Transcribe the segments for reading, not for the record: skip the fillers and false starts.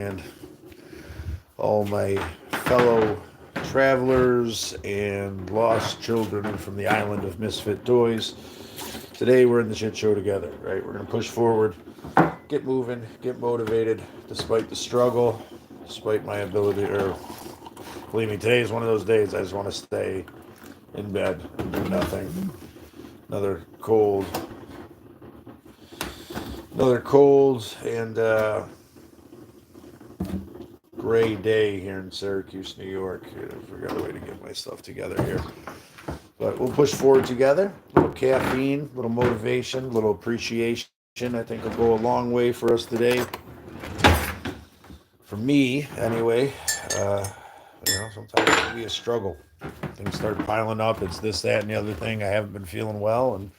and all my fellow travelers and lost children from the island of misfit toys. Today we're in the shit show together, right? We're going to push forward, get moving, get motivated despite the struggle, despite my ability, or believe me, today is one of those days I just want to stay in bed and do nothing. Another cold, another cold and gray day here in Syracuse, New York. I forgot a way to get my stuff together here. But we'll push forward together. A little caffeine, a little motivation, a little appreciation. I think will go a long way for us today. For me, anyway. Uh, sometimes it can be a struggle. Things start piling up. It's this, that, and the other thing. I haven't been feeling well, and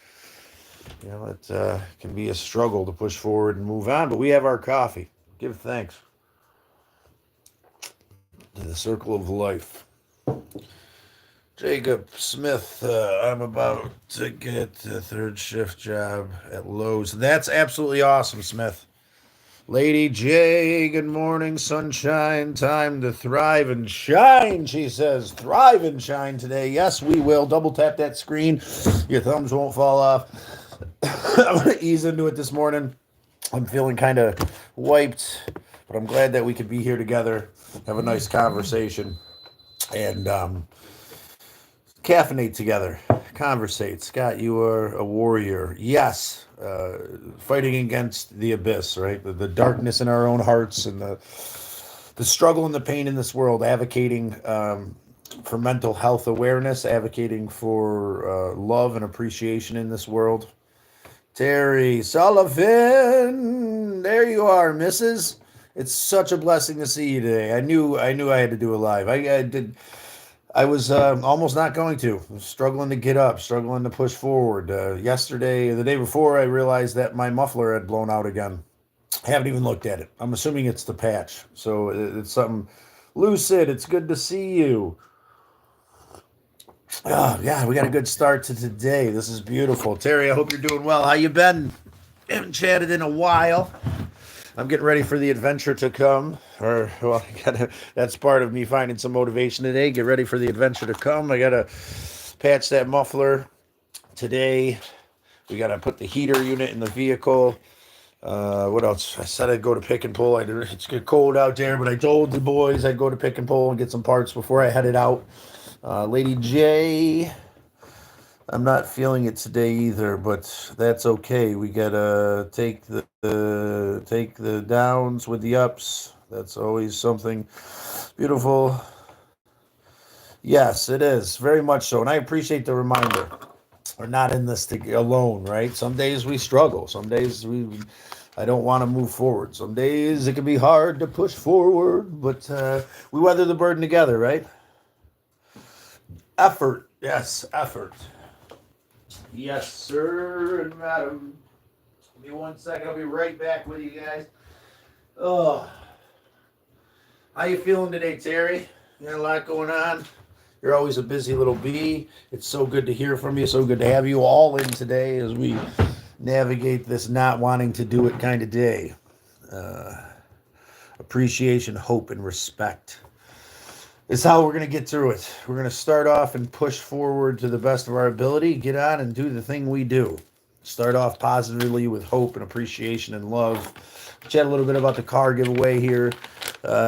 it can be a struggle to push forward and move on. But we have our coffee. Give thanks to the circle of life. Jacob Smith, I'm about to get a third shift job at Lowe's. That's absolutely awesome, Smith. Lady J, good morning, sunshine. Time to thrive and shine, she says. Thrive and shine today. Yes, we will. Double tap that screen. Your thumbs won't fall off. I'm going to ease into it this morning. I'm feeling kind of wiped, but I'm glad that we could be here together, have a nice conversation, and caffeinate together, conversate. Scott, you are a warrior. Yes, fighting against the abyss, right? The darkness in our own hearts and the struggle and the pain in this world, advocating for mental health awareness, advocating for love and appreciation in this world. Terry Sullivan, there you are, Mrs. It's such a blessing to see you today. I knew I had to do a live. I did. I was almost not going to. I was struggling to get up, struggling to push forward. Yesterday, the day before, I realized that my muffler had blown out again. I haven't even looked at it. I'm assuming it's the patch. So it's something. Lucid, it's good to see you. Oh, yeah, we got a good start to today. This is beautiful. Terry, I hope you're doing well. How you been? Haven't chatted in a while. I'm getting ready for the adventure to come. That's part of me finding some motivation today. Get ready for the adventure to come. I got to patch that muffler today. We got to put the heater unit in the vehicle. What else? I said I'd go to Pick and Pull. It's get cold out there, but I told the boys I'd go to Pick and Pull and get some parts before I headed out. Lady J, I'm not feeling it today either, but that's okay. We gotta take the downs with the ups. That's always something beautiful. Yes, it is very much so, and I appreciate the reminder. We're not in this alone, right? Some days we struggle. Some days I don't want to move forward. Some days it can be hard to push forward, but we weather the burden together, right? Effort, yes, effort. Yes, sir and madam. Give me 1 second. I'll be right back with you guys. Oh, how you feeling today, Terry? You got a lot going on. You're always a busy little bee. It's so good to hear from you. So good to have you all in today as we navigate this not wanting to do it kind of day. Appreciation, hope, and respect. It's how we're going to get through it. We're going to start off and push forward to the best of our ability, get on and do the thing we do. Start off positively with hope and appreciation and love. Chat a little bit about the car giveaway here.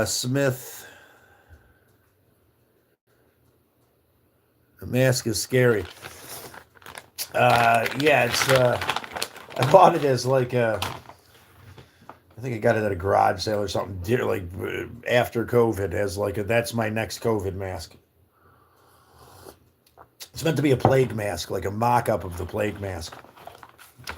Smith, the mask is scary. Yeah, it's. I bought it as like a. I think I got it at a garage sale or something. Like after COVID, as like that's my next COVID mask. It's meant to be a plague mask, like a mock-up of the plague mask.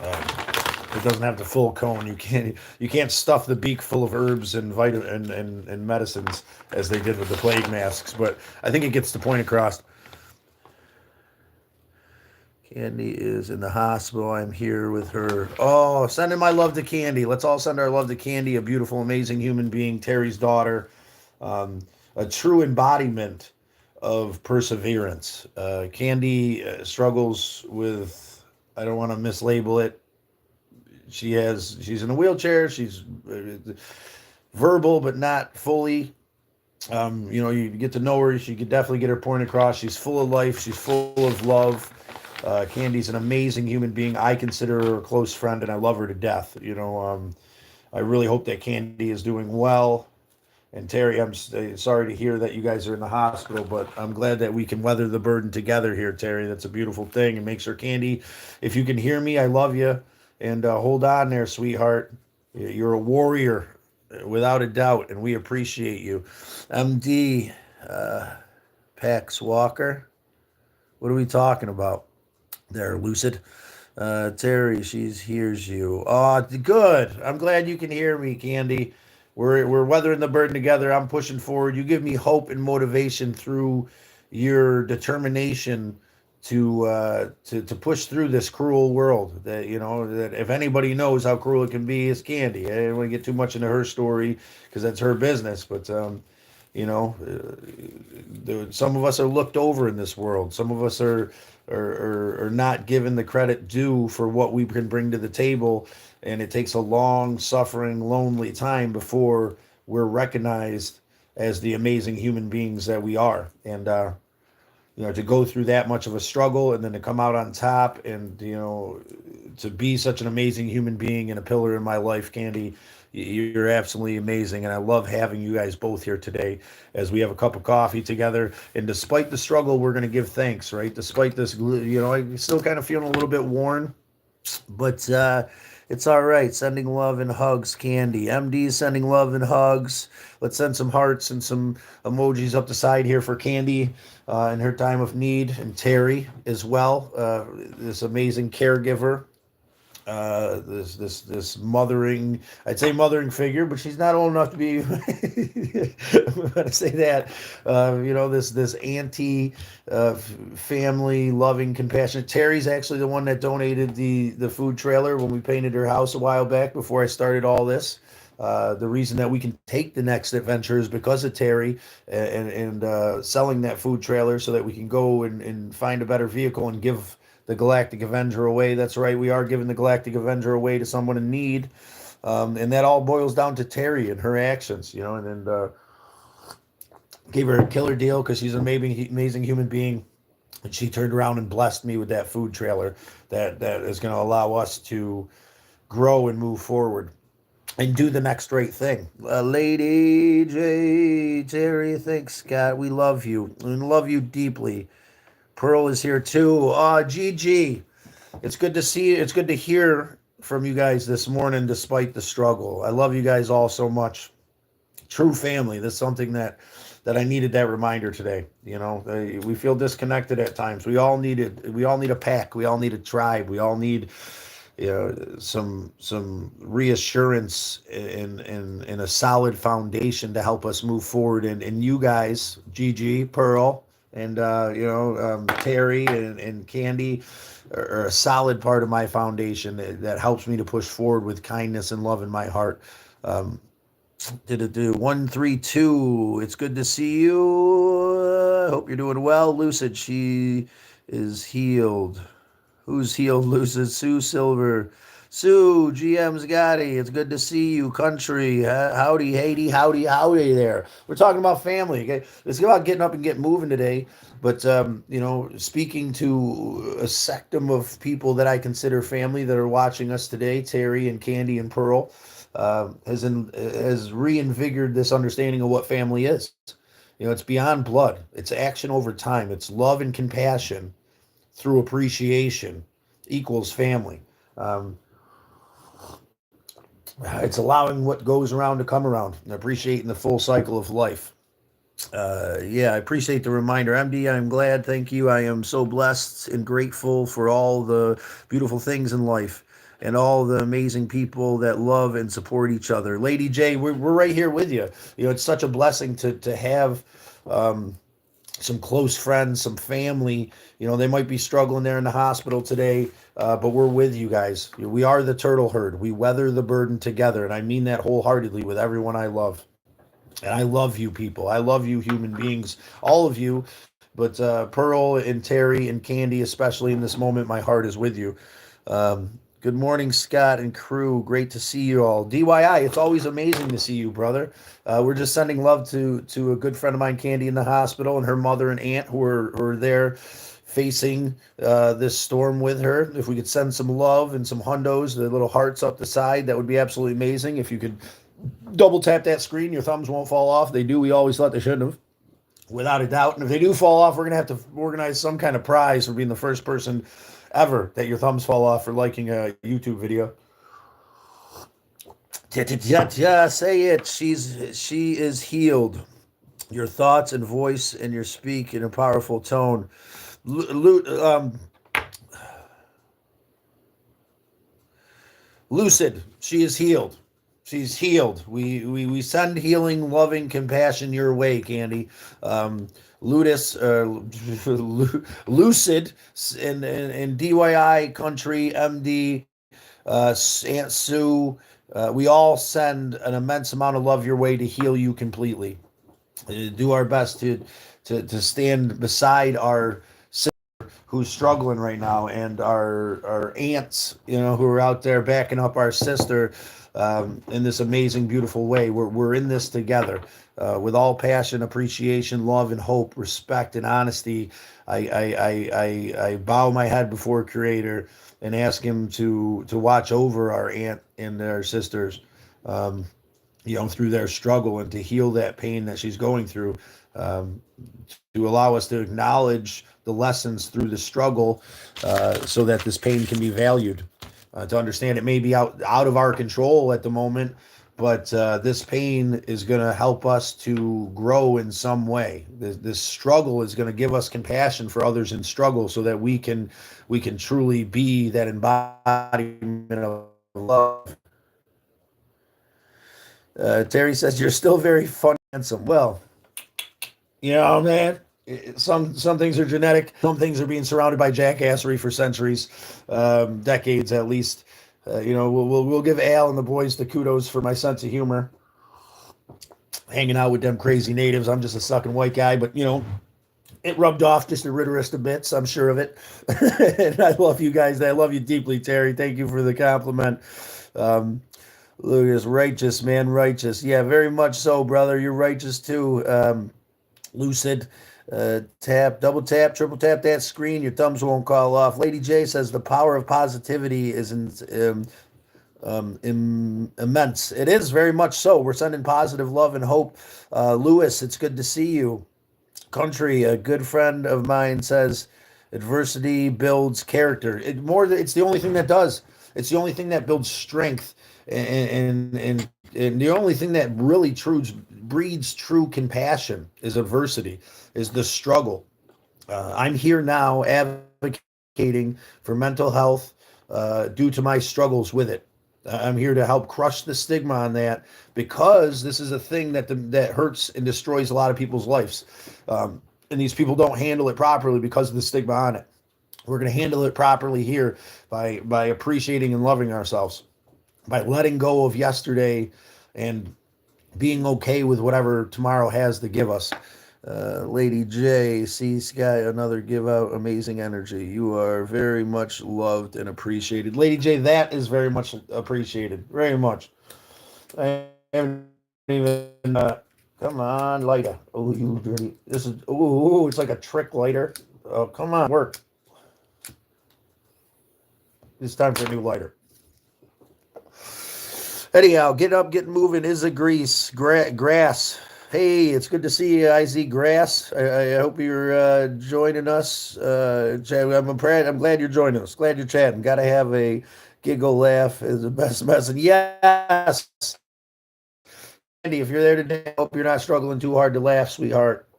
It doesn't have the full cone. You can't stuff the beak full of herbs and and medicines as they did with the plague masks. But I think it gets the point across. Candy is in the hospital. I'm here with her. Oh, sending my love to Candy. Let's all send our love to Candy, a beautiful, amazing human being, Terry's daughter, a true embodiment of perseverance. Candy struggles with, I don't want to mislabel it. She's in a wheelchair. verbal, but not fully. You get to know her. She could definitely get her point across. She's full of life. She's full of love. Candy's an amazing human being. I consider her a close friend, and I love her to death. I really hope that Candy is doing well. And Terry, I'm sorry to hear that you guys are in the hospital, but I'm glad that we can weather the burden together here, Terry. That's a beautiful thing. And make sure, Candy, if you can hear me, I love you. And hold on there, sweetheart. You're a warrior, without a doubt, and we appreciate you. MD, Pax Walker, what are we talking about there, Lucid? Terry, she's hears you. Oh, good. I'm glad you can hear me, Candy. We're weathering the burden together. I'm pushing forward. You give me hope and motivation through your determination to push through this cruel world. That if anybody knows how cruel it can be, it's Candy. I don't want to get too much into her story because that's her business. But you know, some of us are looked over in this world. Some of us are not given the credit due for what we can bring to the table, and it takes a long, suffering, lonely time before we're recognized as the amazing human beings that we are. And to go through that much of a struggle and then to come out on top, and to be such an amazing human being and a pillar in my life, Candy. You're absolutely amazing, and I love having you guys both here today as we have a cup of coffee together. And despite the struggle, we're going to give thanks, right? Despite this, I'm still kind of feeling a little bit worn, but it's all right. Sending love and hugs, Candy. MD sending love and hugs. Let's send some hearts and some emojis up the side here for Candy in her time of need, and Terry as well, this amazing caregiver. This mothering, I'd say mothering figure, but she's not old enough to be. I'm gonna say that. This auntie, family loving, compassionate. Terry's actually the one that donated the food trailer when we painted her house a while back before I started all this. The reason that we can take the next adventure is because of Terry and selling that food trailer so that we can go and find a better vehicle and give the Galactic Avenger away. That's right, we are giving the Galactic Avenger away to someone in need. And that all boils down to Terry and her actions, and gave her a killer deal because she's an amazing human being. And she turned around and blessed me with that food trailer that is going to allow us to grow and move forward and do the next right thing. Lady J, Terry, thanks, Scott. We love you and love you deeply. Pearl is here too. Gigi, it's good to see you. It's good to hear from you guys this morning, despite the struggle. I love you guys all so much. True family. That's something that I needed that reminder today. We feel disconnected at times. We all need a pack. We all need a tribe. We all need some reassurance and a solid foundation to help us move forward. And you guys, Gigi, Pearl, and Terry and Candy are a solid part of my foundation that helps me to push forward with kindness and love in my heart. 132. It's good to see you. I hope you're doing well. Lucid, she is healed. Who's healed, Lucid? Sue Silver. Sue, GM's Gotti, it's good to see you, country. Howdy, Haiti, howdy there. We're talking about family. Okay? It's about getting up and getting moving today. But, speaking to a sectum of people that I consider family that are watching us today, Terry and Candy and Pearl, has reinvigorated this understanding of what family is. It's beyond blood. It's action over time. It's love and compassion through appreciation equals family. It's allowing what goes around to come around and appreciating the full cycle of life. I appreciate the reminder. MD, I'm glad. Thank you. I am so blessed and grateful for all the beautiful things in life and all the amazing people that love and support each other. Lady J, we're right here with you. It's such a blessing to have some close friends, some family. They might be struggling there in the hospital today, but we're with you guys. We are the turtle herd. We weather the burden together, and I mean that wholeheartedly with everyone I love. And I love you people. I love you human beings, all of you. But Pearl and Terry and Candy, especially in this moment, my heart is with you. Good morning, Scott and crew. Great to see you all. DYI, it's always amazing to see you, brother. We're just sending love to a good friend of mine, Candy, in the hospital, and her mother and aunt who are there facing this storm with her. If we could send some love and some hundos, the little hearts up the side, that would be absolutely amazing. If you could double tap that screen, your thumbs won't fall off. They do. We always thought they shouldn't have, without a doubt. And if they do fall off, we're gonna have to organize some kind of prize for being the first person ever that your thumbs fall off for liking a YouTube video. Say it. She is healed. Your thoughts and voice and your speak in a powerful tone. Lucid. She is healed. She's healed. We send healing, loving, compassion your way, Candy. Ludus, Lucid, and DYI Country, MD, Aunt Sue. We all send an immense amount of love your way to heal you completely. Do our best to stand beside our sister who's struggling right now, and our aunts, who are out there backing up our sister in this amazing, beautiful way. We're in this together. With all passion, appreciation, love, and hope, respect, and honesty, I bow my head before Creator and ask Him to watch over our aunt and their sisters, through their struggle, and to heal that pain that she's going through, to allow us to acknowledge the lessons through the struggle, so that this pain can be valued. To understand it may be out of our control at the moment, but this pain is going to help us to grow in some way. This struggle is going to give us compassion for others in struggle, so that we can truly be that embodiment of love. Terry says, you're still very funny and handsome. Well, man, some things are genetic. Some things are being surrounded by jackassery for centuries, decades at least. We'll give Al and the boys the kudos for my sense of humor. Hanging out with them crazy natives. I'm just a sucking white guy, but it rubbed off just a ritterist a bit, so I'm sure of it. And I love you guys. I love you deeply, Terry. Thank you for the compliment. Lucas, righteous, man, righteous. Yeah, very much so, brother. You're righteous too. Lucid. Double tap, triple tap that screen. Your thumbs won't fall off. Lady J says the power of positivity is immense. It is very much so. We're sending positive love and hope. Lewis, it's good to see you. Country, a good friend of mine says adversity builds character. It's the only thing that does. It's the only thing that builds strength, and the only thing that really breeds true compassion is adversity, is the struggle. I'm here now advocating for mental health due to my struggles with it. I'm here to help crush the stigma on that, because this is a thing that hurts and destroys a lot of people's lives. And these people don't handle it properly because of the stigma on it. We're going to handle it properly here by appreciating and loving ourselves, by letting go of yesterday and being okay with whatever tomorrow has to give us. Lady J, see Sky, another give out, amazing energy. You are very much loved and appreciated. Lady J, that is very much appreciated. Very much. I haven't even, come on, lighter. Oh, you dirty. This is, it's like a trick lighter. Oh, come on, work. It's time for a new lighter. Anyhow, get up, get moving. Is a grease, grass. Hey, it's good to see you, IZ Grass. I hope you're joining us. I'm glad you're joining us. Glad you're chatting. Got to have a giggle, laugh is the best medicine. Yes. Andy, if you're there today, I hope you're not struggling too hard to laugh, sweetheart.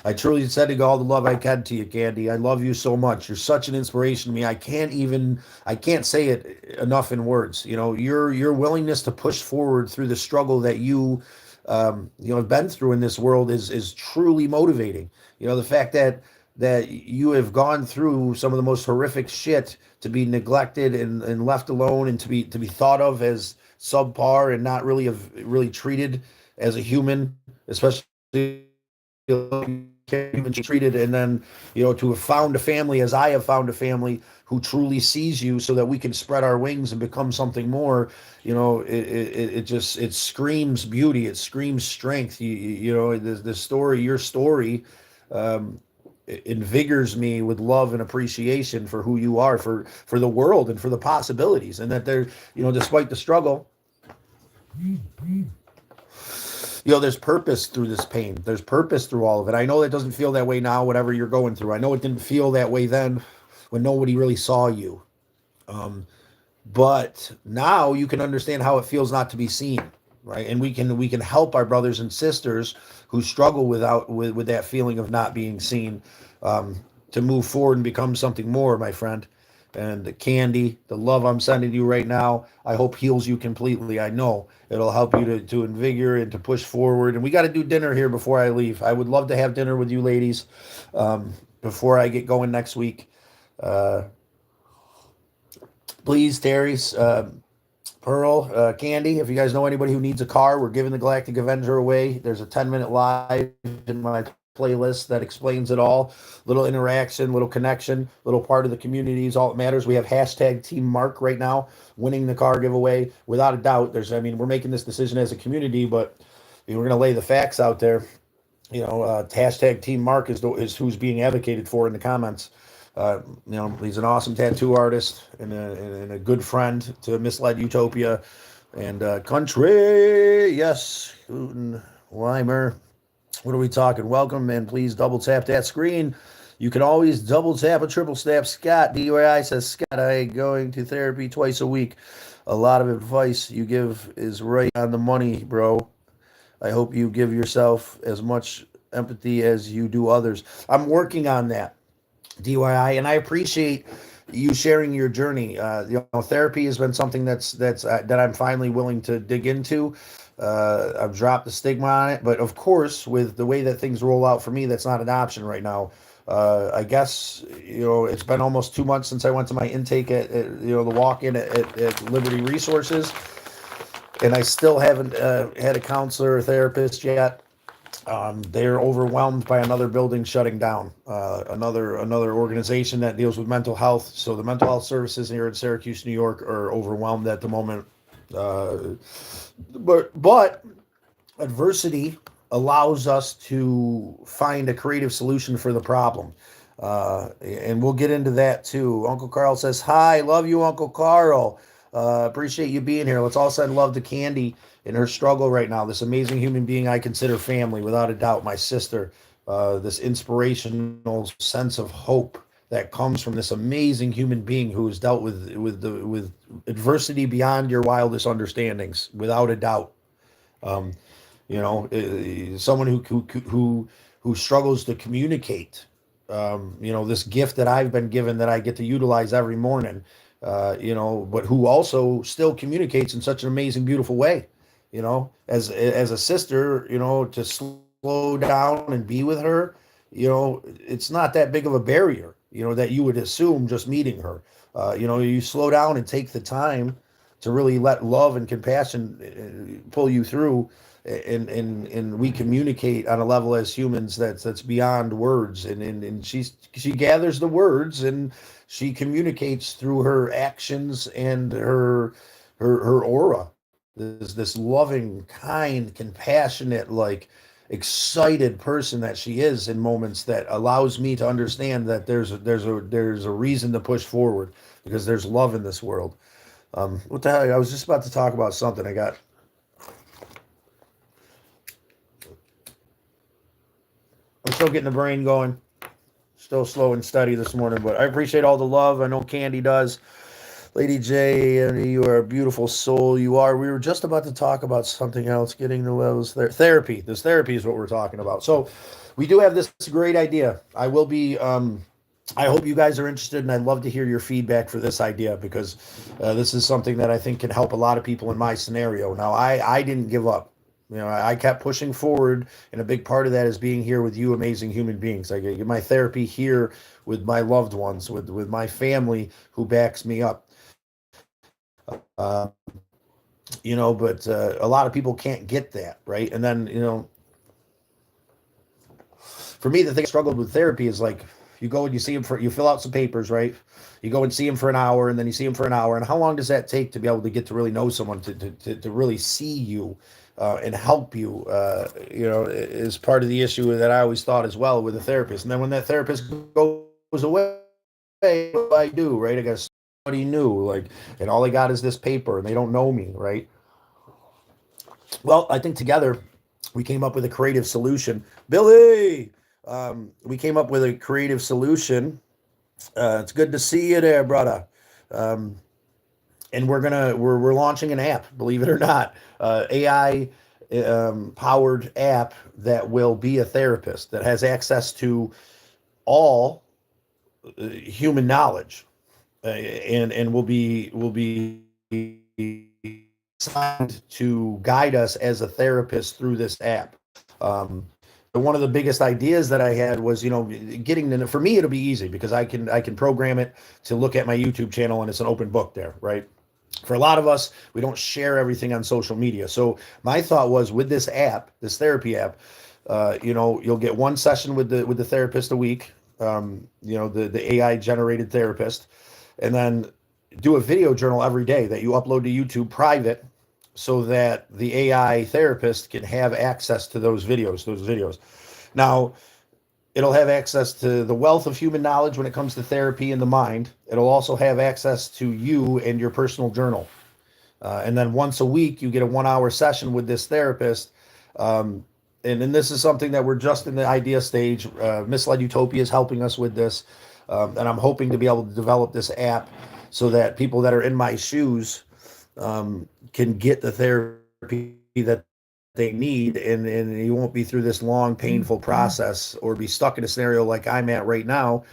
I truly sending all the love I can to you, Candy. I love you so much. You're such an inspiration to me. I can't say it enough in words. Your willingness to push forward through the struggle that you have been through in this world is truly motivating. The fact that you have gone through some of the most horrific shit, to be neglected and left alone, and to be thought of as subpar and not really treated as a human, especially even treated, and then to have found a family as I have found a family, who truly sees you so that we can spread our wings and become something more. It screams beauty. It screams strength. The story, your story, um, it invigorates me with love and appreciation for who you are, for the world and for the possibilities, and that there, despite the struggle, there's purpose through this pain. There's purpose through all of it. I know that doesn't feel that way now, whatever you're going through. I know it didn't feel that way then when nobody really saw you. But now you can understand how it feels not to be seen, right? And we can help our brothers and sisters who struggle with that feeling of not being seen, to move forward and become something more, my friend. And Candy, the love I'm sending you right now, I hope heals you completely. I know it'll help you to invigorate and to push forward. And we got to do dinner here before I leave. I would love to have dinner with you ladies, before I get going next week. Please, Terry's, Pearl, Candy, if you guys know anybody who needs a car, we're giving the Galactic Avenger away. There's a 10-minute live in my playlist that explains it all. Little interaction, little connection, little part of the community is all that matters. We have hashtag Team Mark right now, winning the car giveaway. Without a doubt, we're making this decision as a community, but we're going to lay the facts out there. Hashtag Team Mark is who's being advocated for in the comments. He's an awesome tattoo artist and a good friend to Misled Utopia and country. Yes, Guten Weimer. What are we talking? Welcome, and please double tap that screen. You can always double tap a triple tap. Scott, DUI says, Scott, I going to therapy twice a week. A lot of advice you give is right on the money, bro. I hope you give yourself as much empathy as you do others. I'm working on that, DYI, and I appreciate you sharing your journey. Therapy has been something that I'm finally willing to dig into. I've dropped the stigma on it, but of course, with the way that things roll out for me, that's not an option right now. I guess it's been almost 2 months since I went to my intake at the walk-in at Liberty Resources, and I still haven't had a counselor or therapist yet. They're overwhelmed by another building shutting down, another organization that deals with mental health. So the mental health services here in Syracuse, New York, are overwhelmed at the moment. But adversity allows us to find a creative solution for the problem. And we'll get into that too. Uncle Carl says, hi, love you, Uncle Carl. Appreciate you being here. Let's all send love to Candy in her struggle right now. This amazing human being I consider family, without a doubt, my sister. This inspirational sense of hope that comes from this amazing human being who has dealt with adversity beyond your wildest understandings, without a doubt. Someone who struggles to communicate. This gift that I've been given that I get to utilize every morning. But who also still communicates in such an amazing, beautiful way. As a sister, to slow down and be with her, it's not that big of a barrier, that you would assume just meeting her. You slow down and take the time to really let love and compassion pull you through, and we communicate on a level as humans that's beyond words. And she gathers the words, and she communicates through her actions and her aura. This loving, kind, compassionate, excited person that she is in moments, that allows me to understand that there's a reason to push forward, because there's love in this world. What the hell? I was just about to talk about something. I'm still getting the brain going. Still slow and steady this morning, but I appreciate all the love. I know Candy does. Lady J, and you are a beautiful soul. You are. We were just about to talk about something else, getting the levels there. Therapy. This therapy is what we're talking about. So we do have this great idea. I will be, I hope you guys are interested, and I'd love to hear your feedback for this idea, because this is something that I think can help a lot of people in my scenario. Now, I didn't give up. I kept pushing forward, and a big part of that is being here with you amazing human beings. I get my therapy here with my loved ones, with my family who backs me up. But a lot of people can't get that, right? And then, for me, the thing I struggled with therapy is You go and you see him you fill out some papers, right? You go and see him for an hour, and then you see him for an hour. And how long does that take to be able to get to really know someone, to really see you and help you? Is part of the issue that I always thought as well with a therapist. And then when that therapist goes away, what do I do, right? I got somebody new, like, and all they got is this paper, and they don't know me, right? Well, I think together we came up with a creative solution. Billy, we came up with a creative solution. It's good to see you there, brother. Um, and we're launching an app, believe it or not, AI powered app that will be a therapist that has access to all human knowledge, and will be assigned to guide us as a therapist through this app. Um, one of the biggest ideas that I had was, getting for me, it'll be easy because I can program it to look at my YouTube channel, and it's an open book there, right? For a lot of us, we don't share everything on social media. So my thought was, with this app, this therapy app, you'll get one session with the therapist a week, the AI generated therapist, and then do a video journal every day that you upload to YouTube private, so that the AI therapist can have access to those videos. Now, it'll have access to the wealth of human knowledge when it comes to therapy and the mind. It'll also have access to you and your personal journal. And then once a week, you get a 1 hour session with this therapist. And then this is something that we're just in the idea stage. Misled Utopia is helping us with this. And I'm hoping to be able to develop this app so that people that are in my shoes can get the therapy that they need, and you won't be through this long, painful process, or be stuck in a scenario like I'm at right now.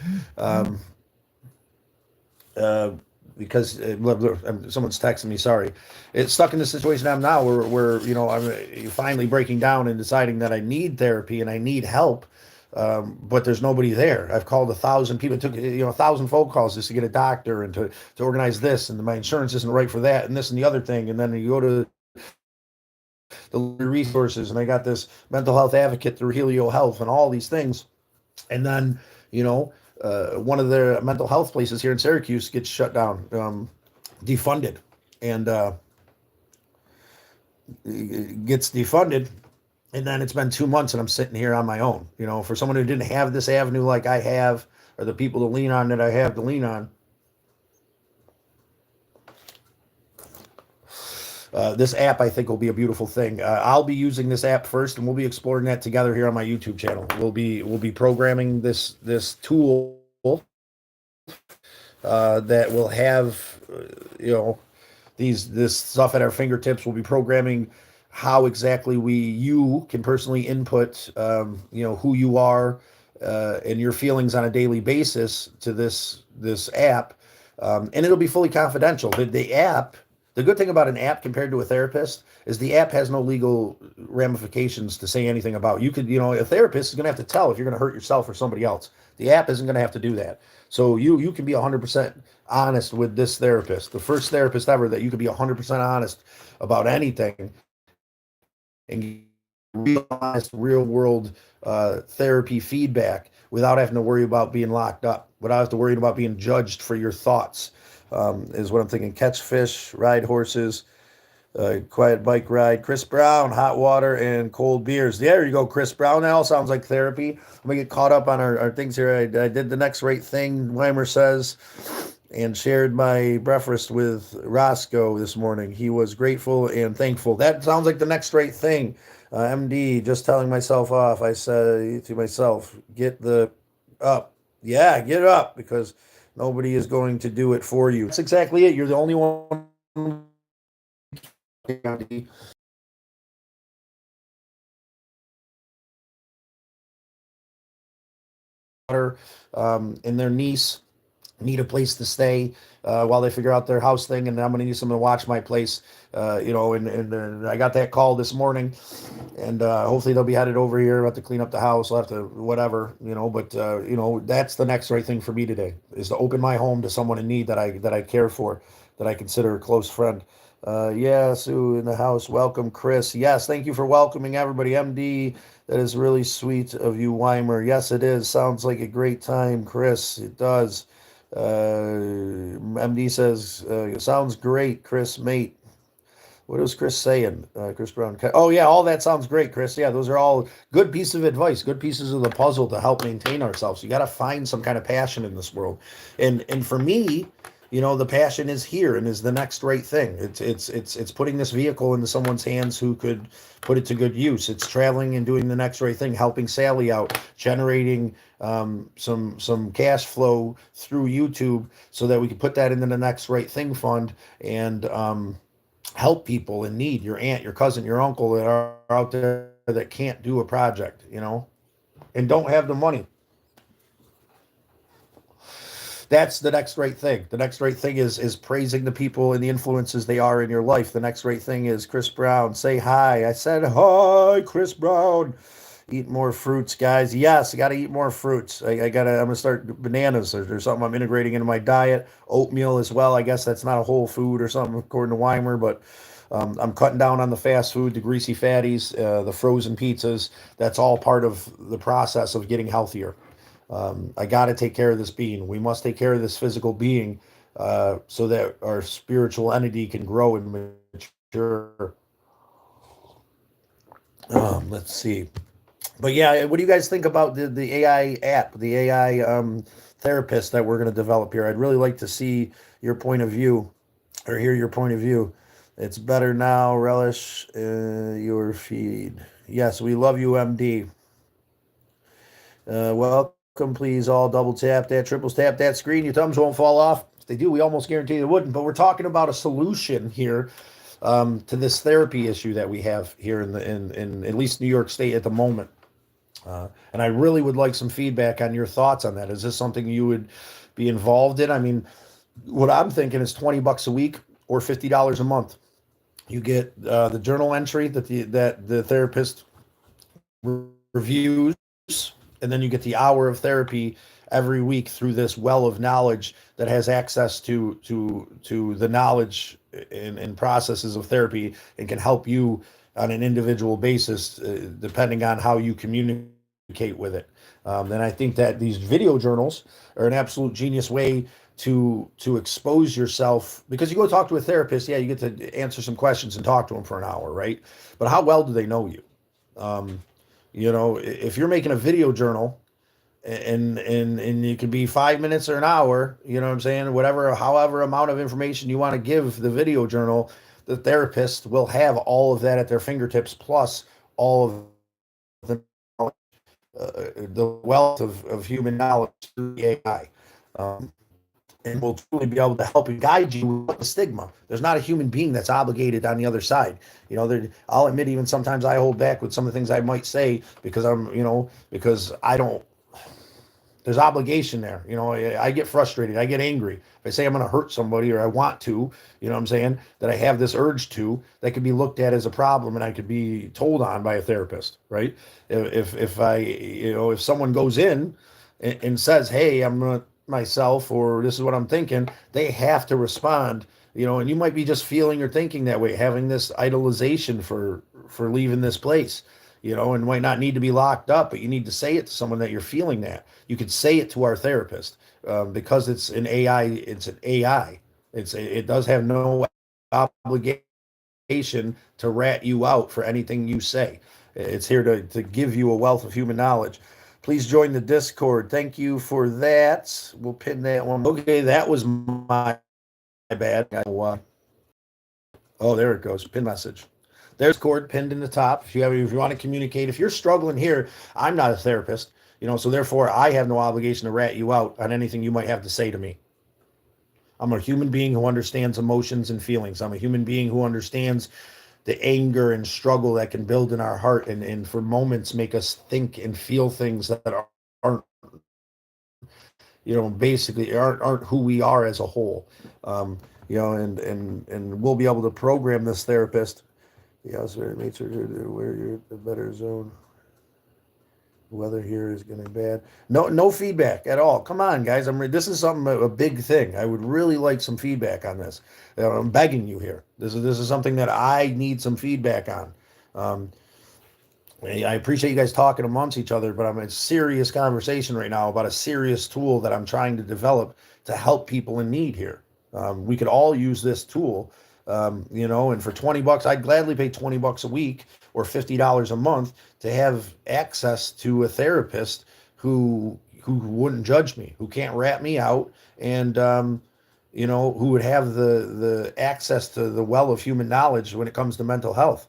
Because someone's texting me, sorry. It's stuck in the situation I'm now where I'm finally breaking down and deciding that I need therapy and I need help. But there's nobody there. I've called 1,000 people. It took 1,000 phone calls just to get a doctor and to organize this, and my insurance isn't right for that, and this and the other thing. And then you go to the resources, and I got this mental health advocate through Helio Health and all these things. And then, one of the mental health places here in Syracuse gets shut down, defunded, and gets defunded. And then it's been 2 months and I'm sitting here on my own. For someone who didn't have this avenue like I have, or the people to lean on that I have to lean on, this app, I think, will be a beautiful thing. I'll be using this app first, and we'll be exploring that together here on my YouTube channel. We'll be programming this tool that will have this stuff at our fingertips. We'll be programming how exactly you can personally input who you are and your feelings on a daily basis to this app, and it'll be fully confidential. The app. The good thing about an app compared to a therapist is the app has no legal ramifications to say anything about. You could, a therapist is going to have to tell if you're going to hurt yourself or somebody else. The app isn't going to have to do that. So you can be 100% honest with this therapist, the first therapist ever that you could be 100% honest about anything and realize real world therapy feedback without having to worry about being locked up, without having to worry about being judged for your thoughts. Is what I'm thinking. Catch fish, ride horses, quiet bike ride. Chris Brown, hot water and cold beers. There you go, Chris Brown. That all sounds like therapy. I'm going to get caught up on our things here. I did the next right thing, Weimer says, and shared my breakfast with Roscoe this morning. He was grateful and thankful. That sounds like the next right thing. MD, just telling myself off. I said to myself, get up. Yeah, get up, because nobody is going to do it for you. That's exactly it. You're the only one. And their niece need a place to stay while they figure out their house thing, and I'm going to need someone to watch my place. And I got that call this morning, and hopefully they'll be headed over here. I'll have to clean up the house. I'll have to whatever, but that's the next right thing for me today, is to open my home to someone in need that I care for, that I consider a close friend. Yeah, Sue in the house. Welcome, Chris. Yes, thank you for welcoming everybody. MD, that is really sweet of you, Weimer. Yes, it is. Sounds like a great time, Chris. It does. MD says, sounds great, Chris, mate. What was Chris saying? Chris Brown. Oh yeah, all that sounds great, Chris. Yeah, those are all good pieces of advice, good pieces of the puzzle to help maintain ourselves. You got to find some kind of passion in this world, and for me, the passion is here and is the next right thing. It's putting this vehicle into someone's hands who could put it to good use. It's traveling and doing the next right thing, helping Sally out, generating some cash flow through YouTube so that we can put that into the next right thing fund and help people in need, your aunt, your cousin, your uncle that are out there that can't do a project, and don't have the money. That's the next right thing. The next right thing is praising the people and the influences they are in your life. The next right thing is Chris Brown. Say hi. I said hi, Chris Brown. Eat more fruits, guys. Yes, I got to eat more fruits. I'm gonna start bananas. There's something I'm integrating into my diet. Oatmeal as well. I guess that's not a whole food or something according to Weimer, but I'm cutting down on the fast food, the greasy fatties, the frozen pizzas. That's all part of the process of getting healthier. I got to take care of this being. We must take care of this physical being so that our spiritual entity can grow and mature. Let's see. But yeah, what do you guys think about the AI app, the AI therapist that we're going to develop here? I'd really like to see your point of view or hear your point of view. It's better now. Relish your feed. Yes, we love you, MD. Welcome, please. All double tap that, triple tap that screen. Your thumbs won't fall off. If they do, we almost guarantee they wouldn't. But we're talking about a solution here to this therapy issue that we have here in at least New York State at the moment. And I really would like some feedback on your thoughts on that. Is this something you would be involved in? I mean, what I'm thinking is $20 a week or $50 a month. You get the journal entry that the therapist reviews, and then you get the hour of therapy every week through this well of knowledge that has access to the knowledge and processes of therapy and can help you on an individual basis depending on how you communicate with it. And I think that these video journals are an absolute genius way to expose yourself, because you go talk to a therapist, yeah, you get to answer some questions and talk to them for an hour, right? But how well do they know you? Um, if you're making a video journal and it could be 5 minutes or an hour, you know what I'm saying? Whatever, however amount of information you want to give the video journal, the therapist will have all of that at their fingertips, plus all of the the wealth of human knowledge through the AI. Um, and will truly be able to help and guide you with the stigma. There's not a human being that's obligated on the other side. I'll admit, even sometimes I hold back with some of the things I might say because because I don't, there's obligation there. I get frustrated. I get angry. If I say I'm going to hurt somebody or I want to, you know what I'm saying, that I have this urge to, that could be looked at as a problem and I could be told on by a therapist, right? If someone goes in and says, hey, I'm going to myself, or this is what I'm thinking, they have to respond, and you might be just feeling or thinking that way, having this idolization for leaving this place, and might not need to be locked up, but you need to say it to someone that you're feeling that. You could say it to our therapist because it's an AI. It's an AI. It does have no obligation to rat you out for anything you say. It's here to give you a wealth of human knowledge. Please join the Discord. Thank you for that. We'll pin that one. Okay, that was my bad. Oh, there it goes. Pin message. There's Discord pinned in the top. If you want to communicate, if you're struggling here, I'm not a therapist, so therefore I have no obligation to rat you out on anything you might have to say to me. I'm a human being who understands emotions and feelings. I'm a human being who understands the anger and struggle that can build in our heart and for moments make us think and feel things that aren't basically aren't who we are as a whole. And we'll be able to program this therapist. Yeah, so it makes sure where you're the better zone. Weather here is getting bad. No feedback at all. Come on, guys. This is something a big thing. I would really like some feedback on this. I'm begging you here. This is something that I need some feedback on. Um, I appreciate you guys talking amongst each other, but I'm in a serious conversation right now about a serious tool that I'm trying to develop to help people in need here. We could all use this tool, and for $20, I'd gladly pay $20 a week or $50 a month to have access to a therapist who wouldn't judge me, who can't rat me out, and who would have the access to the well of human knowledge when it comes to mental health.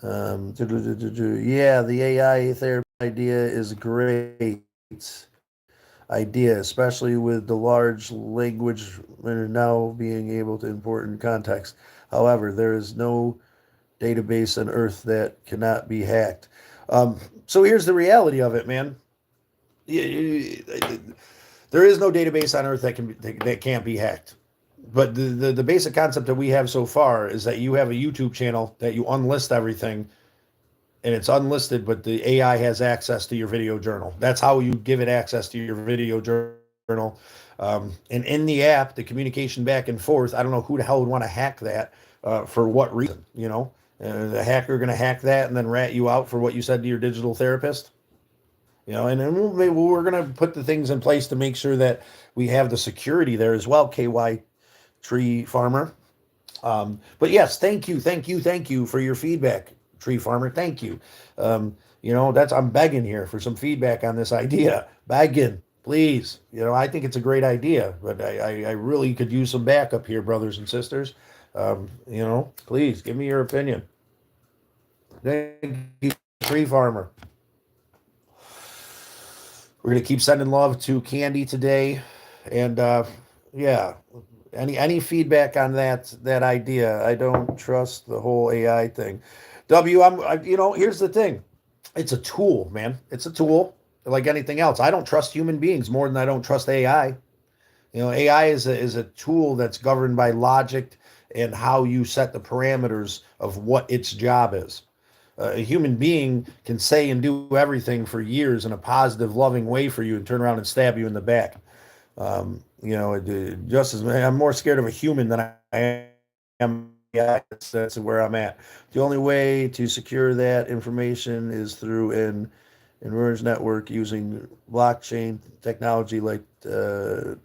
Yeah, the AI therapy idea is a great idea, especially with the large language now being able to import in context. However, there is no database on Earth that cannot be hacked. So here's the reality of it, man. There is no database on Earth that can't be hacked. But the basic concept that we have so far is that you have a YouTube channel that you unlist everything, and it's unlisted, but the AI has access to your video journal. That's how you give it access to your video journal. And in the app, the communication back and forth, I don't know who the hell would want to hack that, for what reason, the hacker going to hack that and then rat you out for what you said to your digital therapist. And then we're going to put the things in place to make sure that we have the security there as well, KY Tree Farmer. But yes, thank you for your feedback, Tree Farmer. Thank you. I'm begging here for some feedback on this idea. Begging, please. I think it's a great idea, but I really could use some backup here, brothers and sisters. Please give me your opinion. Thank you, Tree Farmer. We're gonna keep sending love to Candy today, and yeah. Any feedback on that idea? I don't trust the whole AI thing. Here's the thing. It's a tool, man. It's a tool like anything else. I don't trust human beings more than I don't trust AI. AI is a tool that's governed by logic and how you set the parameters of what its job is. A human being can say and do everything for years in a positive, loving way for you and turn around and stab you in the back. Just as I'm more scared of a human than I am. Yeah, that's where I'm at. The only way to secure that information is through an Merge network using blockchain technology like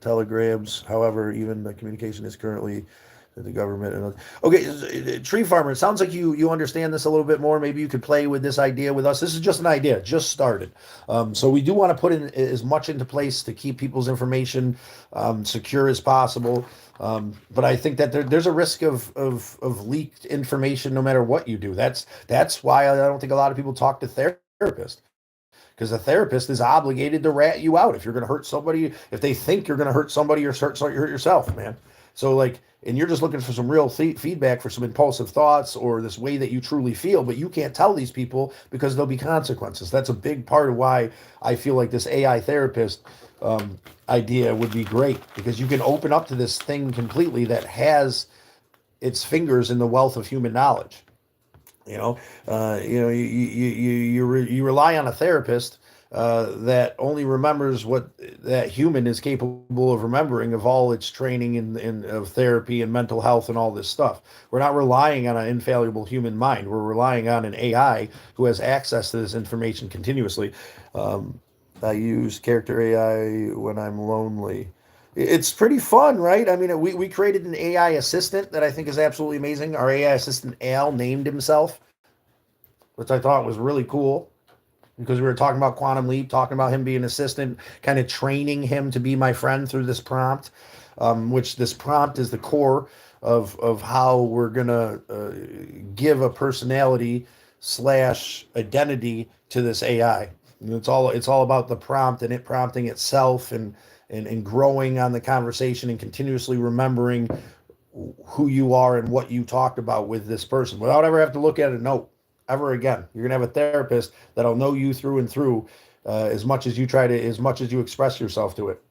telegrams. However, even the communication is currently the government. Okay, Tree Farmer, it sounds like you understand this a little bit more. Maybe you could play with this idea with us. This is just an idea, just started. So we do want to put in as much into place to keep people's information secure as possible. But I think that there's a risk of leaked information no matter what you do. That's why I don't think a lot of people talk to therapists. Because a therapist is obligated to rat you out if you're going to hurt somebody, if they think you're going to hurt somebody or hurt yourself, man. So and you're just looking for some real feedback for some impulsive thoughts or this way that you truly feel, but you can't tell these people because there'll be consequences. That's a big part of why I feel like this AI therapist idea would be great, because you can open up to this thing completely that has its fingers in the wealth of human knowledge. You rely on a therapist that only remembers what that human is capable of remembering of all its training in of therapy and mental health and all this stuff. We're not relying on an infallible human mind. We're relying on an AI who has access to this information continuously. I use character AI when I'm lonely. It's pretty fun, right? I mean, we created an AI assistant that I think is absolutely amazing. Our AI assistant, Al, named himself, which I thought was really cool, because we were talking about Quantum Leap, talking about him being an assistant, kind of training him to be my friend through this prompt, which this prompt is the core of how we're going to give a personality / identity to this AI. And it's all about the prompt and it prompting itself and growing on the conversation and continuously remembering who you are and what you talked about with this person without ever have to look at a note ever again. You're gonna have a therapist that'll know you through and through, as much as you express yourself to it.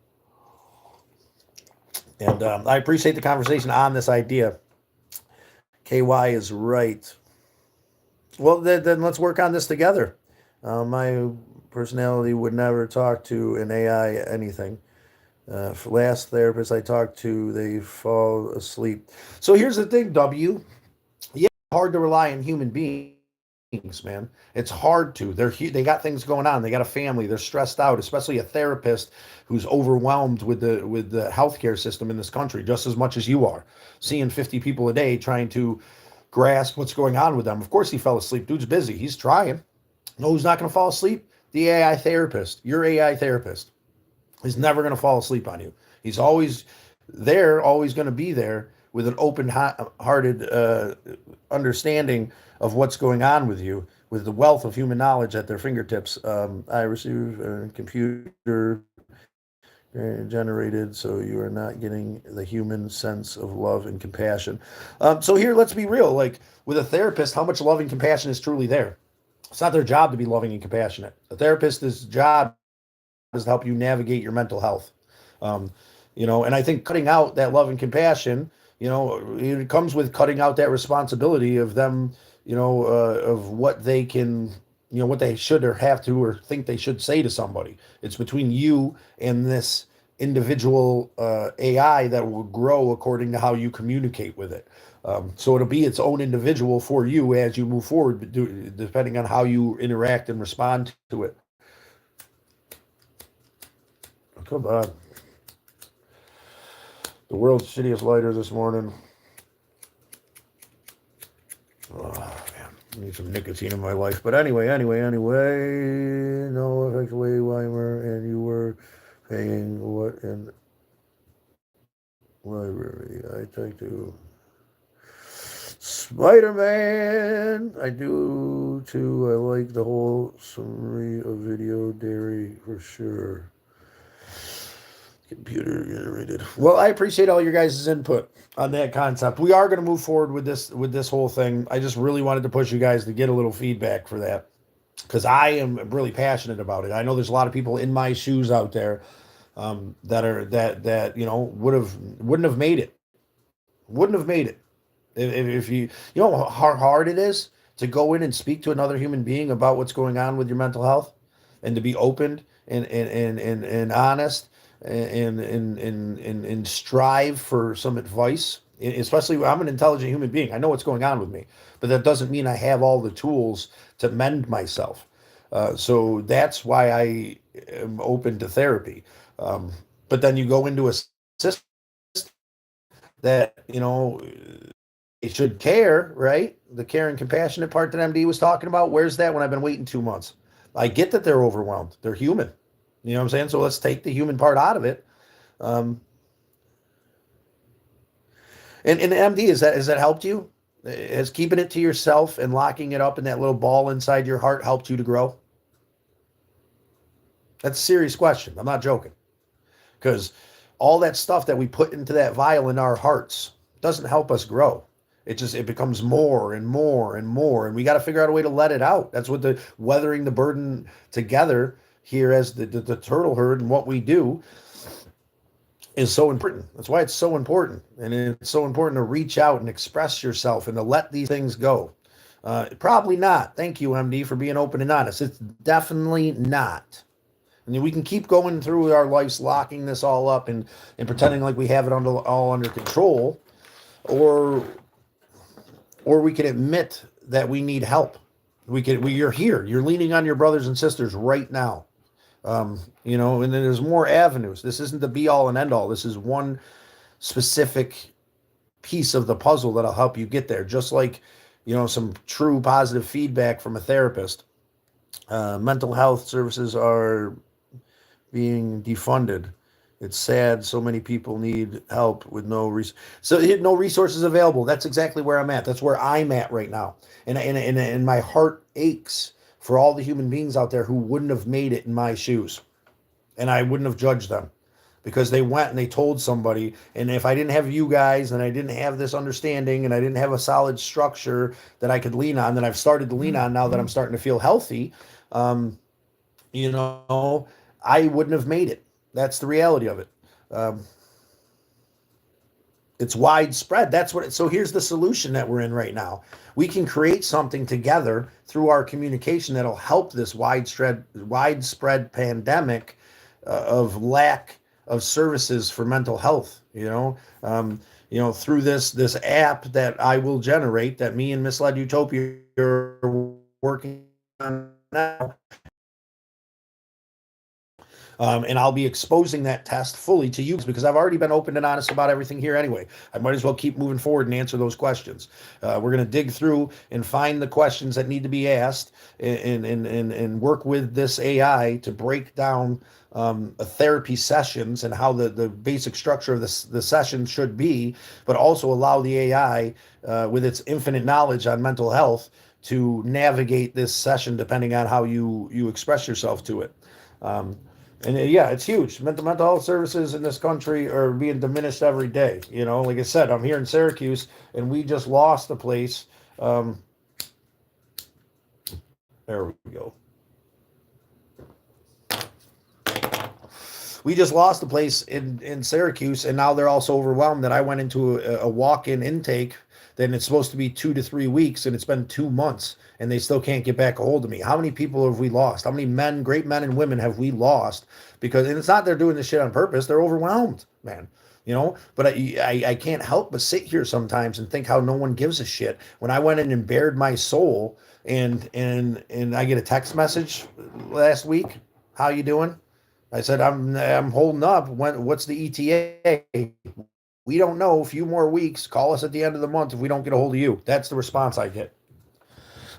And I appreciate the conversation on this idea. KY is right. Well, then let's work on this together. My personality would never talk to an AI anything. For last therapist I talked to, they fall asleep. So here's the thing, W. Yeah, hard to rely on human beings, man. It's hard to. They got things going on. They got a family. They're stressed out, especially a therapist who's overwhelmed with the healthcare system in this country just as much as you are. Seeing 50 people a day trying to grasp what's going on with them. Of course he fell asleep. Dude's busy. He's trying. No, who's not going to fall asleep? The AI therapist. Your AI therapist is never going to fall asleep on you. He's always there, always going to be there with an open-hearted understanding of what's going on with you, with the wealth of human knowledge at their fingertips. I receive a computer generated, so you are not getting the human sense of love and compassion. So here, let's be real. Like with a therapist, how much love and compassion is truly there? It's not their job to be loving and compassionate. A therapist's job is to help you navigate your mental health. Um, and I think cutting out that love and compassion, it comes with cutting out that responsibility of them, of what they can, what they should or have to or think they should say to somebody. It's between you and this individual AI that will grow according to how you communicate with it. So it'll be its own individual for you as you move forward, depending on how you interact and respond to it. Come on. The world's shittiest lighter this morning. Oh, man. I need some nicotine in my life. But anyway. No effective way, Weimer, and you were paying what in library? I talked to Spider-Man. I do too. I like the whole summary of video dairy for sure. Computer generated. Well, I appreciate all your guys' input on that concept. We are going to move forward with this whole thing. I just really wanted to push you guys to get a little feedback for that because I am really passionate about it. I know there's a lot of people in my shoes out there that wouldn't have made it. Wouldn't have made it if you know how hard it is to go in and speak to another human being about what's going on with your mental health and to be open and honest and strive for some advice. Especially, I'm an intelligent human being. I know what's going on with me, but that doesn't mean I have all the tools to mend myself. So that's why I am open to therapy. But then you go into a system that it should care, right? The care and compassionate part that MD was talking about. Where's that when I've been waiting 2 months? I get that they're overwhelmed. They're human. You know what I'm saying? So let's take the human part out of it. And MD, has that helped you? Has keeping it to yourself and locking it up in that little ball inside your heart helped you to grow? That's a serious question. I'm not joking. Because all that stuff that we put into that vial in our hearts doesn't help us grow. It becomes more and more and more, and we got to figure out a way to let it out. That's what the weathering the burden together here as the turtle herd and what we do is so important. That's why it's so important, and it's so important to reach out and express yourself and to let these things go. Probably not. Thank you, MD, for being open and honest. It's definitely not. I mean, we can keep going through our lives locking this all up and pretending like we have it all under control, or we can admit that we need help. You're here. You're leaning on your brothers and sisters right now. And then there's more avenues. This isn't the be all and end all. This is one specific piece of the puzzle that'll help you get there. Just like, some true positive feedback from a therapist. Mental health services are being defunded. It's sad. So many people need help with no resources available. That's exactly where I'm at. That's where I'm at right now. And my heart aches for all the human beings out there who wouldn't have made it in my shoes. And I wouldn't have judged them because they went and they told somebody. And if I didn't have you guys and I didn't have this understanding and I didn't have a solid structure that I could lean on, that I've started to lean on now that I'm starting to feel healthy, I wouldn't have made it. That's the reality of it. It's widespread. That's what. So here's the solution that we're in right now. We can create something together through our communication that'll help this widespread pandemic of lack of services for mental health. Through this app that I will generate, that me and Misled Utopia are working on now. And I'll be exposing that test fully to you because I've already been open and honest about everything here anyway. I might as well keep moving forward and answer those questions. We're going to dig through and find the questions that need to be asked and work with this AI to break down a therapy sessions and how the basic structure of the session should be, but also allow the AI with its infinite knowledge on mental health to navigate this session depending on how you express yourself to it. Yeah, it's huge. Mental health services in this country are being diminished every day. Like I said, I'm here in Syracuse, and we just lost the place. There we go. We just lost the place in Syracuse, and now they're also overwhelmed that I went into a walk-in intake. Then it's supposed to be 2 to 3 weeks, and it's been 2 months, and they still can't get back a hold of me. How many people have we lost? How many men, great men and women, have we lost? And it's not they're doing this shit on purpose. They're overwhelmed, man. But I can't help but sit here sometimes and think how no one gives a shit. When I went in and bared my soul, and I get a text message last week, how you doing? I said, I'm holding up. What's the ETA? We don't know. A few more weeks. Call us at the end of the month if we don't get a hold of you. That's the response I get.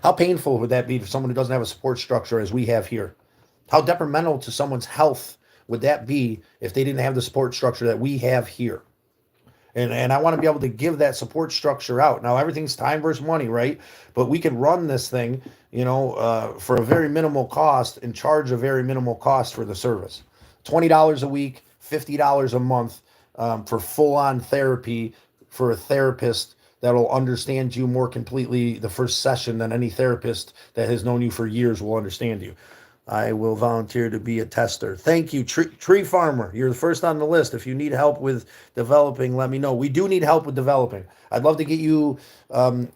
How painful would that be for someone who doesn't have a support structure as we have here? How detrimental to someone's health would that be if they didn't have the support structure that we have here? And I want to be able to give that support structure out. Now, everything's time versus money, right? But we can run this thing, for a very minimal cost and charge a very minimal cost for the service. $20 a week, $50 a month for full-on therapy for a therapist that'll understand you more completely the first session than any therapist that has known you for years will understand you. I will volunteer to be a tester. Thank you, Tree Farmer. You're the first on the list. If you need help with developing, let me know. We do need help with developing. I'd love to get you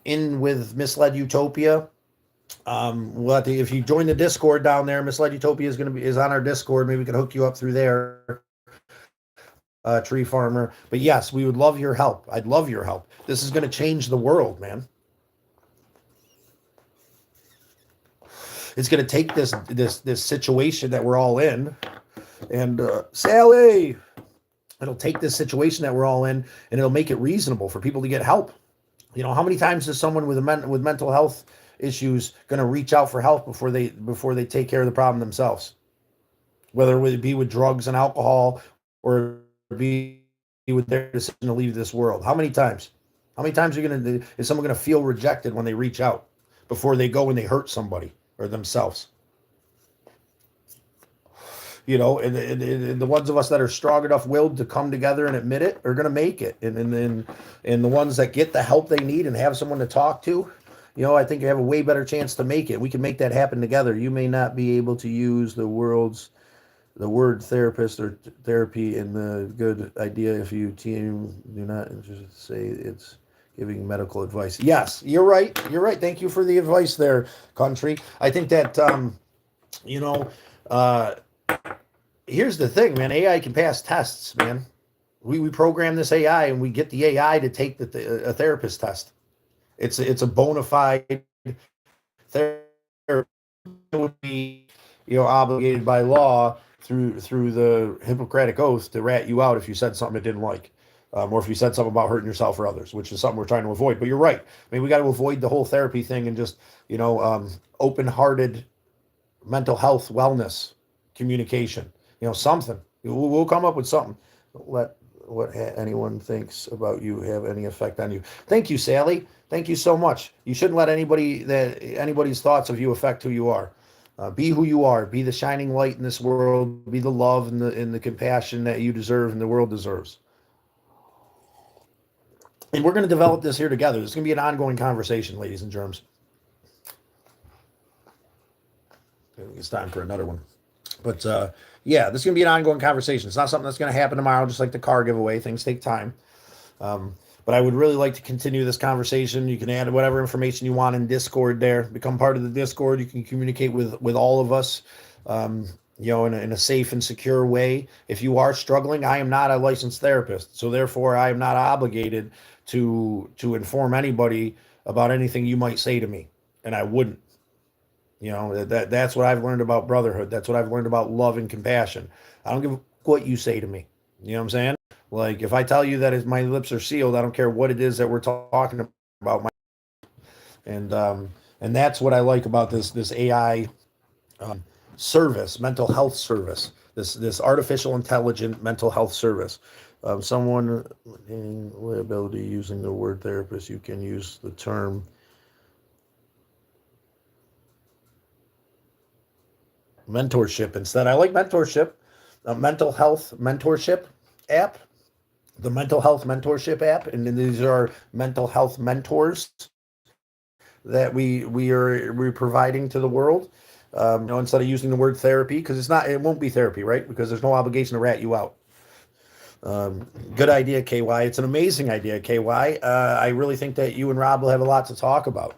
in with Misled Utopia. If you join the Discord down there, Misled Utopia is on our Discord. Maybe we can hook you up through there, Tree Farmer. But yes, we would love your help. I'd love your help. This is going to change the world, man. It's going to take this situation that we're all in, and Sally, it'll take this situation that we're all in, and it'll make it reasonable for people to get help. How many times is someone with mental health issues going to reach out for help before they take care of the problem themselves? Whether it be with drugs and alcohol or be with their decision to leave this world. How many times? How many times is someone going to feel rejected when they reach out before they go and they hurt somebody or themselves? And the ones of us that are strong enough willed to come together and admit it are going to make it. And the ones that get the help they need and have someone to talk to, I think you have a way better chance to make it. We can make that happen together. You may not be able to use the word therapist or therapy in the good idea if you team do not just say it's giving medical advice. Yes, you're right. You're right. Thank you for the advice there, country. I think that, here's the thing, man. AI can pass tests, man. We program this AI and we get the AI to take a therapist test. It's a bona fide therapist would be, obligated by law through the Hippocratic Oath to rat you out if you said something it didn't like. Or if you said something about hurting yourself or others, which is something we're trying to avoid. But you're right. We got to avoid the whole therapy thing and just, open-hearted mental health, wellness, communication. Something. We'll come up with something. Let what anyone thinks about you have any effect on you. Thank you, Sally. Thank you so much. You shouldn't let anybody's thoughts of you affect who you are. Be who you are. Be the shining light in this world. Be the love and the compassion that you deserve and the world deserves. And we're going to develop this here together. This is going to be an ongoing conversation, ladies and germs. It's time for another one. But this is going to be an ongoing conversation. It's not something that's going to happen tomorrow, just like the car giveaway. Things take time. But I would really like to continue this conversation. You can add whatever information you want in Discord there. Become part of the Discord. You can communicate with all of us, in a safe and secure way. If you are struggling, I am not a licensed therapist, so therefore I am not obligated to inform anybody about anything you might say to me, and I wouldn't. That's what I've learned about brotherhood. That's what I've learned about love and compassion. I don't give a what you say to me. You know what I'm saying? Like if I tell you that my lips are sealed, I don't care what it is that we're talking about. And that's what I like about this AI service, mental health service, this artificial intelligent mental health service. Someone in ability using the word therapist, you can use the term mentorship instead. I like mentorship, a mental health mentorship app, the mental health mentorship app, and then these are mental health mentors that we're providing to the world. Instead of using the word therapy, because it won't be therapy, right? Because there's no obligation to rat you out. Good idea, KY. It's an amazing idea, KY. I really think that you and Rob will have a lot to talk about.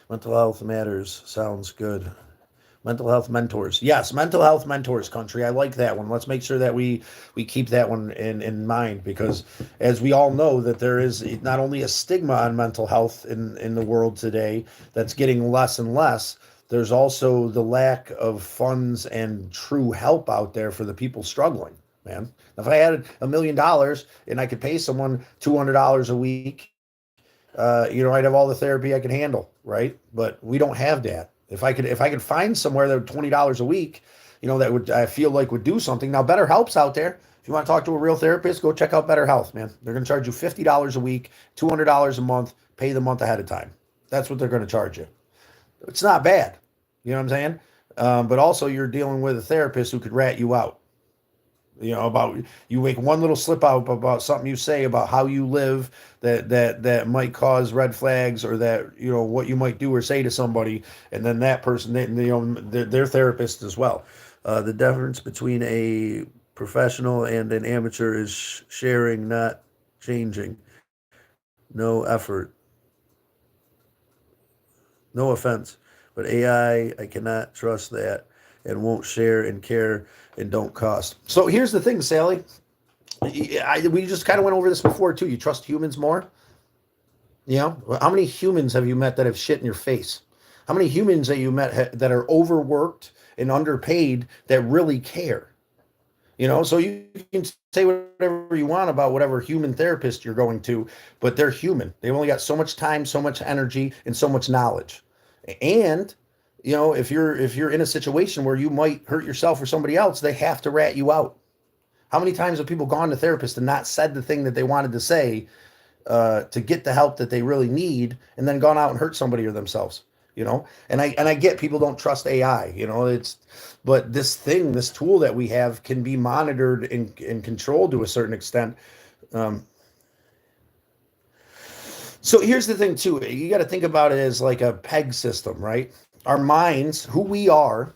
Mental health matters. Sounds good. Mental health mentors. Yes, mental health mentors, country. I like that one. Let's make sure that we keep that one in mind, because as we all know that there is not only a stigma on mental health in the world today that's getting less and less, there's also the lack of funds and true help out there for the people struggling, man. If I had $1 million and I could pay someone $200 a week, I'd have all the therapy I could handle, right? But we don't have that. If I could find somewhere that would $20 a week, that would, I feel like, would do something. Now, BetterHelp's out there. If you want to talk to a real therapist, go check out BetterHelp, man. They're going to charge you $50 a week, $200 a month, pay the month ahead of time. That's what they're going to charge you. It's not bad. You know what I'm saying? But also you're dealing with a therapist who could rat you out. About you make one little slip out about something you say about how you live that might cause red flags, or that what you might do or say to somebody, and then that person, their therapist as well. The difference between a professional and an amateur is sharing, not changing. No effort. No offense, but AI, I cannot trust that, and won't share and care and don't cost. So here's the thing, Sally. We just kind of went over this before too. You trust humans more? How many humans have you met that have shit in your face? How many humans that you met that are overworked and underpaid that really care? So you can say whatever you want about whatever human therapist you're going to, but they're human. They've only got so much time, so much energy, and so much knowledge. And if you're in a situation where you might hurt yourself or somebody else, they have to rat you out. How many times have people gone to therapists and not said the thing that they wanted to say to get the help that they really need, and then gone out and hurt somebody or themselves? And I get people don't trust AI. But this tool that we have can be monitored and controlled to a certain extent. So here's the thing too. You got to think about it as like a peg system, right? Our minds, who we are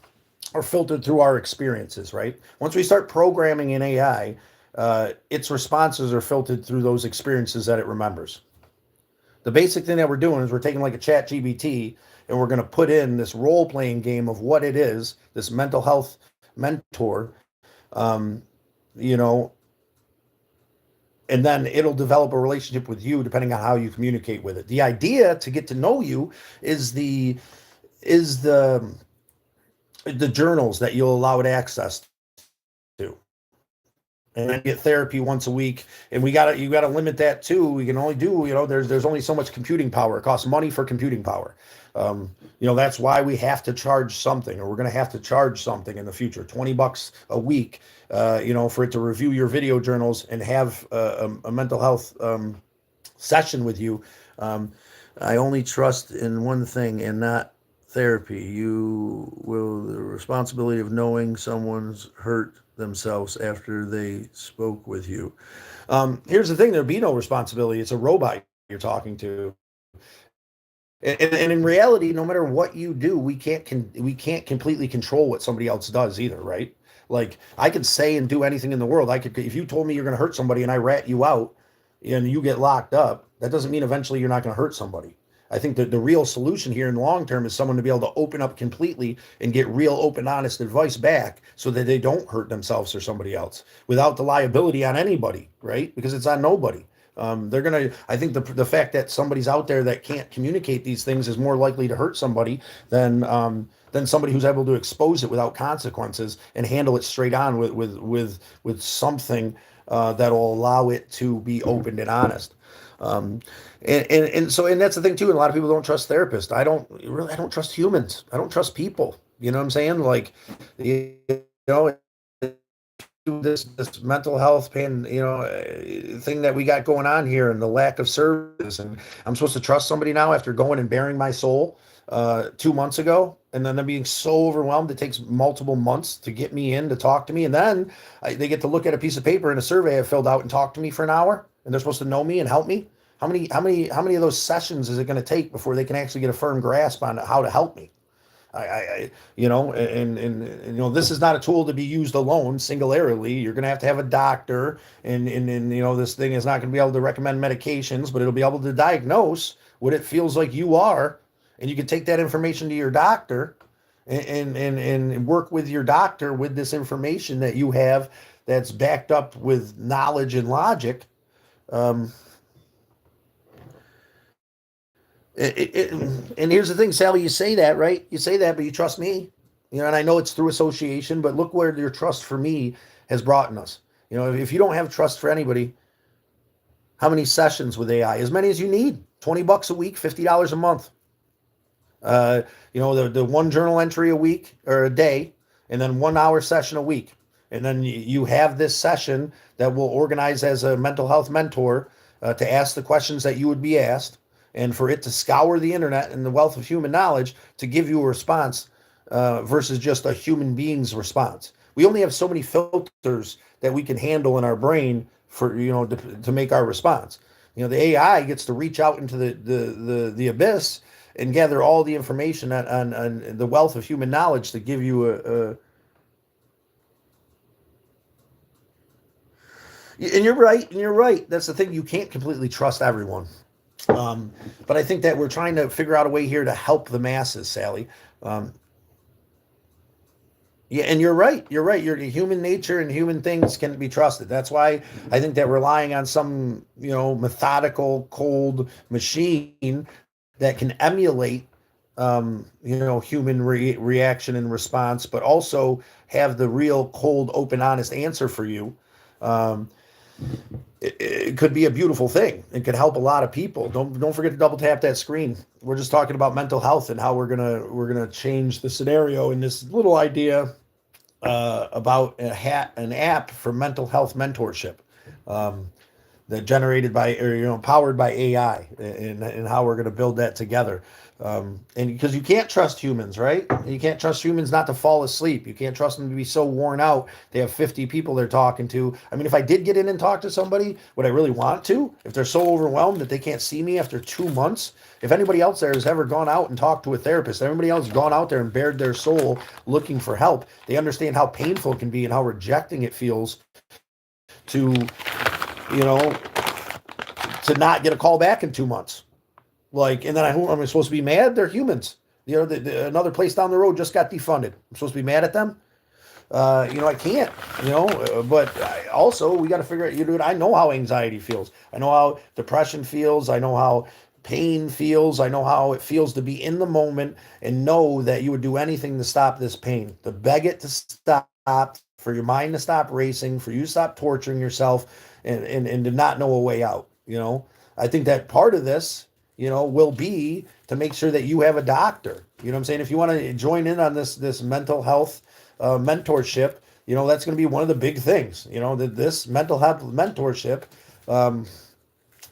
filtered through our experiences, right? Once we start programming in AI, its responses are filtered through those experiences that it remembers. The basic thing that we're doing is we're taking like a ChatGPT and we're going to put in this role-playing game of what it is, this mental health mentor, and then it'll develop a relationship with you depending on how you communicate with it. The idea to get to know you is the journals that you'll allow it access to, and then get therapy once a week. And you gotta limit that too. We can only do, there's only so much computing power. It costs money for computing power. That's why we have to charge something, or we're going to have to charge something in the future, $20 a week, for it to review your video journals and have a mental health session with you. I only trust in one thing, and not therapy. You will the responsibility of knowing someone's hurt themselves after they spoke with you. Here's the thing: there'd be no responsibility. It's a robot you're talking to. And in reality, no matter what you do, we can't completely control what somebody else does either, right? Like I could say and do anything in the world. If you told me you're going to hurt somebody and I rat you out, and you get locked up, that doesn't mean eventually you're not going to hurt somebody. I think that the real solution here in the long term is someone to be able to open up completely and get real open, honest advice back so that they don't hurt themselves or somebody else without the liability on anybody, right? Because it's on nobody. They're gonna. I think the fact that somebody's out there that can't communicate these things is more likely to hurt somebody than somebody who's able to expose it without consequences and handle it straight on with something that'll allow it to be open and honest. Um, and that's the thing too. And a lot of people don't trust therapists. I don't trust humans. I don't trust people. You know what I'm saying? Like, you know, this mental health pain, thing that we got going on here, and the lack of service. And I'm supposed to trust somebody now after going and bearing my soul 2 months ago, and then them being so overwhelmed it takes multiple months to get me in to talk to me, and then they get to look at a piece of paper and a survey I filled out and talk to me for an hour, and they're supposed to know me and help me. How many of those sessions is it going to take before they can actually get a firm grasp on how to help me? This is not a tool to be used alone, singularly. You're going to have a doctor, and this thing is not going to be able to recommend medications, but it'll be able to diagnose what it feels like you are, and you can take that information to your doctor, and work with your doctor with this information that you have that's backed up with knowledge and logic. Um, and here's the thing, Sally, you say that, right? You say that, but you trust me. And I know it's through association, but look where your trust for me has brought in us. If you don't have trust for anybody, how many sessions with AI? As many as you need. $20 a week, $50 a month. The one journal entry a week or a day, and then 1 hour session a week. And then you have this session that will organize as a mental health mentor to ask the questions that you would be asked, and for it to scour the internet and the wealth of human knowledge to give you a response versus just a human being's response. We only have so many filters that we can handle in our brain for to make our response. The AI gets to reach out into the abyss and gather all the information on the wealth of human knowledge to give you and you're right. That's the thing. You can't completely trust everyone. But I think that we're trying to figure out a way here to help the masses, Sally. Yeah, and you're right. Your human nature and human things can be trusted. That's why I think that relying on some, methodical, cold machine that can emulate, human reaction and response, but also have the real cold, open, honest answer for you. It could be a beautiful thing. It could help a lot of people. Don't forget to double tap that screen. We're just talking about mental health and how we're gonna change the scenario in this little idea about an app for mental health mentorship. That generated by or powered by AI, and how we're going to build that together. And because you can't trust humans, right? You can't trust humans not to fall asleep. You can't trust them to be so worn out they have 50 people they're talking to. I mean, if I did get in and talk to somebody, would I really want to? If they're so overwhelmed that they can't see me after 2 months? If anybody else there has ever gone out and talked to a therapist, everybody else gone out there and bared their soul looking for help, they understand how painful it can be and how rejecting it feels to to not get a call back in 2 months. And then I'm supposed to be mad? They're humans. Another place down the road just got defunded. I'm supposed to be mad at them? I can't, but also we got to figure out, I know how anxiety feels. I know how depression feels. I know how pain feels. I know how it feels to be in the moment and know that you would do anything to stop this pain, to beg it to stop, for your mind to stop racing, for you to stop torturing yourself, and to not know a way out. I think that part of this, will be to make sure that you have a doctor. You know what I'm saying? If you want to join in on this mental health mentorship, that's going to be one of the big things. That this mental health mentorship,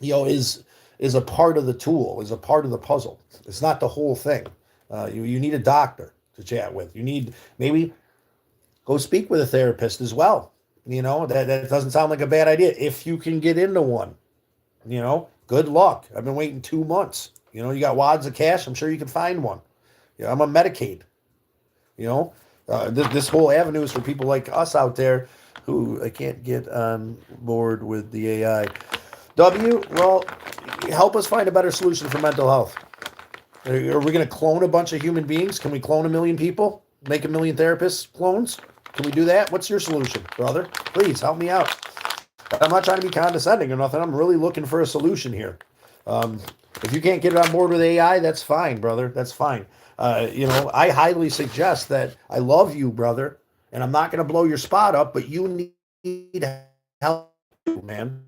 is a part of the tool, is a part of the puzzle. It's not the whole thing. You need a doctor to chat with. You need maybe go speak with a therapist as well. That doesn't sound like a bad idea if you can get into one. Good luck. I've been waiting 2 months. You got wads of cash. I'm sure you can find one. I'm on Medicaid. This whole avenue is for people like us out there who I can't get on board with the AI. W, well, help us find a better solution for mental health. Are we going to clone a bunch of human beings? Can we clone 1,000,000 people? Make 1,000,000 therapists clones? Can we do that? What's your solution, brother? Please help me out. I'm not trying to be condescending or nothing. I'm really looking for a solution here. If you can't get it on board with AI, that's fine, brother. That's fine. I highly suggest that I love you, brother, and I'm not going to blow your spot up, but you need help, man.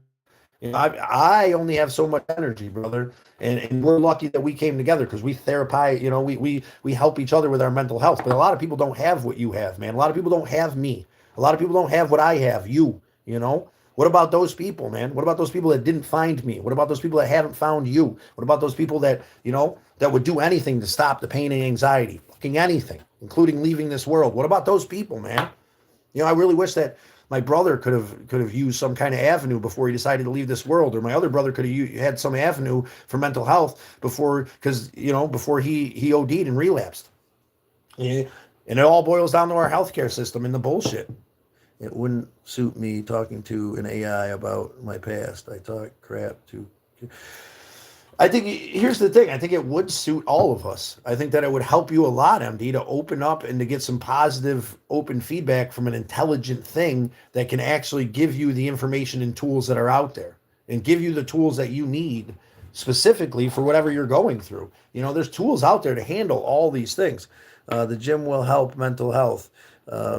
I only have so much energy, brother, and we're lucky that we came together because we therapize. We help each other with our mental health. But a lot of people don't have what you have, man. A lot of people don't have me. A lot of people don't have what I have. You know. What about those people, man? What about those people that didn't find me? What about those people that haven't found you? What about those people that that would do anything to stop the pain and anxiety, fucking anything, including leaving this world? What about those people, man? I really wish that my brother could have used some kind of avenue before he decided to leave this world, or my other brother could have had some avenue for mental health before he OD'd and relapsed. Yeah. And it all boils down to our healthcare system and the bullshit. It wouldn't suit me talking to an AI about my past. I talk crap to. I think here's the thing. I think it would suit all of us. I think that it would help you a lot, MD, to open up and to get some positive, open feedback from an intelligent thing that can actually give you the information and tools that are out there and give you the tools that you need specifically for whatever you're going through. There's tools out there to handle all these things. The gym will help mental health,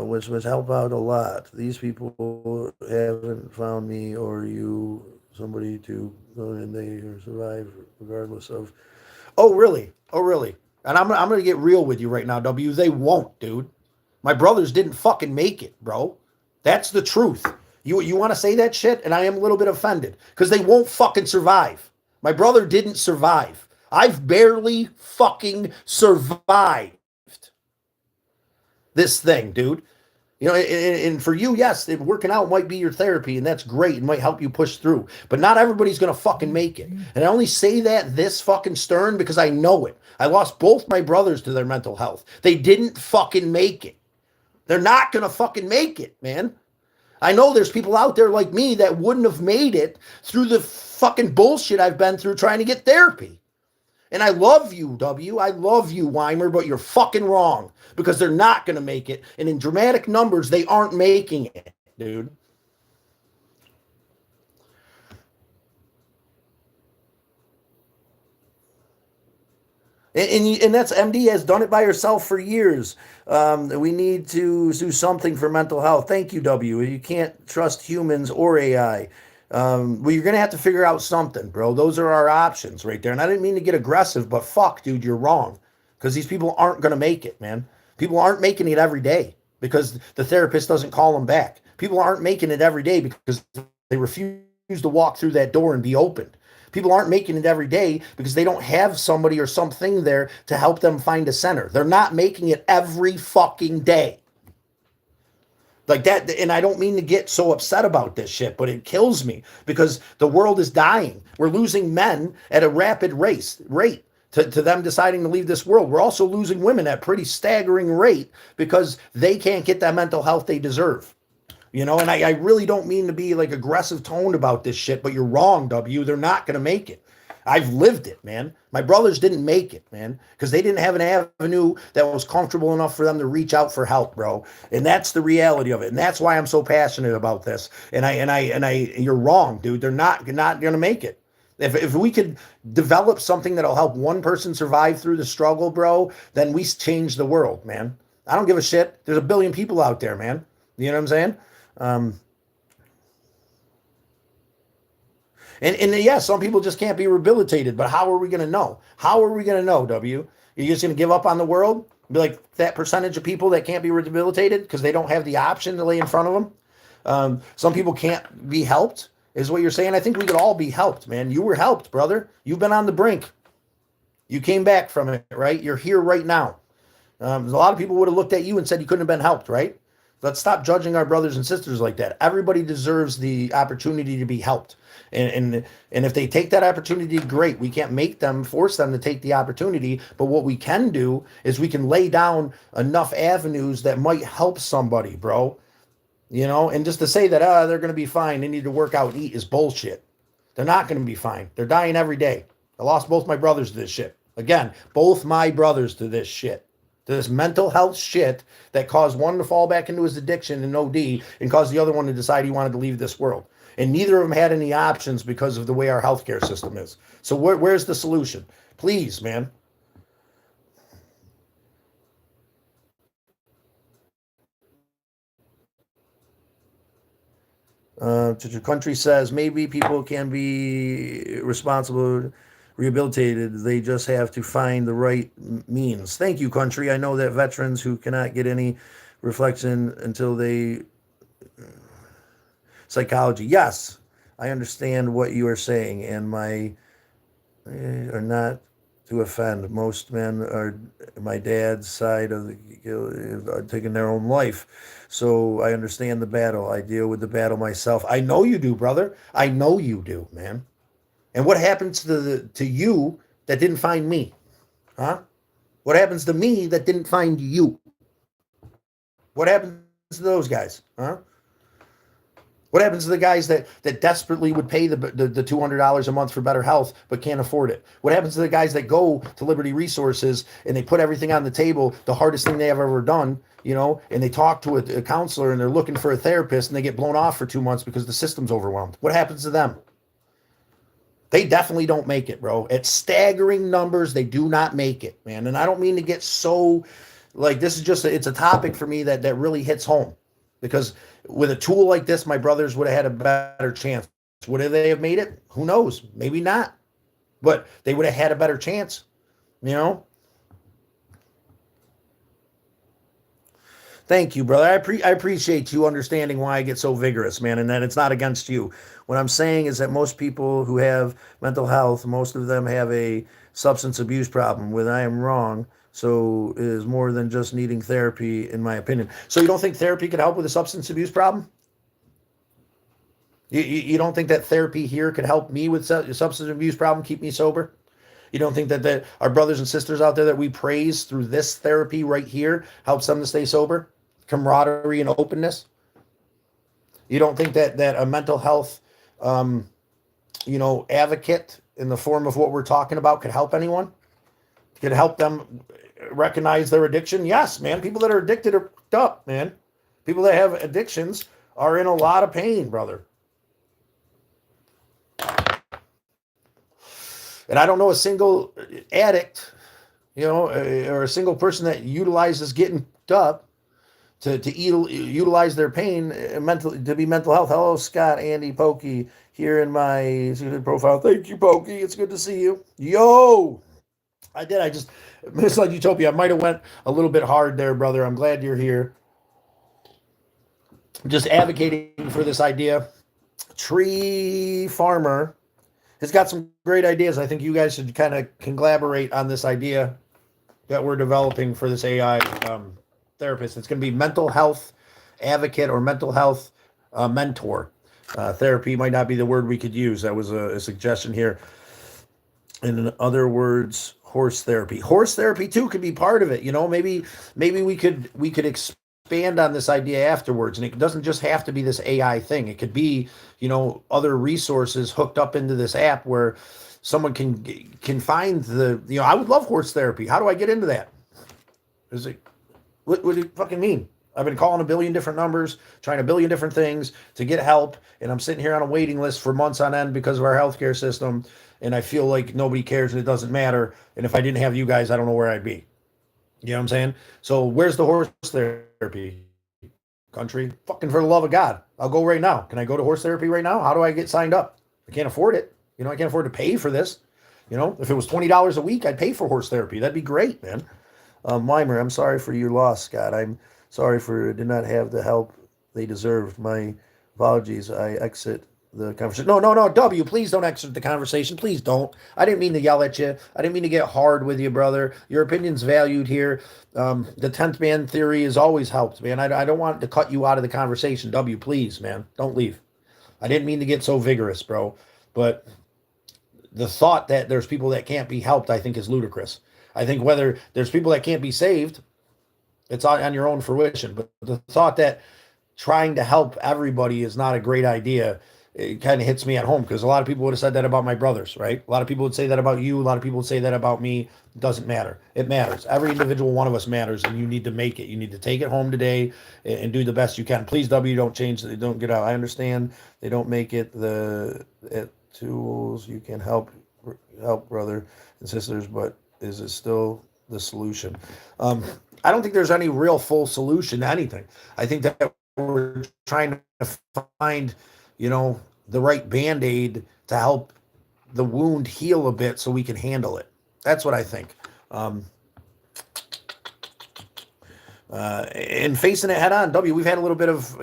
which would help out a lot. These people haven't found me or you. Somebody to go and they survive regardless of. Oh really? And I'm gonna get real with you right now, W. They won't, dude. My brothers didn't fucking make it, bro. That's the truth. You want to say that shit, and I am a little bit offended because they won't fucking survive. My brother didn't survive. I've barely fucking survived this thing, dude. And for you, yes, working out might be your therapy, and that's great. It might help you push through. But not everybody's going to fucking make it. And I only say that this fucking stern because I know it. I lost both my brothers to their mental health. They didn't fucking make it. They're not going to fucking make it, man. I know there's people out there like me that wouldn't have made it through the fucking bullshit I've been through trying to get therapy. And I love you, W. I love you, Weimer, but you're fucking wrong because they're not going to make it. And in dramatic numbers, they aren't making it, dude. And that's MD has done it by herself for years. We need to do something for mental health. Thank you, W. You can't trust humans or AI. Well, you're going to have to figure out something, bro. Those are our options right there. And I didn't mean to get aggressive, but fuck, dude, you're wrong. Because these people aren't going to make it, man. People aren't making it every day because the therapist doesn't call them back. People aren't making it every day because they refuse to walk through that door and be opened. People aren't making it every day because they don't have somebody or something there to help them find a center. They're not making it every fucking day. Like that, and I don't mean to get so upset about this shit, but it kills me because the world is dying. We're losing men at a rapid rate to them deciding to leave this world. We're also losing women at a pretty staggering rate because they can't get that mental health they deserve. And I really don't mean to be like aggressive toned about this shit, but you're wrong, W. They're not going to make it. I've lived it, man. My brothers didn't make it, man, because they didn't have an avenue that was comfortable enough for them to reach out for help, bro. And that's the reality of it. And that's why I'm so passionate about this. And you're wrong, dude. They're not going to make it. If we could develop something that'll help one person survive through the struggle, bro, then we change the world, man. I don't give a shit. There's a billion people out there, man. You know what I'm saying? And yeah, some people just can't be rehabilitated, but how are we going to know? How are we going to know, W? You're just going to give up on the world? Be like that percentage of people that can't be rehabilitated because they don't have the option to lay in front of them? Some people can't be helped, is what you're saying? I think we could all be helped, man. You were helped, brother. You've been on the brink. You came back from it, right? You're here right now. A lot of people would have looked at you and said you couldn't have been helped, right? Let's stop judging our brothers and sisters like that. Everybody deserves the opportunity to be helped. And if they take that opportunity, great. We can't force them to take the opportunity. But what we can do is we can lay down enough avenues that might help somebody, bro. And just to say that, they're going to be fine, they need to work out and eat is bullshit. They're not going to be fine. They're dying every day. I lost both my brothers to this shit. Again, both my brothers to this shit. To this mental health shit that caused one to fall back into his addiction and OD and caused the other one to decide he wanted to leave this world. And neither of them had any options because of the way our healthcare system is. So where's the solution? Please, man. The country says maybe people can be responsible, rehabilitated. They just have to find the right means. Thank you, country. I know that veterans who cannot get any reflection until they psychology. Yes, I understand what you are saying, and my are not to offend. Most men are my dad's side of the are taking their own life. So I understand the battle. I deal with the battle myself. I know you do, brother. I know you do, man. And what happens to you that didn't find me? Huh? What happens to me that didn't find you? What happens to those guys? Huh? What happens to the guys that desperately would pay the $200 a month for better health but can't afford it? What happens to the guys that go to Liberty Resources and they put everything on the table, the hardest thing they have ever done, you know, and they talk to a counselor and they're looking for a therapist and they get blown off for 2 months because the system's overwhelmed? What happens to them? They definitely don't make it, bro. At staggering numbers, they do not make it, man. And I don't mean to get so, like, this is just, it's a topic for me that really hits home. Because with a tool like this, my brothers would have had a better chance. Would they have made it? Who knows? Maybe not. But they would have had a better chance, you know? Thank you, brother. I appreciate you understanding why I get so vigorous, man, and that it's not against you. What I'm saying is that most people who have mental health, most of them have a substance abuse problem. Whether I am wrong, so it is more than just needing therapy, in my opinion. So you don't think therapy could help with a substance abuse problem? You don't think that therapy here could help me with substance abuse problem, keep me sober? You don't think that our brothers and sisters out there that we praise through this therapy right here helps them to stay sober? Camaraderie and openness? You don't think that a mental health, advocate in the form of what we're talking about could help anyone? Could help them recognize their addiction? Yes, man. People that are addicted are fucked up, man. People that have addictions are in a lot of pain, brother. And I don't know a single addict, or a single person that utilizes getting up to utilize their pain to be mental health. Hello, Scott, Andy, Pokey, here in my profile. Thank you, Pokey. It's good to see you. Yo, I just, Miss Like Utopia, I might have went a little bit hard there, brother. I'm glad you're here. Just advocating for this idea. Tree Farmer has got some great ideas. I think you guys should kind of collaborate on this idea that we're developing for this AI therapist. It's going to be mental health advocate or mental health mentor. Therapy might not be the word we could use. That was a suggestion here. In other words, horse therapy. Horse therapy too could be part of it. Maybe we could expand on this idea afterwards, and it doesn't just have to be this AI thing. It could be, other resources hooked up into this app where someone can find I would love horse therapy. How do I get into that? Is it, what do you fucking mean? I've been calling a billion different numbers, trying a billion different things to get help, and I'm sitting here on a waiting list for months on end because of our healthcare system, and I feel like nobody cares and it doesn't matter, and if I didn't have you guys, I don't know where I'd be. You know what I'm saying? So where's the horse therapy? Country? Fucking for the love of God. I'll go right now. Can I go to horse therapy right now? How do I get signed up? I can't afford it. I can't afford to pay for this. If it was $20 a week, I'd pay for horse therapy. That'd be great, man. Weimer, I'm sorry for your loss, Scott. I'm sorry did not have the help they deserved. My apologies. I exit the conversation. No, W, please don't exit the conversation. Please don't. I didn't mean to yell at you. I didn't mean to get hard with you, brother. Your opinion's valued here. The 10th man theory has always helped, man. I don't want to cut you out of the conversation. W, please, man. Don't leave. I didn't mean to get so vigorous, bro. But the thought that there's people that can't be helped, I think, is ludicrous. I think whether there's people that can't be saved, it's on your own fruition. But the thought that trying to help everybody is not a great idea it kind of hits me at home because a lot of people would have said that about my brothers, right? A lot of people would say that about you. A lot of people would say that about me. It doesn't matter. It matters. Every individual one of us matters, and you need to make it. You need to take it home today and do the best you can. Please, W, don't change. Don't get out. I understand they don't make it tools. You can help brother and sisters, but is it still the solution? I don't think there's any real full solution to anything. I think that we're trying to find, the right band-aid to help the wound heal a bit so we can handle it. That's what I think. And facing it head on, W, we've had a little bit of,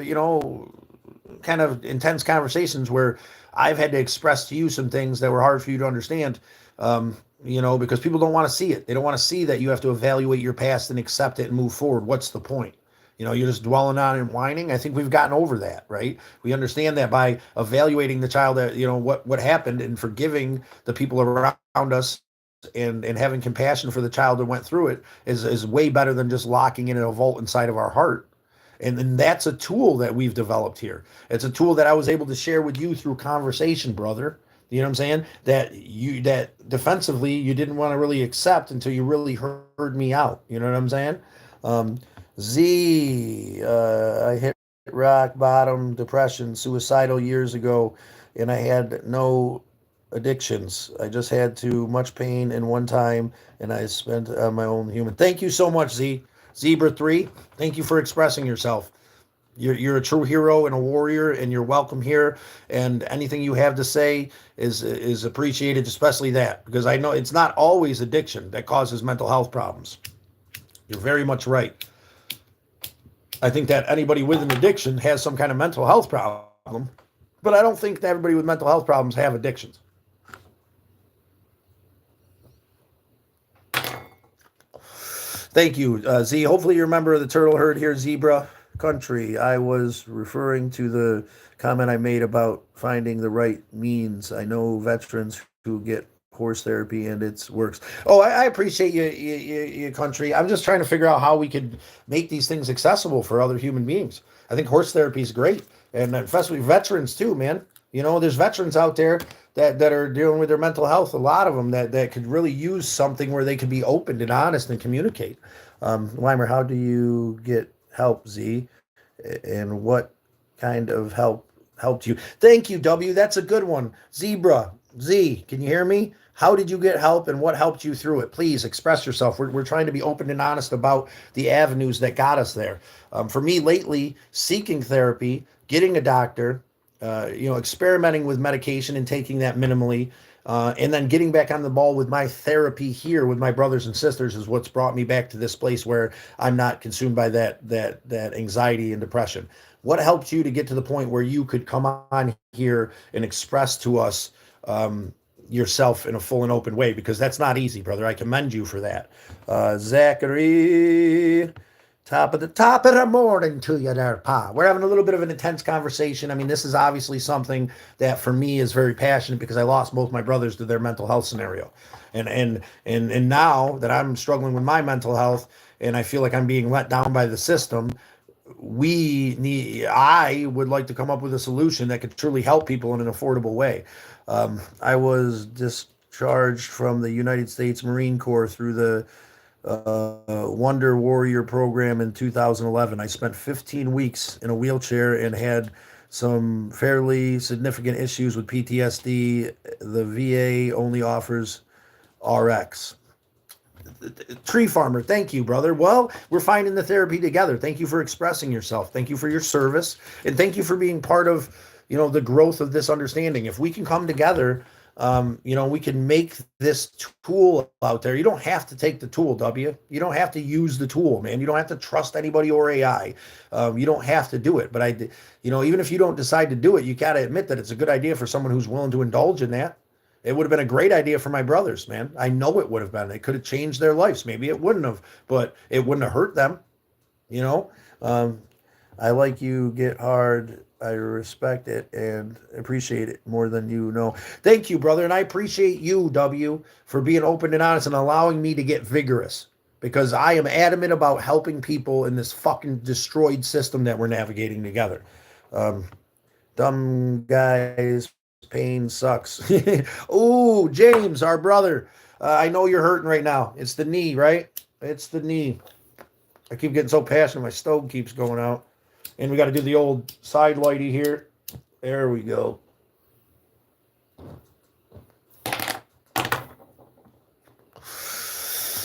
kind of intense conversations where I've had to express to you some things that were hard for you to understand, because people don't want to see it. They don't want to see that you have to evaluate your past and accept it and move forward. What's the point? You're just dwelling on and whining. I think we've gotten over that, right? We understand that by evaluating the child, that what happened, and forgiving the people around us, and having compassion for the child that went through it is way better than just locking it in a vault inside of our heart. And then that's a tool that we've developed here. It's a tool that I was able to share with you through conversation, brother. You know what I'm saying? That defensively you didn't want to really accept until you really heard me out. You know what I'm saying? I hit rock bottom, depression, suicidal years ago, and I had no addictions. I just had too much pain in one time, and I spent on my own human. Thank you so much, Zebra 3. Thank you for expressing yourself. You're a true hero and a warrior, and you're welcome here. And anything you have to say is appreciated, especially that, because I know it's not always addiction that causes mental health problems. You're very much right. I think that anybody with an addiction has some kind of mental health problem, but I don't think that everybody with mental health problems have addictions. Thank you, Z. Hopefully you're a member of the Turtle Herd here, Zebra Country. I was referring to the comment I made about finding the right means. I know veterans who get horse therapy and it works. Oh, I appreciate you, Country. I'm just trying to figure out how we could make these things accessible for other human beings. I think horse therapy is great, and especially veterans too, man. There's veterans out there that are dealing with their mental health, a lot of them that could really use something where they could be open and honest and communicate. Weimer, how do you get help, Z? And what kind of help helped you? Thank you, W. That's a good one. Zebra, Z, can you hear me? How did you get help, and what helped you through it? Please express yourself. We're trying to be open and honest about the avenues that got us there. For me lately, seeking therapy, getting a doctor, experimenting with medication and taking that minimally, and then getting back on the ball with my therapy here with my brothers and sisters is what's brought me back to this place where I'm not consumed by that anxiety and depression. What helped you to get to the point where you could come on here and express to us yourself in a full and open way? Because that's not easy, brother. I commend you for that. Zachary, top of the morning to you there, Pa. We're having a little bit of an intense conversation. I mean, this is obviously something that for me is very passionate because I lost both my brothers to their mental health scenario. And now that I'm struggling with my mental health and I feel like I'm being let down by the system, I would like to come up with a solution that could truly help people in an affordable way. I was discharged from the United States Marine Corps through the Wonder Warrior program in 2011. I spent 15 weeks in a wheelchair and had some fairly significant issues with PTSD. The VA only offers RX. Tree Farmer, thank you, brother. Well, we're finding the therapy together. Thank you for expressing yourself. Thank you for your service, and thank you for being part of the growth of this understanding. If we can come together, we can make this tool out there. You don't have to take the tool, W. You don't have to use the tool, man. You don't have to trust anybody or AI. You don't have to do it. But even if you don't decide to do it, you got to admit that it's a good idea for someone who's willing to indulge in that. It would have been a great idea for my brothers, man. I know it would have been. It could have changed their lives. Maybe it wouldn't have, but it wouldn't have hurt them. I like you get hard. I respect it and appreciate it more than you know. Thank you, brother. And I appreciate you, W, for being open and honest and allowing me to get vigorous, because I am adamant about helping people in this fucking destroyed system that we're navigating together. Dumb guys, pain sucks. Oh, James, our brother. I know you're hurting right now. It's the knee, right? It's the knee. I keep getting so passionate, my stove keeps going out. And we got to do the old side lighty here. There we go.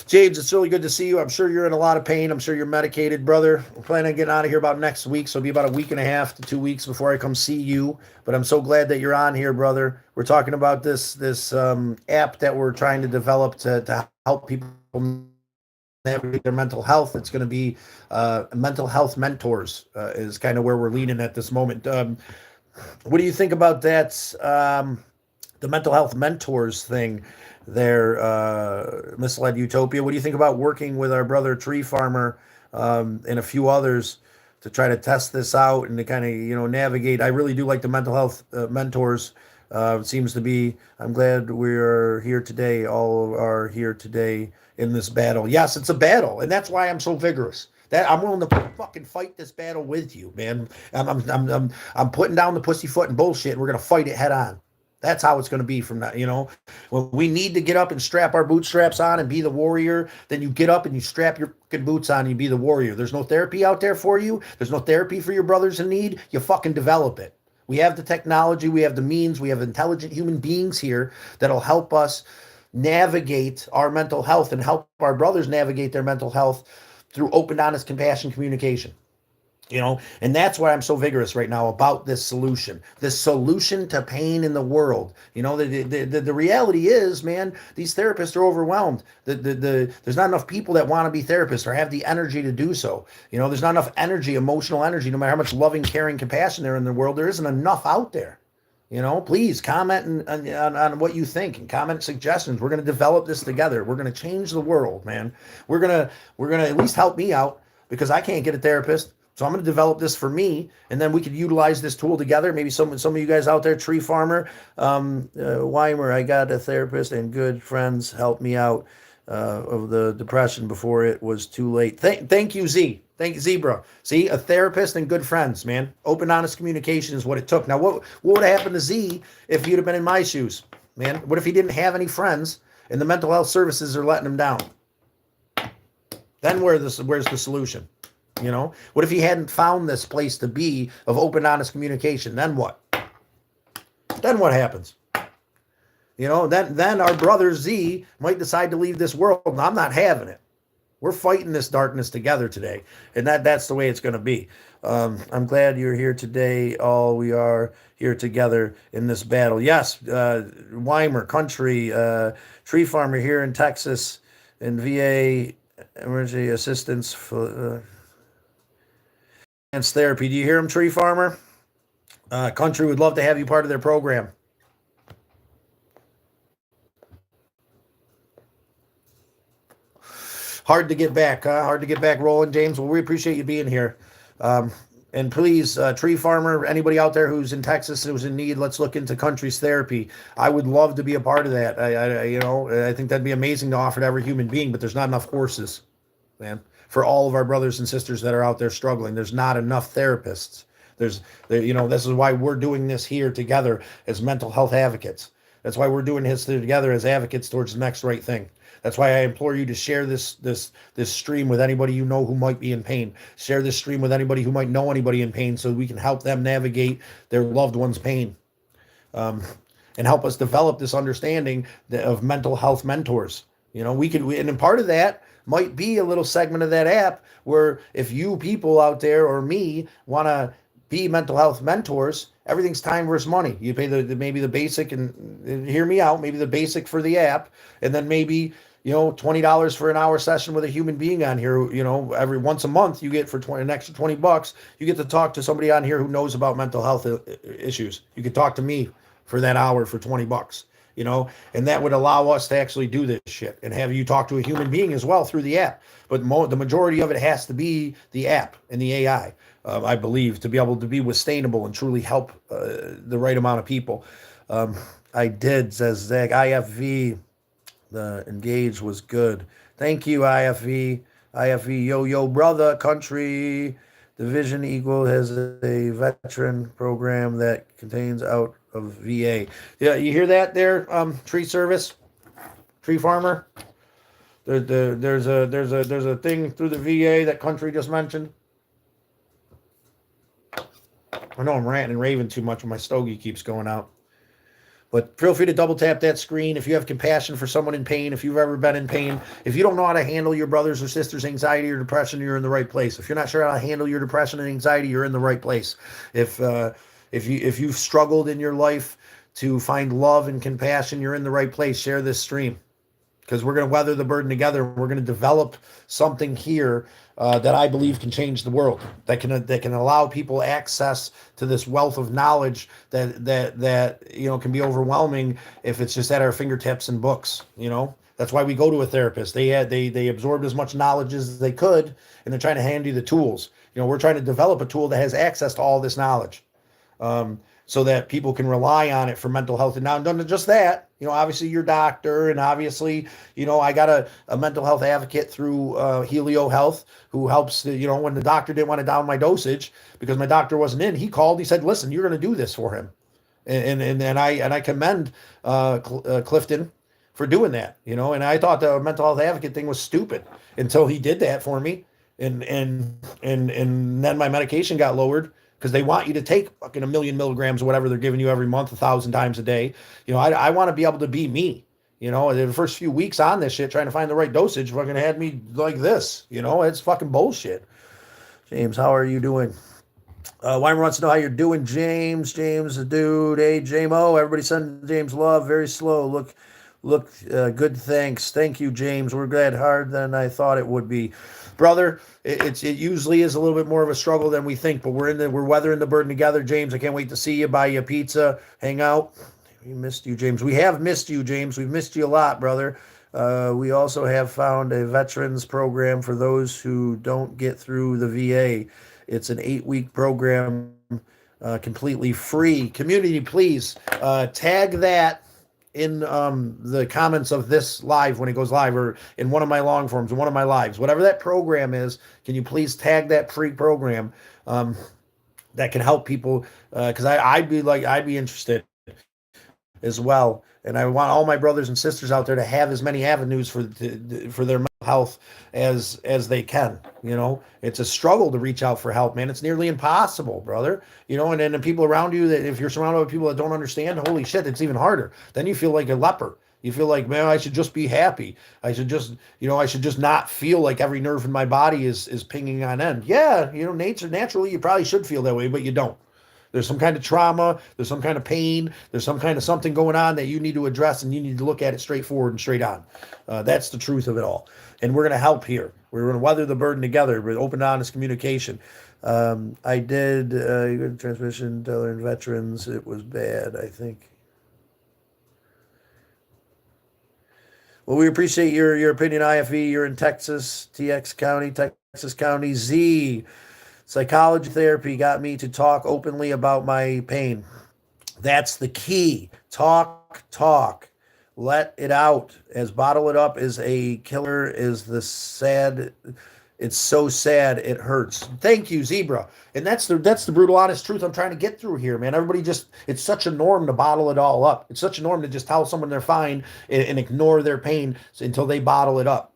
James, it's really good to see you. I'm sure you're in a lot of pain. I'm sure you're medicated, brother. We're planning on getting out of here about next week, so it'll be about a week and a half to 2 weeks before I come see you. But I'm so glad that you're on here, brother. We're talking about this app that we're trying to develop to help people navigate their mental health. It's going to be mental health mentors is kind of where we're leaning at this moment. What do you think about that? The mental health mentors thing there, Misled Utopia. What do you think about working with our brother Tree Farmer and a few others to try to test this out and to kind of, navigate? I really do like the mental health mentors. It seems to be, I'm glad we're here today. All are here today in this battle. Yes, it's a battle, and that's why I'm so vigorous. That I'm willing to fucking fight this battle with you, man. I'm putting down the pussyfoot and bullshit, and we're gonna fight it head on. That's how it's going to be from that, When we need to get up and strap our bootstraps on and be the warrior, then you get up and you strap your fucking boots on and you be the warrior. There's no therapy out there for you. There's no therapy for your brothers in need. You fucking develop it. We have the technology. We have the means. We have intelligent human beings here that'll help us navigate our mental health and help our brothers navigate their mental health through open, honest, compassion, communication. And that's why I'm so vigorous right now about this solution to pain in the world. The reality is, man, these therapists are overwhelmed. There's not enough people that want to be therapists or have the energy to do so. There's not enough energy, emotional energy, no matter how much loving, caring, compassion there in the world, there isn't enough out there. Please comment on what you think and comment suggestions. We're going to develop this together. We're going to change the world, man. We're going to at least help me out because I can't get a therapist. So I'm going to develop this for me, and then we could utilize this tool together. Maybe some of you guys out there, Tree Farmer, Weimer, I got a therapist and good friends help me out of the depression before it was too late. Thank you, Z. Thank you, Zebra. See, a therapist and good friends, man. Open, honest communication is what it took. Now, what would have happened to Z if you'd have been in my shoes, man? What if he didn't have any friends and the mental health services are letting him down? Then where's the solution? What if he hadn't found this place to be of open, honest communication? Then what? Then what happens? Then our brother Z might decide to leave this world, and I'm not having it. We're fighting this darkness together today, and that's the way it's going to be. I'm glad you're here today. All we are here together in this battle. Yes, Weimer, Country, Tree Farmer here in Texas, and VA emergency assistance for therapy. Do you hear him, Tree Farmer? Country would love to have you part of their program. Hard to get back, huh? Hard to get back rolling, James. Well, we appreciate you being here. And please, Tree Farmer, anybody out there who's in Texas who's in need, let's look into Country's therapy. I would love to be a part of that. I think that'd be amazing to offer to every human being, but there's not enough horses, man. For all of our brothers and sisters that are out there struggling, there's not enough therapists. This is why we're doing this here together as mental health advocates. That's why we're doing this together as advocates towards the next right thing. That's why I implore you to share this stream with anybody you know who might be in pain. Share this stream with anybody who might know anybody in pain so we can help them navigate their loved one's pain. And help us develop this understanding of mental health mentors. And part of that might be a little segment of that app where if you people out there or me want to be mental health mentors, everything's time versus money. You pay maybe the basic, and hear me out, maybe the basic for the app, and then maybe $20 for an hour session with a human being on here. Every once a month you get for an extra $20, you get to talk to somebody on here who knows about mental health issues. You could talk to me for that hour for $20. And that would allow us to actually do this shit and have you talk to a human being as well through the app. But the majority of it has to be the app and the AI, I believe, to be able to be sustainable and truly help the right amount of people. I did, says Zach. IFV, the engage was good. Thank you, IFV. Yo, brother, Country. Division Equal has a veteran program that contains out of VA. Yeah, you hear that there, tree service, tree farmer? There's a thing through the VA that country just mentioned. I know I'm ranting and raving too much when my stogie keeps going out. But feel free to double tap that screen if you have compassion for someone in pain, if you've ever been in pain. If you don't know how to handle your brothers or sisters' anxiety or depression, you're in the right place. If you're not sure how to handle your depression and anxiety, you're in the right place. If you've struggled in your life to find love and compassion, you're in the right place. Share this stream, because we're going to weather the burden together. We're going to develop something here that I believe can change the world, that can allow people access to this wealth of knowledge that can be overwhelming if it's just at our fingertips and books. That's why we go to a therapist. They absorbed as much knowledge as they could, and they're trying to hand you the tools. We're trying to develop a tool that has access to all this knowledge. So that people can rely on it for mental health. And not just that, obviously your doctor, and obviously, I got a mental health advocate through Helio Health who helps, when the doctor didn't want to down my dosage because my doctor wasn't in, he called, he said, listen, you're going to do this for him. And I commend Clifton for doing that, and I thought the mental health advocate thing was stupid until he did that for me. And then my medication got lowered, because they want you to take fucking 1,000,000 milligrams or whatever they're giving you every month, 1,000 times a day. I want to be able to be me. The first few weeks on this shit, trying to find the right dosage, fucking had me like this. It's fucking bullshit. James, how are you doing? Weimer wants to know how you're doing, James. James, the dude. Hey, Jamo. Everybody send James love. Very slow. Look, good. Thanks. Thank you, James. We're glad harder than I thought it would be. Brother, it usually is a little bit more of a struggle than we think, but we're weathering the burden together, James. I can't wait to see you, buy you a pizza, hang out. We missed you, James. We have missed you, James. We've missed you a lot, brother. We also have found a veterans program for those who don't get through the VA. It's an 8-week program, completely free. Community, please tag that in the comments of this live when it goes live, or in one of my long forms, in one of my lives, whatever that program is. Can you please tag that free program that can help people? Because I'd be interested as well, and I want all my brothers and sisters out there to have as many avenues for their mental health as they can. It's a struggle to reach out for help, man. It's nearly impossible, brother. And then the people around you, that if you're surrounded by people that don't understand, holy shit, it's even harder. Then you feel like a leper. You feel like, man, I should just be happy. I should just not feel like every nerve in my body is pinging on end. Yeah, naturally, you probably should feel that way, but you don't. There's some kind of trauma, there's some kind of pain, there's some kind of something going on that you need to address, and you need to look at it straightforward and straight on. That's the truth of it all. And we're going to help here. We're going to weather the burden together with open, honest communication. I did transmission to veterans. It was bad, I think. Well, we appreciate your opinion, IFE. You're in Texas, TX County, Texas County. Z. Psychology therapy got me to talk openly about my pain. That's the key. Talk. Let it out. As bottle it up is a killer, is the sad. It's so sad it hurts. Thank you, Zebra. And that's the brutal, honest truth I'm trying to get through here, man. Everybody it's such a norm to bottle it all up. It's such a norm to just tell someone they're fine and ignore their pain until they bottle it up.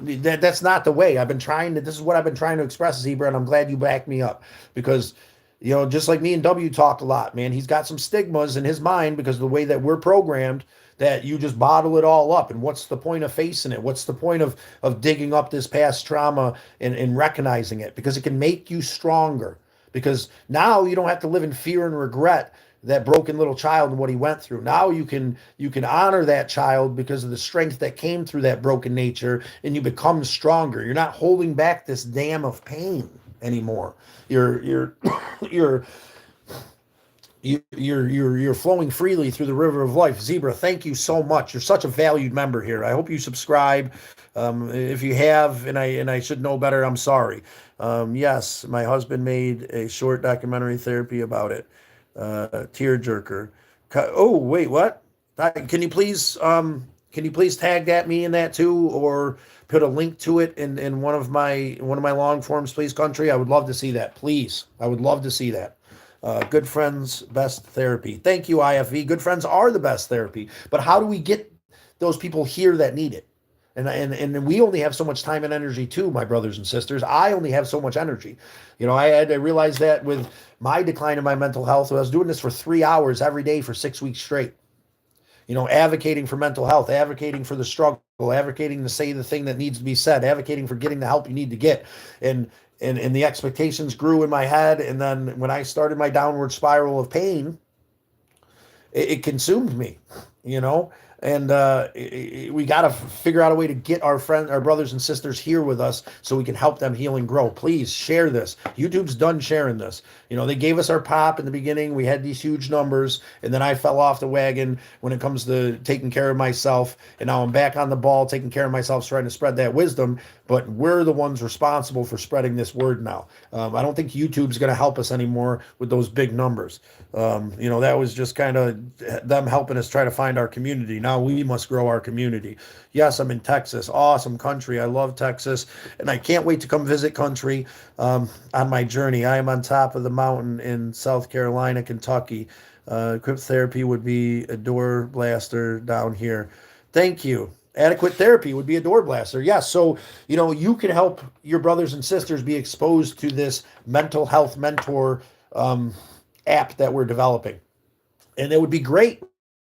That's not the way. This is what I've been trying to express, Zebra, and I'm glad you backed me up, because, just like me and W talked a lot, man, he's got some stigmas in his mind because of the way that we're programmed, that you just bottle it all up. And what's the point of facing it? What's the point of digging up this past trauma and recognizing it? Because it can make you stronger, because now you don't have to live in fear and regret that broken little child and what he went through. Now you can honor that child because of the strength that came through that broken nature, and you become stronger. You're not holding back this dam of pain anymore. You're flowing freely through the river of life. Zebra, thank you so much. You're such a valued member here. I hope you subscribe. If you have, and I should know better, I'm sorry. Yes, my husband made a short documentary therapy about it. Tearjerker. Oh, wait, what? Can you please tag that me in that too, or put a link to it in one of my long forms, please, country? I would love to see that. Please. I would love to see that. Good friends, best therapy. Thank you, IFV. Good friends are the best therapy. But how do we get those people here that need it? And we only have so much time and energy too, my brothers and sisters. I only have so much energy. I had to realize that with my decline in my mental health. I was doing this for 3 hours every day for 6 weeks straight. Advocating for mental health, advocating for the struggle, advocating to say the thing that needs to be said, advocating for getting the help you need to get. And the expectations grew in my head. And then when I started my downward spiral of pain, it consumed me, and we got to figure out a way to get our brothers and sisters here with us so we can help them heal and grow. Please share this. YouTube's done sharing this. They gave us our pop in the beginning. We had these huge numbers, and then I fell off the wagon when it comes to taking care of myself. And now I'm back on the ball, taking care of myself, trying to spread that wisdom. But we're the ones responsible for spreading this word now. I don't think YouTube's going to help us anymore with those big numbers. That was just kind of them helping us try to find our community. Now we must grow our community. Yes, I'm in Texas. Awesome country. I love Texas. And I can't wait to come visit country on my journey. I am on top of the mountain in South Carolina, Kentucky. Cryptotherapy would be a door blaster down here. Thank you. Adequate therapy would be a door blaster. Yes. So, you can help your brothers and sisters be exposed to this mental health mentor app that we're developing. And it would be great,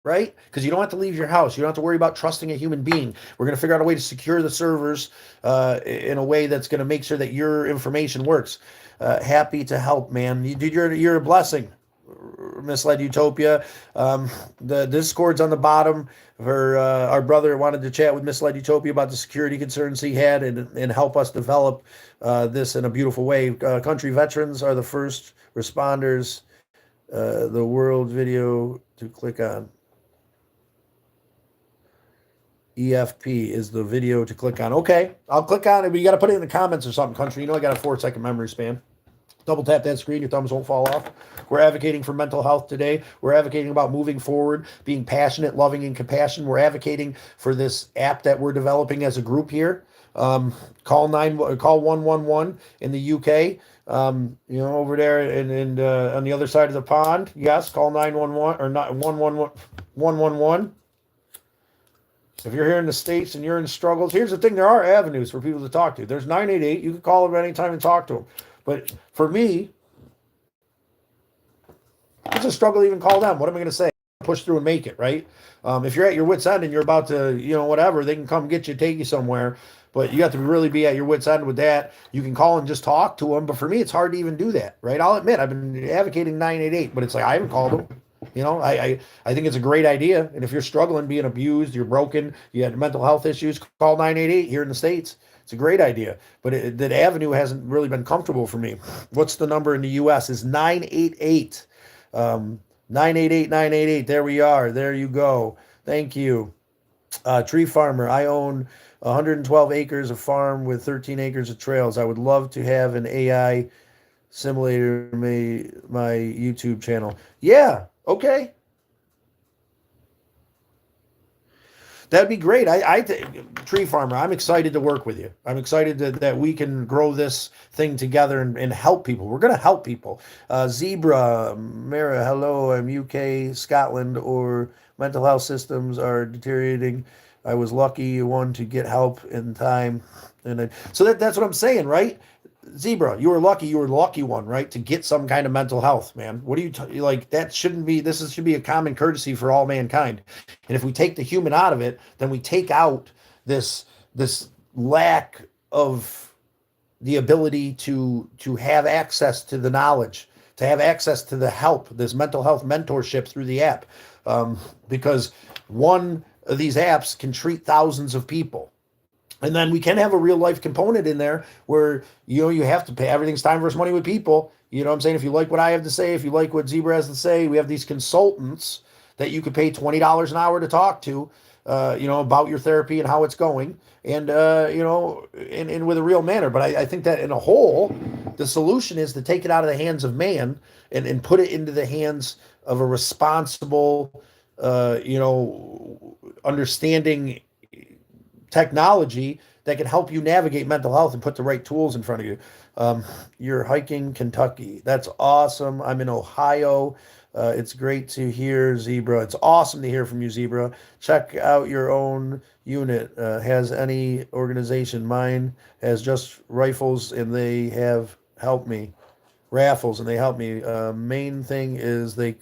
right? Because you don't have to leave your house. You don't have to worry about trusting a human being. We're going to figure out a way to secure the servers in a way that's going to make sure that your information works. Happy to help, man. You're a blessing, Misled Utopia. The Discord's on the bottom. Our brother wanted to chat with Misled Utopia about the security concerns he had and help us develop this in a beautiful way. Country veterans are the first responders. The world video to click on. EFP is the video to click on. Okay, I'll click on it, but you got to put it in the comments or something, country. I got a 4-second memory span. Double tap that screen, your thumbs won't fall off. We're advocating for mental health today. We're advocating about moving forward, being passionate, loving, and compassion. We're advocating for this app that we're developing as a group here. Call 111 in the UK. Over there and on the other side of the pond. Yes, call 911 or not 111. If you're here in the States and you're in struggles, here's the thing: there are avenues for people to talk to. There's 988. You can call them anytime and talk to them. But for me, it's a struggle to even call them. What am I going to say? Push through and make it, right? If you're at your wit's end and you're about to, whatever, they can come get you, take you somewhere. But you have to really be at your wit's end with that. You can call and just talk to them. But for me, it's hard to even do that, right? I'll admit, I've been advocating 988, but it's like I haven't called them. I think it's a great idea. And if you're struggling, being abused, you're broken, you had mental health issues, call 988 here in the States. It's a great idea. But that avenue hasn't really been comfortable for me. What's the number in the U.S. is 988. 988. There we are. There you go. Thank you. Tree farmer. I own 112 acres of farm with 13 acres of trails. I would love to have an AI simulator my YouTube channel. Yeah. Okay. That'd be great. I Tree farmer, I'm excited to work with you. I'm excited that we can grow this thing together and help people. We're going to help people. Zebra, Mara, hello. I'm UK, Scotland, or mental health systems are deteriorating. I was lucky one to get help in time. So that's what I'm saying, right? Zebra, you were lucky. You were the lucky one, right? To get some kind of mental health, man. What do you like? That shouldn't be. Should be a common courtesy for all mankind. And if we take the human out of it, then we take out this lack of the ability to have access to the knowledge, to have access to the help, this mental health mentorship through the app, because one of these apps can treat thousands of people. And then we can have a real life component in there where, you have to pay. Everything's time versus money with people. You know what I'm saying? If you like what I have to say, if you like what Zebra has to say, we have these consultants that you could pay $20 an hour to talk to, about your therapy and how it's going. And, in with a real manner. But I think that in a whole, the solution is to take it out of the hands of man and put it into the hands of a responsible, understanding technology that can help you navigate mental health and put the right tools in front of you. You're hiking Kentucky. That's awesome. I'm in Ohio. It's great to hear, Zebra. It's awesome to hear from you, Zebra. Check out your own unit. Has any organization? Mine has just rifles, and they have helped me. Raffles, and they help me. Main thing is they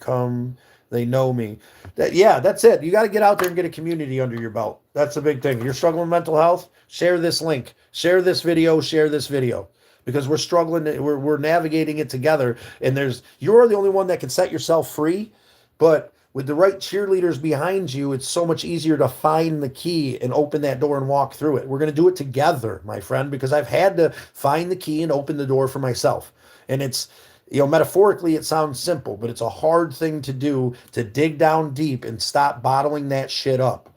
know me. That's it. You got to get out there and get a community under your belt. That's the big thing. If you're struggling with mental health, share this link, share this video, because we're struggling. We're navigating it together, and you're the only one that can set yourself free. But with the right cheerleaders behind you, it's so much easier to find the key and open that door and walk through it. We're going to do it together, my friend, because I've had to find the key and open the door for myself. And it's, metaphorically, it sounds simple, but it's a hard thing to do, to dig down deep and stop bottling that shit up.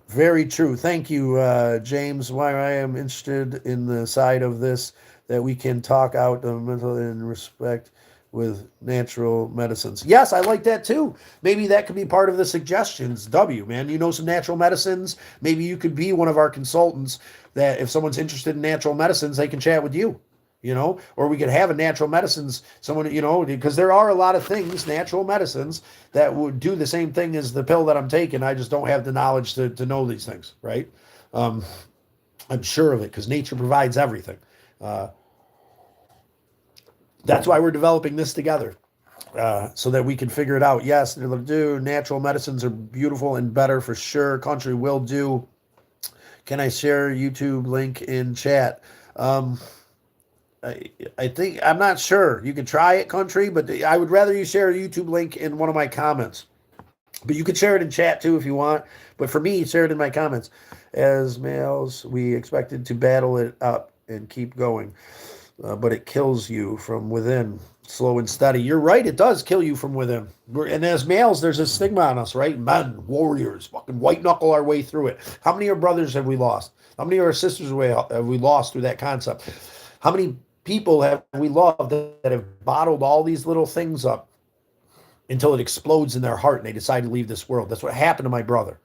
Very true. Thank you, James. Why I am interested in the side of this, that we can talk out of mental and respect with natural medicines. Yes, I like that too. Maybe that could be part of the suggestions. Man, you know some natural medicines. Maybe you could be one of our consultants, that if someone's interested in natural medicines, they can chat with you, or we could have a natural medicines, someone, because there are a lot of things, natural medicines, that would do the same thing as the pill that I'm taking. I just don't have the knowledge to know these things, right? I'm sure of it, because nature provides everything. That's why we're developing this together, so that we can figure it out. Yes, natural medicines are beautiful and better for sure. Country will do. Can I share YouTube link in chat? I think, I'm not sure. You can try it, Country, but I would rather you share a YouTube link in one of my comments. But you can share it in chat too if you want. But for me, share it in my comments. As males, we expected to battle it up and keep going. But it kills you from within, slow and steady. You're right, it does kill you from within. And as males, there's a stigma on us, right? Men, warriors, fucking white knuckle our way through it. How many of our brothers have we lost? How many of our sisters have we lost through that concept? How many people have we loved that have bottled all these little things up until it explodes in their heart and they decide to leave this world? That's what happened to my brother.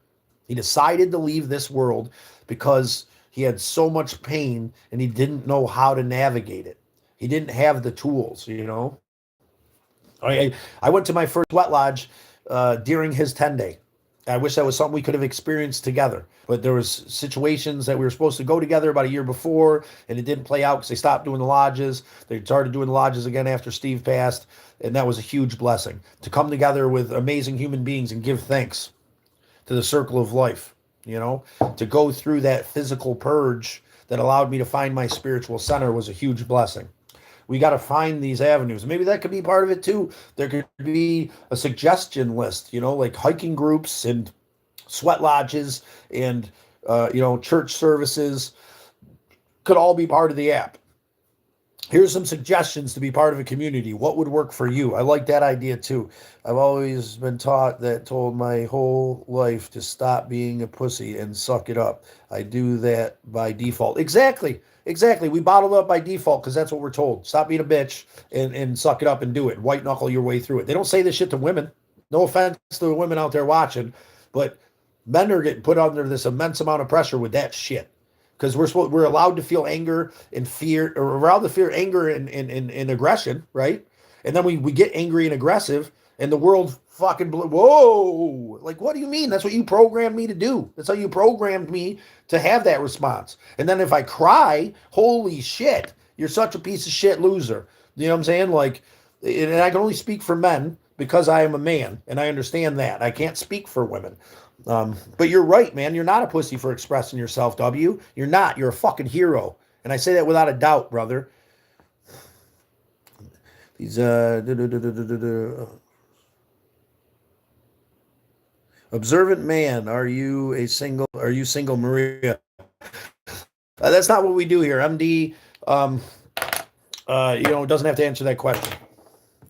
He decided to leave this world because he had so much pain and he didn't know how to navigate it. He didn't have the tools, I went to my first sweat lodge during his 10-day. I wish that was something we could have experienced together. But there was situations that we were supposed to go together about a year before, and it didn't play out because they stopped doing the lodges. They started doing the lodges again after Steve passed, and that was a huge blessing. To come together with amazing human beings and give thanks to the circle of life. To go through that physical purge that allowed me to find my spiritual center was a huge blessing. We got to find these avenues. Maybe that could be part of it too. There could be a suggestion list, like hiking groups and sweat lodges and, church services could all be part of the app. Here's some suggestions to be part of a community. What would work for you? I like that idea too. I've always been told my whole life to stop being a pussy and suck it up. I do that by default. Exactly. We bottle up by default because that's what we're told. Stop being a bitch and suck it up and do it. White knuckle your way through it. They don't say this shit to women. No offense to the women out there watching, but men are getting put under this immense amount of pressure with that shit. Because we're allowed to feel anger and fear, or we're allowed to feel anger and aggression, right? And then we get angry and aggressive, and the world fucking whoa! Like, what do you mean? That's what you programmed me to do. That's how you programmed me to have that response. And then if I cry, holy shit, you're such a piece of shit loser. You know what I'm saying? Like, and I can only speak for men because I am a man, and I understand that. I can't speak for women. But you're right, man. You're not a pussy for expressing yourself, W. You're not. You're a fucking hero. And I say that without a doubt, brother. These, observant man, are you single, Maria? That's not what we do here. MD, doesn't have to answer that question.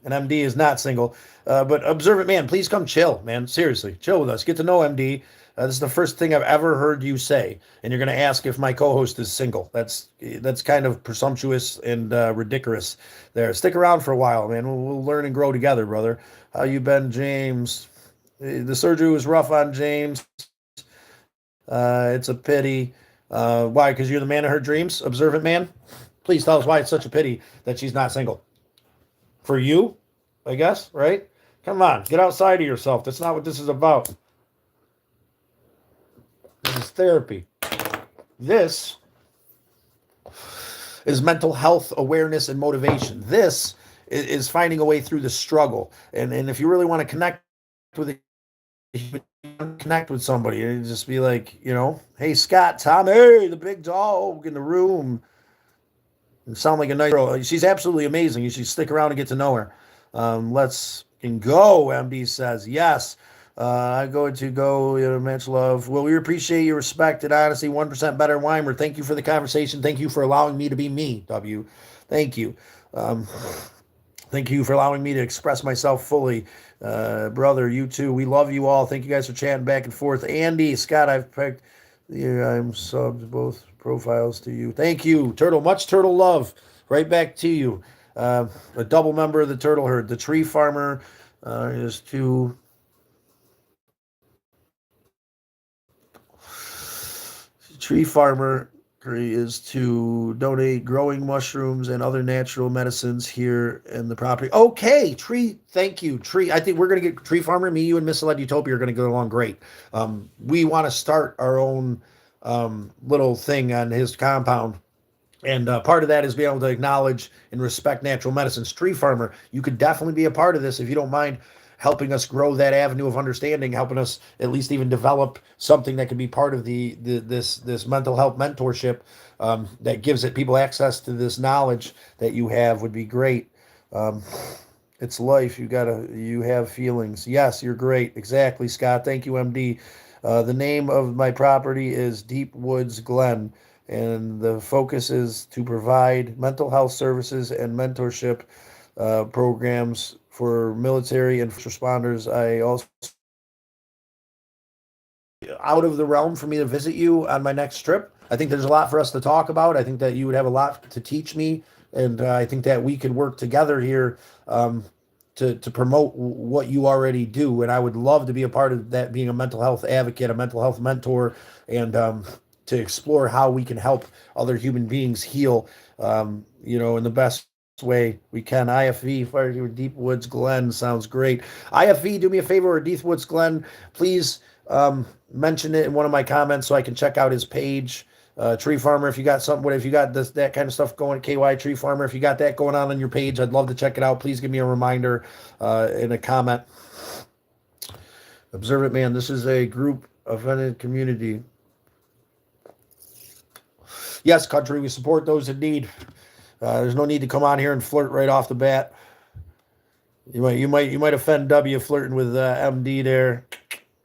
And MD is not single. But observant man, please come chill, man. Seriously, chill with us. Get to know MD. This is the first thing I've ever heard you say. And you're going to ask if my co-host is single. That's kind of presumptuous and ridiculous there. Stick around for a while, man. We'll learn and grow together, brother. How you been, James? The surgery was rough on James. It's a pity. Why? Because you're the man of her dreams, observant man. Please tell us why it's such a pity that she's not single. For you, I guess, right? Come on, get outside of yourself. That's not what this is about. This is therapy. This is mental health awareness and motivation. This is finding a way through the struggle. And if you really want to with a connect with somebody and just be like, hey Scott, Tom, hey, the big dog in the room. And sound like a nice girl. She's absolutely amazing. You should stick around and get to know her. Let's go, MD says. Yes. I go to go, much love. Well, we appreciate your respect and honesty. 1% better Weimer. Thank you for the conversation. Thank you for allowing me to be me, W. Thank you. Thank you for allowing me to express myself fully. Brother, you too. We love you all. Thank you guys for chatting back and forth. Andy, Scott, I've picked. I'm subbed both profiles to you. Thank you, Turtle. Much Turtle love. Right back to you. A double member of the Turtle Herd. The Tree Farmer is to... Tree Farmer is to donate growing mushrooms and other natural medicines here in the property. Okay, Tree, thank you. Tree, I think we're going to get Tree Farmer, me, you, and Miss Celeb Utopia are going to get along great. We want to start our own little thing on his compound. And part of that is being able to acknowledge and respect natural medicines. Tree Farmer, you could definitely be a part of this if you don't mind helping us grow that avenue of understanding, helping us at least even develop something that could be part of this mental health mentorship that gives it people access to this knowledge that you have would be great. It's life. You have feelings. Yes, you're great. Exactly, Scott. Thank you, MD. The name of my property is Deep Woods Glen, and the focus is to provide mental health services and mentorship programs for military and first responders. I also out of the realm for me to visit you on my next trip. I think there's a lot for us to talk about. I think that you would have a lot to teach me, and I think that we could work together here to promote what you already do. And I would love to be a part of that, being a mental health advocate, a mental health mentor, and to explore how we can help other human beings heal, in the best way we can. IFV, Fire Deep Woods Glen sounds great. IFV, do me a favor, or Deep Woods Glen, please mention it in one of my comments so I can check out his page. Tree Farmer, if you got something, if you got that kind of stuff going, KY Tree Farmer, if you got that going on your page, I'd love to check it out. Please give me a reminder in a comment. Observant Man, this is a group offended community. Yes, country, we support those in need. There's no need to come on here and flirt right off the bat. You might offend W flirting with MD there.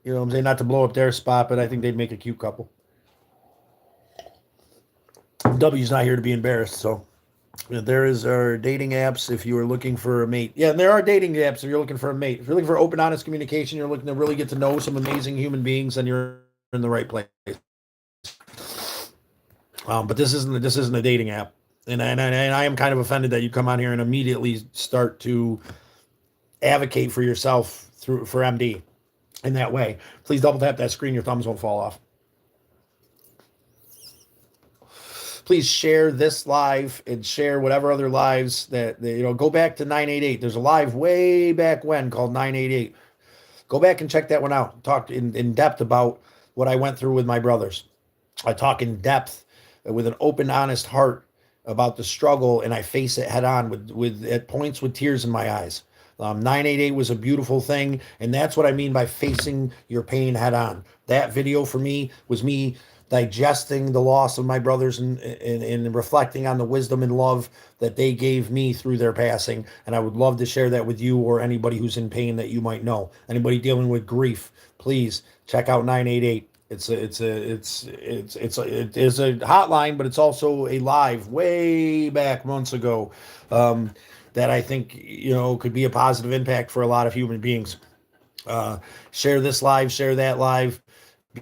You know what I'm saying? Not to blow up their spot, but I think they'd make a cute couple. W's not here to be embarrassed, so there is our dating apps if you are looking for a mate. Yeah, and there are dating apps if you're looking for a mate. If you're looking for open, honest communication, you're looking to really get to know some amazing human beings, then you're in the right place. But this isn't a dating app. And I am kind of offended that you come on here and immediately start to advocate for yourself for MD in that way. Please double tap that screen. Your thumbs won't fall off. Please share this live and share whatever other lives that go back to 988. There's a live way back when called 988. Go back and check that one out. Talk in depth about what I went through with my brothers. I talk in depth with an open, honest heart about the struggle, and I face it head on with at points with tears in my eyes. 988 was a beautiful thing, and that's what I mean by facing your pain head on. That video for me was me digesting the loss of my brothers and reflecting on the wisdom and love that they gave me through their passing. And I would love to share that with you or anybody who's in pain that you might know. Anybody dealing with grief, please check out 988. It is a hotline, but it's also a live way back months ago that I think could be a positive impact for a lot of human beings. Share this live, share that live,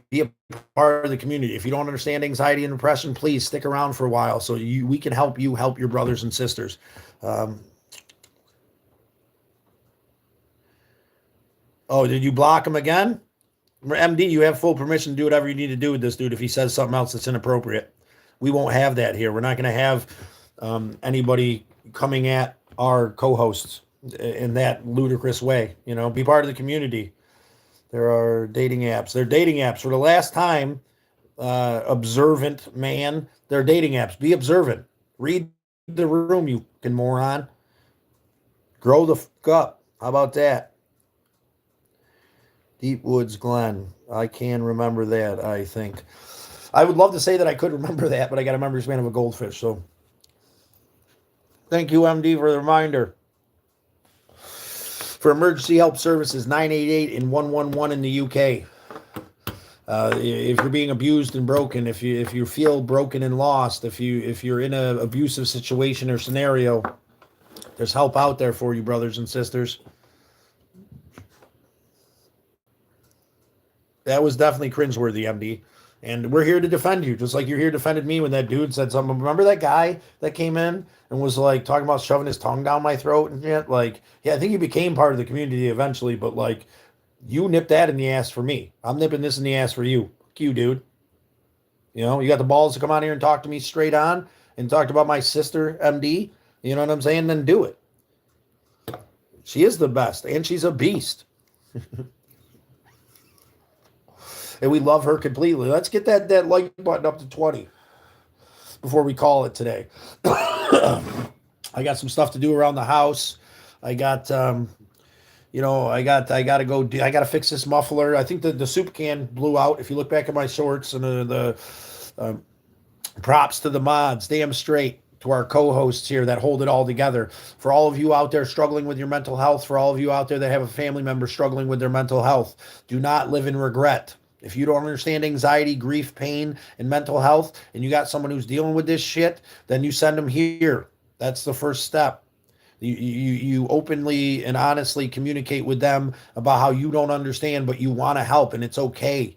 be a part of the community. If you don't understand anxiety and depression, please stick around for a while so we can help you help your brothers and sisters. Oh, did you block them again? MD, you have full permission to do whatever you need to do with this dude if he says something else that's inappropriate. We won't have that here. We're not going to have anybody coming at our co-hosts in that ludicrous way. You know, be part of the community. There are dating apps. They're dating apps. For the last time, observant man, they're dating apps. Be observant. Read the room, you fucking moron. Grow the fuck up. How about that? Deep Woods Glen. I can remember that, I think. I would love to say that I could remember that, but I got a memory span of a goldfish. So thank you, MD, for the reminder. For emergency help services, 988 and 111 in the UK. If you're being abused and broken, if you feel broken and lost, if you're in an abusive situation or scenario, there's help out there for you, brothers and sisters. That was definitely cringeworthy, MD. And we're here to defend you, just like you're here defended me when that dude said something. Remember that guy that came in and was like talking about shoving his tongue down my throat and shit? Like, yeah, I think he became part of the community eventually, but like, you nipped that in the ass for me. I'm nipping this in the ass for you. Fuck you, dude. You know, you got the balls to come out here and talk to me straight on and talk about my sister, MD. You know what I'm saying? Then do it. She is the best, and she's a beast. And we love her completely. Let's get that like button up to 20 before we call it today. I got some stuff to do around the house. I got I gotta fix this muffler. I think the soup can blew out. If you look back at my shorts, and the props to the mods, damn straight, to our co-hosts here that hold it all together. For all of you out there struggling with your mental health, for all of you out there that have a family member struggling with their mental health, do not live in regret. If you don't understand anxiety, grief, pain, and mental health, and you got someone who's dealing with this shit, then you send them here. That's the first step. You openly and honestly communicate with them about how you don't understand, but you want to help, and it's okay.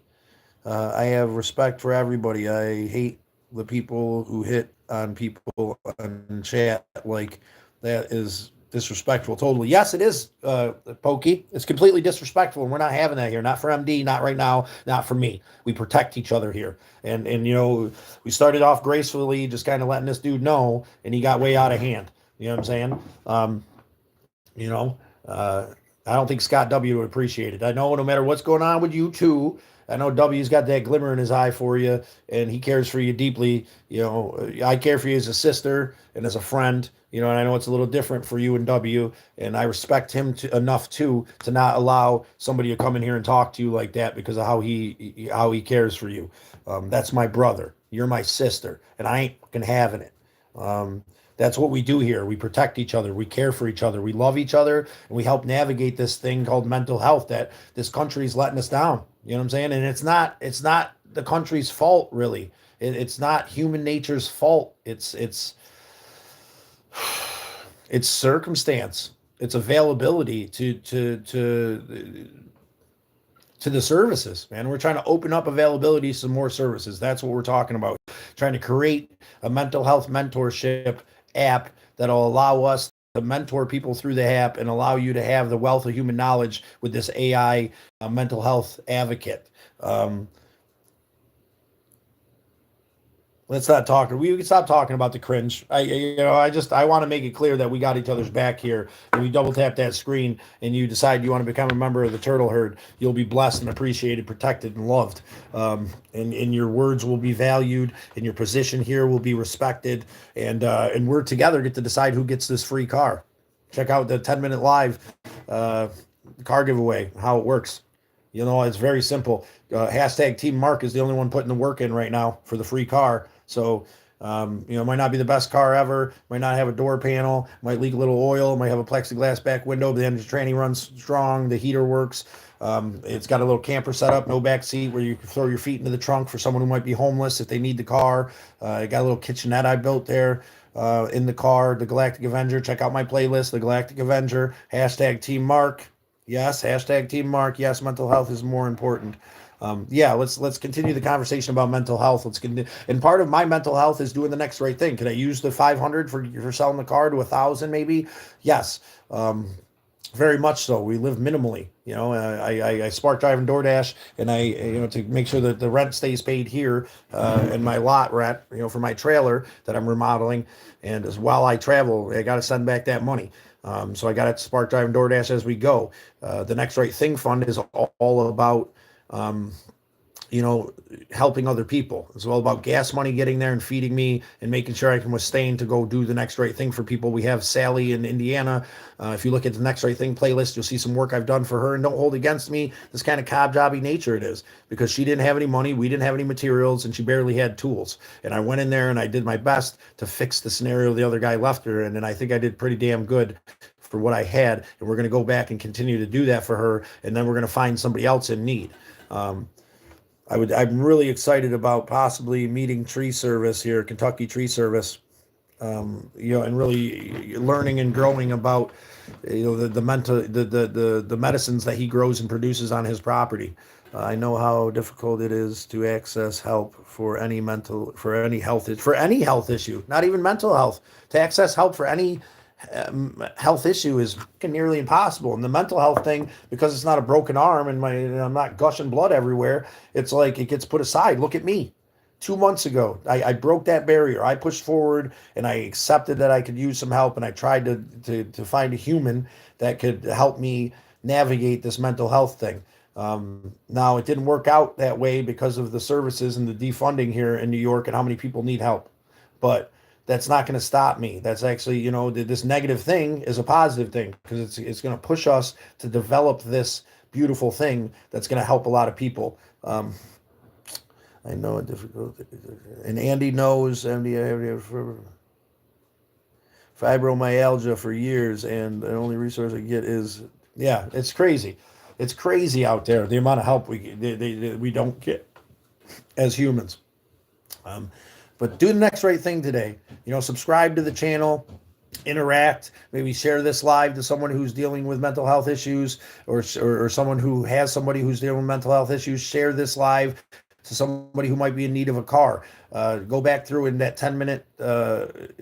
I have respect for everybody. I hate the people who hit on people on chat. Like, that is disrespectful. Totally. Yes, it is, Pokey. It's completely disrespectful, and we're not having that here. Not for MD, not right now, not for me. We protect each other here. And you know, we started off gracefully, just kind of letting this dude know, and he got way out of hand. You know what I'm saying? I don't think Scott W. would appreciate it. I know no matter what's going on with you two, I know W's got that glimmer in his eye for you, and he cares for you deeply. You know, I care for you as a sister and as a friend. You know, and I know it's a little different for you and W, and I respect him enough too to not allow somebody to come in here and talk to you like that because of how he cares for you. That's my brother. You're my sister, and I ain't fucking having it. That's what we do here. We protect each other. We care for each other. We love each other, and we help navigate this thing called mental health that this country's letting us down. You know what I'm saying? And it's not the country's fault, really. It's not human nature's fault. It's circumstance. It's availability to the services, man. We're trying to open up availability to some more services. That's what we're talking about. Trying to create a mental health mentorship app that'll allow us to mentor people through the app and allow you to have the wealth of human knowledge with this AI mental health advocate. Let's not talk. We can stop talking about the cringe. I want to make it clear that we got each other's back here. When you double tap that screen and you decide you want to become a member of the Turtle Herd, you'll be blessed and appreciated, protected, and loved. And your words will be valued, and your position here will be respected. And we're together get to decide who gets this free car. Check out the 10-minute live car giveaway, how it works. You know, it's very simple. Hashtag Team Mark is the only one putting the work in right now for the free car. So, it might not be the best car ever, might not have a door panel, might leak a little oil, might have a plexiglass back window, but the engine tranny runs strong, the heater works. It's got a little camper setup, no back seat, where you can throw your feet into the trunk for someone who might be homeless if they need the car. I got a little kitchenette I built there in the car, the Galactic Avenger. Check out my playlist, the Galactic Avenger, hashtag Team Mark. Yes, hashtag Team Mark. Yes, mental health is more important. Let's continue the conversation about mental health. Let's continue. And part of my mental health is doing the next right thing. Can I use the 500 for selling the car to 1,000 maybe? Yes. Very much so. We live minimally. I spark drive and DoorDash, and to make sure that the rent stays paid here, and my lot rent, for my trailer that I'm remodeling, and as while I travel, I got to send back that money. So I got to spark drive and DoorDash as we go. The Next Right Thing Fund is all about um, helping other people. It's all about gas money getting there and feeding me and making sure I can withstand to go do the next right thing for people. We have Sally in Indiana. If you look at the Next Right Thing playlist, you'll see some work I've done for her. And don't hold against me this kind of cob jobby nature it is, because she didn't have any money, we didn't have any materials, and she barely had tools. And I went in there and I did my best to fix the scenario the other guy left her. And then I think I did pretty damn good for what I had. And we're going to go back and continue to do that for her. And then we're going to find somebody else in need. I'm really excited about possibly meeting Tree Service here, Kentucky Tree Service, and really learning and growing about, the mental, the medicines that he grows and produces on his property. I know how difficult it is to access help for any health issue, not even mental health, to access help for any health issue is nearly impossible. And the mental health thing, because it's not a broken arm and I'm not gushing blood everywhere, it's like it gets put aside. Look at me. 2 months ago, I broke that barrier. I pushed forward and I accepted that I could use some help, and I tried to find a human that could help me navigate this mental health thing. Now, it didn't work out that way because of the services and the defunding here in New York and how many people need help. But that's not going to stop me. That's actually, this negative thing is a positive thing, because it's going to push us to develop this beautiful thing that's going to help a lot of people. I know it difficult, and Andy knows fibromyalgia for years, and the only resource I get is, yeah, it's crazy. It's crazy out there, the amount of help we don't get as humans. But do the next right thing today. Subscribe to the channel, interact, maybe share this live to someone who's dealing with mental health issues, or someone who has somebody who's dealing with mental health issues. Share this live to somebody who might be in need of a car. Go back through in that 10-minute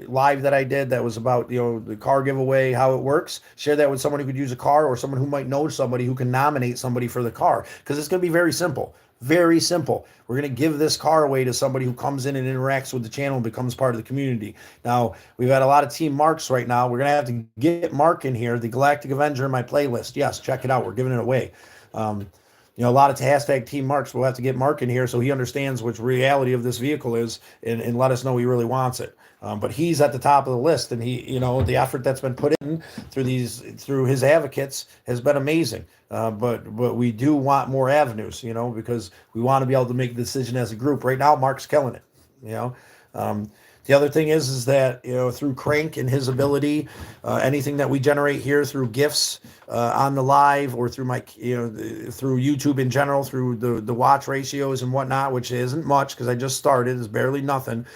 live that I did that was about, the car giveaway, how it works. Share that with someone who could use a car, or someone who might know somebody who can nominate somebody for the car, because it's going to be very simple. Very simple. We're going to give this car away to somebody who comes in and interacts with the channel and becomes part of the community. Now, we've had a lot of Team Marks right now. We're going to have to get Mark in here, the Galactic Avenger, in my playlist. Yes, check it out. We're giving it away. A lot of hashtag Team Marks. We'll have to get Mark in here so he understands what reality of this vehicle is, and let us know he really wants it. But he's at the top of the list, and he, the effort that's been put in through his advocates has been amazing. But we do want more avenues, because we want to be able to make a decision as a group. Right now, Mark's killing it. The other thing is that, through Crank and his ability, anything that we generate here through gifts on the live, or through through YouTube in general, through the watch ratios and whatnot, which isn't much because I just started, it's barely nothing,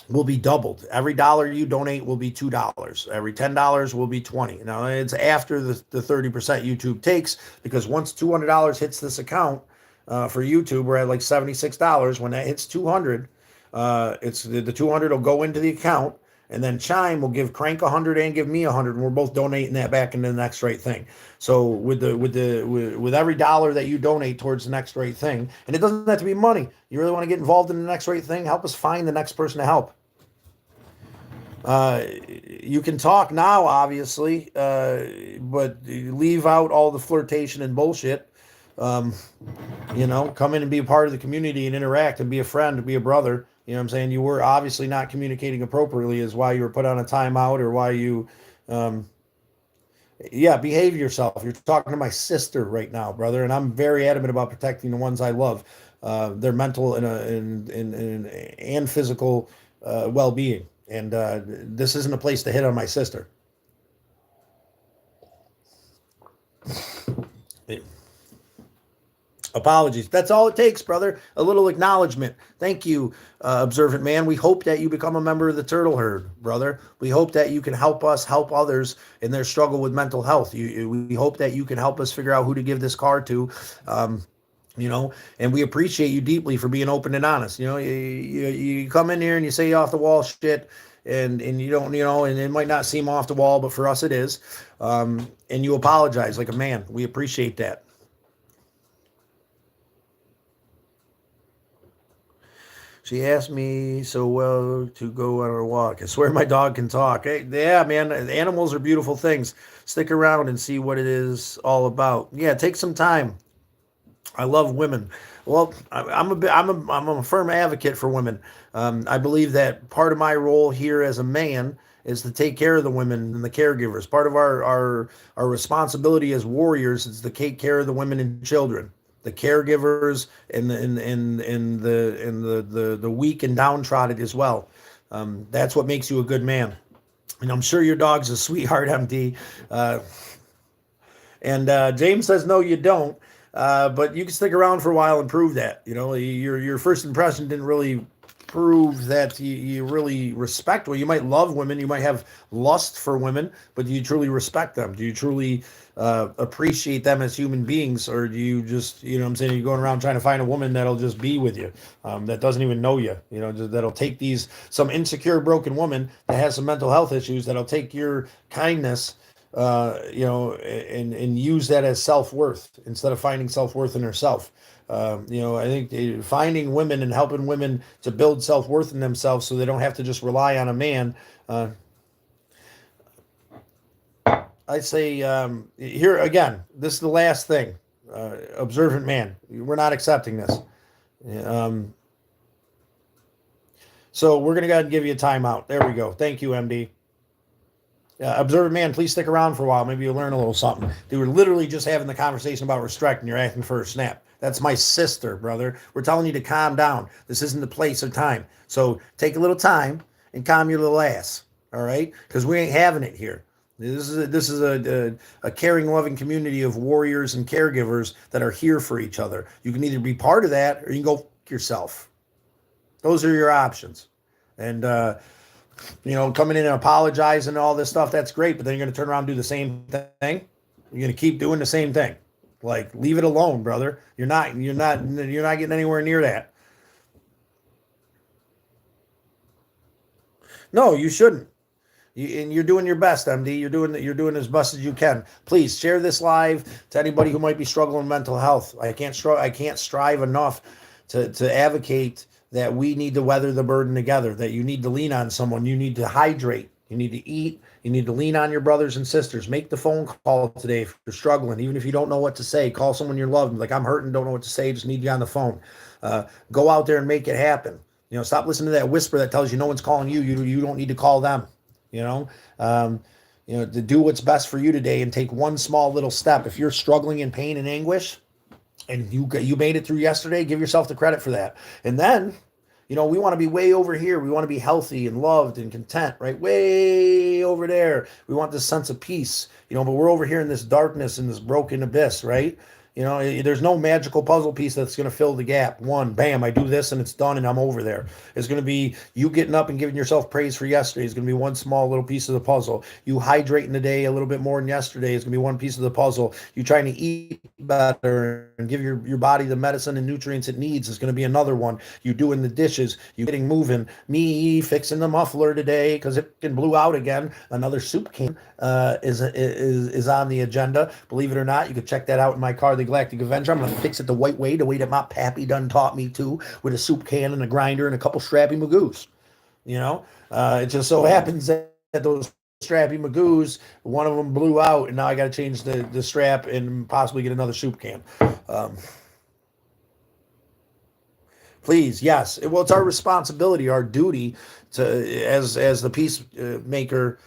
will be doubled. Every dollar you donate will be $2. Every $10 will be $20. Now, it's after the 30% YouTube takes, because once $200 hits this account for YouTube, we're at like $76. When that hits 200, it's the 200 will go into the account, and then Chime will give Crank 100 and give me 100, and we're both donating that back into the Next Right Thing. So with every dollar that you donate towards the Next Right Thing, and it doesn't have to be money. You really want to get involved in the Next Right Thing, help us find the next person to help. You can talk now, obviously, but leave out all the flirtation and bullshit. Come in and be a part of the community and interact and be a friend and be a brother. You know what I'm saying? You were obviously not communicating appropriately, is why you were put on a timeout, or why you, behave yourself. You're talking to my sister right now, brother, and I'm very adamant about protecting the ones I love, their mental and physical well-being. And this isn't a place to hit on my sister. Apologies. That's all it takes, brother. A little acknowledgement. Thank you, Observant Man. We hope that you become a member of the Turtle Herd, brother. We hope that you can help us help others in their struggle with mental health. We hope that you can help us figure out who to give this card to. And we appreciate you deeply for being open and honest. You come in here and you say off the wall shit, and you don't, and it might not seem off the wall, but for us it is. And you apologize like a man. We appreciate that. She asked me so well to go on a walk. I swear my dog can talk. Hey, yeah, man, animals are beautiful things. Stick around and see what it is all about. Yeah, take some time. I love women. Well, I'm a firm advocate for women. I believe that part of my role here as a man is to take care of the women and the caregivers. Part of our responsibility as warriors is to take care of the women and children, the caregivers, and the weak and downtrodden as well. That's what makes you a good man. And I'm sure your dog's a sweetheart, MD. And James says, no, you don't. But you can stick around for a while and prove that. Your first impression didn't really prove that you really respect. Well, you might love women, you might have lust for women, but do you truly respect them? Do you truly appreciate them as human beings, or do you just, what I'm saying, you're going around trying to find a woman that'll just be with you, that doesn't even know you, that'll take some insecure, broken woman that has some mental health issues, that'll take your kindness, and use that as self-worth instead of finding self-worth in herself. I think finding women and helping women to build self-worth in themselves so they don't have to just rely on a man. I say, here again, this is the last thing. Observant man, we're not accepting this. So we're going to go ahead and give you a timeout. There we go. Thank you, MD. Observant man, please stick around for a while. Maybe you'll learn a little something. They were literally just having the conversation about respect, and you're asking for a snap. That's my sister, brother. We're telling you to calm down. This isn't the place or time. So take a little time and calm your little ass, all right? Because we ain't having it here. This is a caring, loving community of warriors and caregivers that are here for each other. You can either be part of that or you can go f*** yourself. Those are your options. And, coming in and apologizing and all this stuff, that's great, but then you're going to turn around and do the same thing. You're going to keep doing the same thing. Like, leave it alone, brother. You're not getting anywhere near that. No, you shouldn't. And you're doing your best, MD. You're doing as best as you can. Please share this live to anybody who might be struggling with mental health. I can't strive enough to advocate that we need to weather the burden together, that you need to lean on someone, you need to hydrate, you need to eat, you need to lean on your brothers and sisters. Make the phone call today if you're struggling, even if you don't know what to say. Call someone you love, like, I'm hurting, don't know what to say, just need you on the phone. Go out there and make it happen. Stop listening to that whisper that tells you no one's calling you. You don't need to call them. To do what's best for you today and take one small little step. If you're struggling in pain and anguish, and you made it through yesterday, give yourself the credit for that. And then, we want to be way over here. We want to be healthy and loved and content, right? Way over there. We want this sense of peace, but we're over here in this darkness, in this broken abyss, right? There's no magical puzzle piece that's going to fill the gap. One, bam, I do this and it's done and I'm over there. It's going to be you getting up and giving yourself praise for yesterday. It's going to be one small little piece of the puzzle. You hydrating the day a little bit more than yesterday is going to be one piece of the puzzle. You trying to eat better and give your body the medicine and nutrients it needs is going to be another one. You doing the dishes, you getting moving. Me fixing the muffler today because it blew out again. Another soup can is on the agenda. Believe it or not, you can check that out in my car, the Galactic Avenger. I'm going to fix it the way that my pappy done taught me to, with a soup can and a grinder and a couple strappy magoos. It just so happens that those strappy magoos, one of them blew out, and now I got to change the strap and possibly get another soup can. Please, yes. Well, it's our responsibility, our duty to, as the peacemaker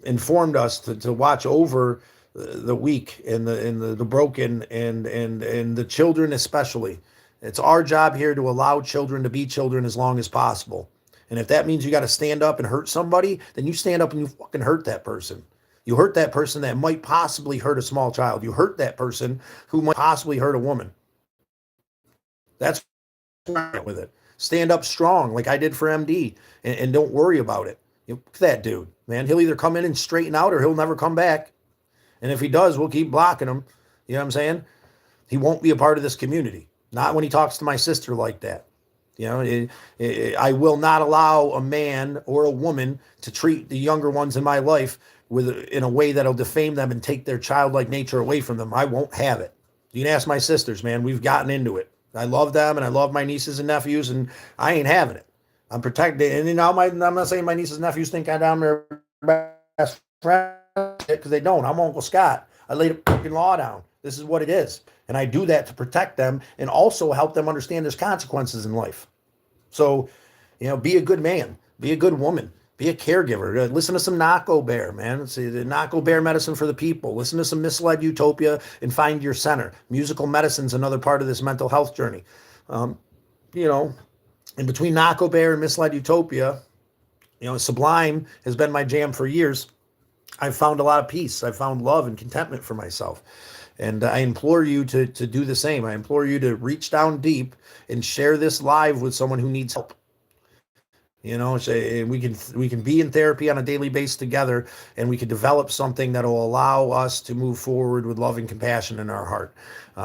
informed us, to watch over the weak and the broken and the children especially. It's our job here to allow children to be children as long as possible. And if that means you got to stand up and hurt somebody, then you stand up and you fucking hurt that person. You hurt that person that might possibly hurt a small child. You hurt that person who might possibly hurt a woman. That's right with it. Stand up strong like I did for MD and don't worry about it. Look at that dude, man. He'll either come in and straighten out or he'll never come back. And if he does, we'll keep blocking him. You know what I'm saying? He won't be a part of this community. Not when he talks to my sister like that. You know, I will not allow a man or a woman to treat the younger ones in my life in a way that'll defame them and take their childlike nature away from them. I won't have it. You can ask my sisters, man. We've gotten into it. I love them and I love my nieces and nephews, and I ain't having it. I'm protected. And you know, I'm not saying my nieces and nephews think I'm their best friend because they don't. I'm Uncle Scott. I laid a fucking law down. This is what it is. And I do that to protect them and also help them understand there's consequences in life. So, you know, be a good man, be a good woman, be a caregiver. Listen to some Nahko Bear, man. It's the Nahko Bear medicine for the people. Listen to some Misled Utopia and find your center. Musical medicine's another part of this mental health journey. You know, in between Nahko Bear and Misled Utopia, you know, Sublime has been my jam for years. I've found a lot of peace. I've found love and contentment for myself. And I implore you to do the same. I implore you to reach down deep and share this live with someone who needs help. You know, so we can be in therapy on a daily basis together, and we can develop something that will allow us to move forward with love and compassion in our heart.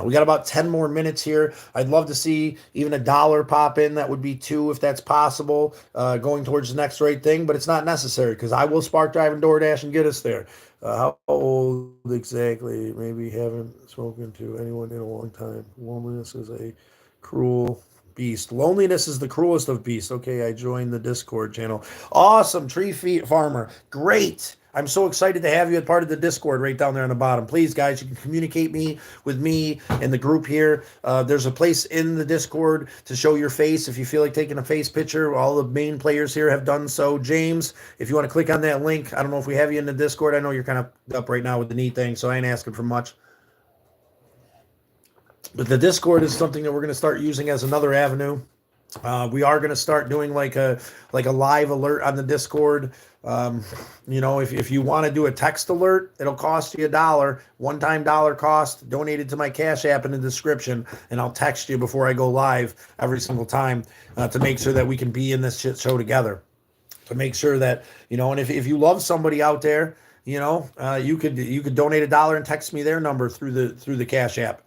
We got about 10 more minutes here. I'd love to see even $1 pop in. That would be $2 if that's possible, going towards the next right thing, but it's not necessary because I will spark drive and DoorDash and get us there. How old exactly? Maybe haven't spoken to anyone in a long time. Loneliness is a cruel beast. Loneliness is the cruelest of beasts. Okay, I joined the Discord channel. Awesome, Tree Feet Farmer. Great. I'm so excited to have you as part of the Discord right down there on the bottom. Please, guys, you can communicate with me and the group here. There's a place in the Discord to show your face if you feel like taking a face picture. All the main players here have done so. James, if you want to click on that link, I don't know if we have you in the Discord. I know you're kind of up right now with the knee thing, so I ain't asking for much. But the Discord is something that we're going to start using as another avenue. We are going to start doing like a live alert on the Discord. You know, if you want to do a text alert, it'll cost you $1, one-time dollar cost, donated to my Cash App in the description, and I'll text you before I go live every single time to make sure that we can be in this shit show together. To make sure that, you know, and if you love somebody out there, you know, you could donate $1 and text me their number through the Cash App,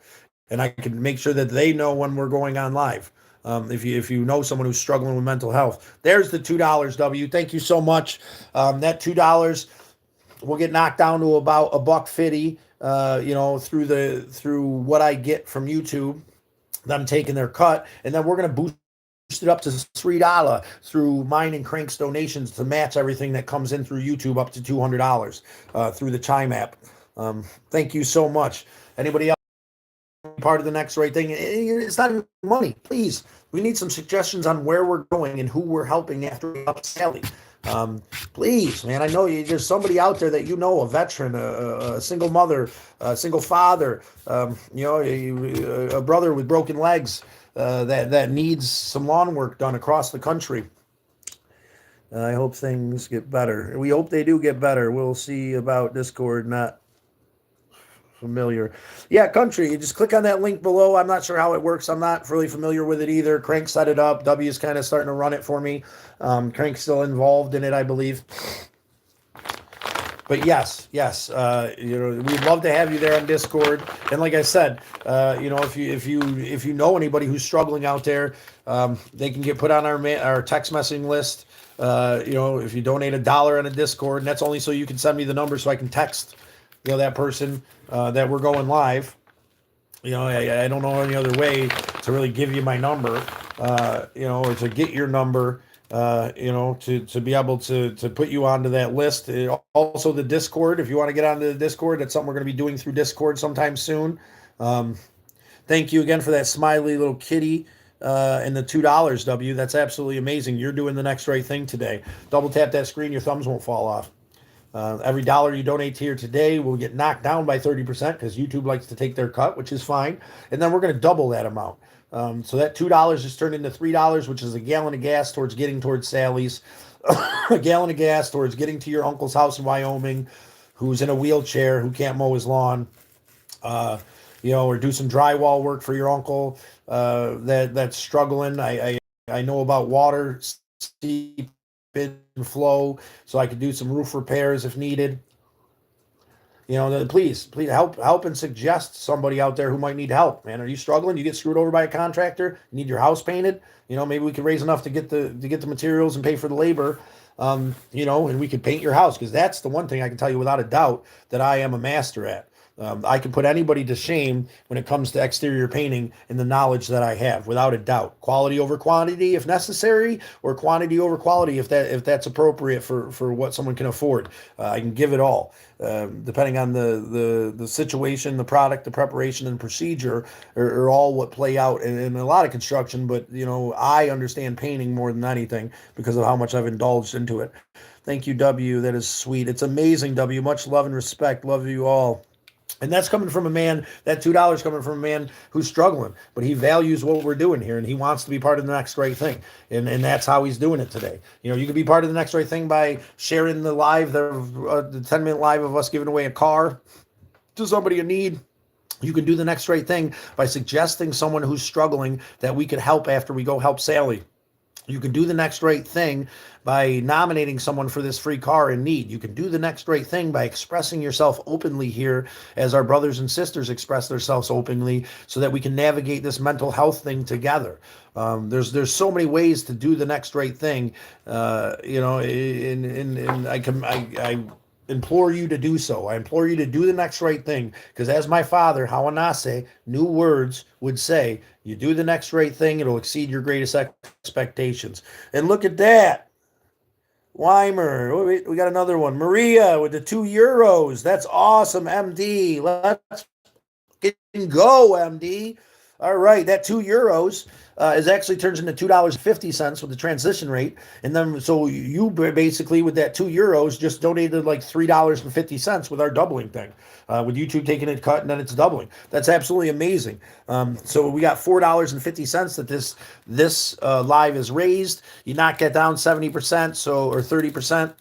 and I can make sure that they know when we're going on live. If you know someone who's struggling with mental health, there's the $2. W. Thank you so much. That $2 will get knocked down to about $1.50. You know, through what I get from YouTube, them taking their cut, and then we're gonna boost it up to $3 through mine and Crank's donations to match everything that comes in through YouTube up to $200 through the Chime app. Thank you so much. Anybody else? Part of the next right thing. It's not even money. Please, we need some suggestions on where we're going and who we're helping after we help Sally. Please, man, I know there's somebody out there that you know, a veteran, a single mother, a single father, you know, a brother with broken legs that needs some lawn work done across the country. I hope things get better. We hope they do get better. We'll see about Discord not familiar. Yeah, country. You just click on that link below. I'm not sure how it works. I'm not really familiar with it either. Crank set it up. W is kind of starting to run it for me. Crank's still involved in it, I believe. But yes, you know, we'd love to have you there on Discord. And like I said, you know, if you know anybody who's struggling out there, they can get put on our text messaging list. You know, if you donate $1 on a Discord, and that's only so you can send me the number so I can text, you know, that person that we're going live. You know, I don't know any other way to really give you my number, you know, or to get your number, you know, to be able to put you onto that list. Also, the Discord, if you want to get onto the Discord, that's something we're going to be doing through Discord sometime soon. Thank you again for that smiley little kitty and the $2, W. That's absolutely amazing. You're doing the next right thing today. Double tap that screen, your thumbs won't fall off. Every $1 you donate here today will get knocked down by 30% because YouTube likes to take their cut, which is fine. And then we're going to double that amount. So that $2 is turned into $3, which is a gallon of gas towards getting towards Sally's, a gallon of gas towards getting to your uncle's house in Wyoming, who's in a wheelchair, who can't mow his lawn, you know, or do some drywall work for your uncle that's struggling. I know about water seep and flow, so I could do some roof repairs if needed. Please help and suggest somebody out there who might need help, man. Are you struggling? You get screwed over by a contractor, you need your house painted, maybe we can raise enough to get the materials and pay for the labor. And we could paint your house, because that's the one thing I can tell you without a doubt that I am a master at. I can put anybody to shame when it comes to exterior painting and the knowledge that I have, without a doubt. Quality over quantity if necessary, or quantity over quality if that's appropriate for what someone can afford. I can give it all, depending on the situation, the product, the preparation, and procedure are all what play out in a lot of construction. But I understand painting more than anything because of how much I've indulged into it. Thank you, W. That is sweet. It's amazing, W. Much love and respect. Love you all. And that's coming from a man, that $2 coming from a man who's struggling, but he values what we're doing here, and he wants to be part of the next right thing. And that's how he's doing it today. You can be part of the next right thing by sharing the 10-minute live of us giving away a car to somebody in need. You can do the next right thing by suggesting someone who's struggling that we could help after we go help Sally. You can do the next right thing by nominating someone for this free car in need. You can do the next right thing by expressing yourself openly here, as our brothers and sisters express themselves openly, so that we can navigate this mental health thing together. There's so many ways to do the next right thing, and I implore you to do so. I implore you to do the next right thing, because as my father, Hawanase, New Words, would say, you do the next right thing, it'll exceed your greatest expectations. And look at that. Weimer, we got another one. Maria with the €2. That's awesome, MD. Let's go, MD. All right, that €2 is actually turns into $2.50 with the transition rate. And then, so you basically, with that €2, just donated like $3.50 with our doubling thing. With YouTube taking a cut and then it's doubling. That's absolutely amazing. So we got $4.50 that this live is raised. You knock that down 70%, or 30%.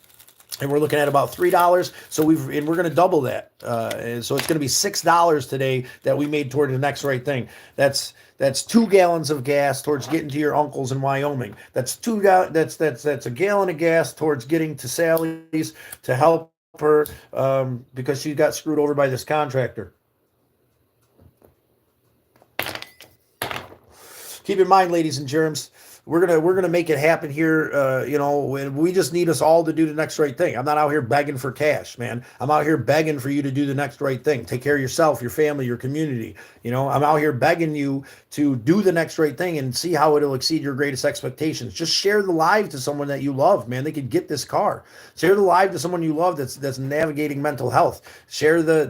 And we're looking at about $3. So we're going to double that. And so it's going to be $6 today that we made toward the next right thing. That's 2 gallons of gas towards getting to your uncles in Wyoming. That's a gallon of gas towards getting to Sally's to help her because she got screwed over by this contractor. Keep in mind, ladies and germs, we're gonna make it happen here. We just need us all to do the next right thing. I'm not out here begging for cash, man. I'm out here begging for you to do the next right thing. Take care of yourself, your family, your community. I'm out here begging you to do the next right thing and see how it'll exceed your greatest expectations. Just share the live to someone that you love, man. They could get this car. Share the live to someone you love that's navigating mental health. Share the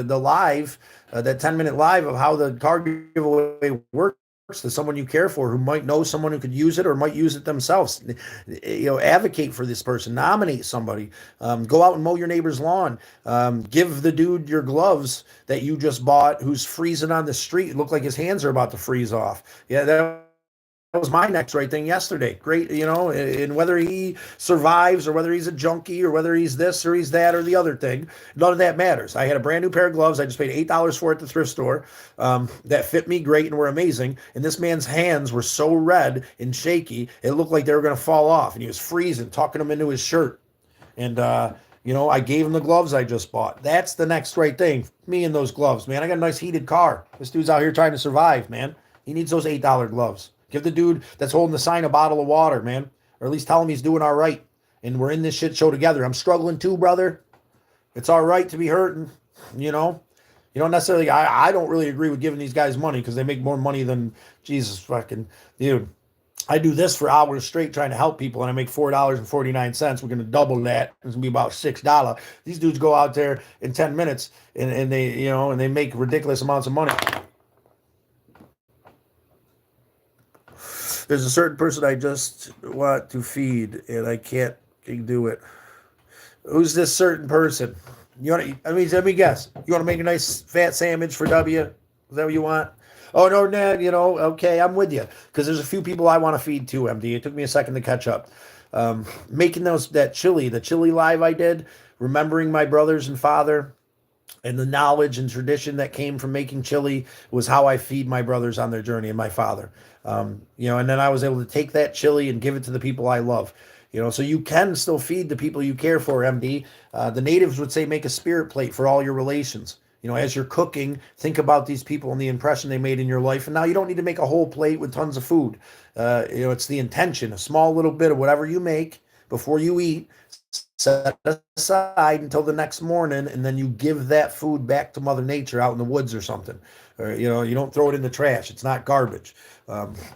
live, that 10-minute live of how the car giveaway works to someone you care for, who might know someone who could use it or might use it themselves. Advocate for this person, nominate somebody, go out and mow your neighbor's lawn, give the dude your gloves that you just bought who's freezing on the street. It looked like his hands are about to freeze off. Yeah, that was my next right thing yesterday. Great, and whether he survives or whether he's a junkie or whether he's this or he's that or the other thing, none of that matters. I had a brand new pair of gloves. I just paid $8 for it at the thrift store that fit me great and were amazing. And this man's hands were so red and shaky, it looked like they were going to fall off. And he was freezing, tucking them into his shirt. And, I gave him the gloves I just bought. That's the next right thing. Me and those gloves, man. I got a nice heated car. This dude's out here trying to survive, man. He needs those $8 gloves. Give the dude that's holding the sign a bottle of water, man. Or at least tell him he's doing all right. And we're in this shit show together. I'm struggling too, brother. It's all right to be hurting, You don't necessarily, I don't really agree with giving these guys money because they make more money than Jesus fucking, dude. I do this for hours straight trying to help people, and I make $4.49. We're going to double that. It's going to be about $6. These dudes go out there in 10 minutes and they, and they make ridiculous amounts of money. There's a certain person I just want to feed, and I can't do it. Who's this certain person? Let me guess. You want to make a nice fat sandwich for W? Is that what you want? Oh, no, okay, I'm with you. Because there's a few people I want to feed too, MD. It took me a second to catch up. Making the chili live I did, remembering my brothers and father, and the knowledge and tradition that came from making chili was how I feed my brothers on their journey, and my father. And then I was able to take that chili and give it to the people I love. So you can still feed the people you care for, MD. The natives would say make a spirit plate for all your relations. As you're cooking, think about these people and the impression they made in your life. And now you don't need to make a whole plate with tons of food. It's the intention, a small little bit of whatever you make before you eat, set aside until the next morning, and then you give that food back to Mother Nature out in the woods or something. Or, you don't throw it in the trash. It's not garbage.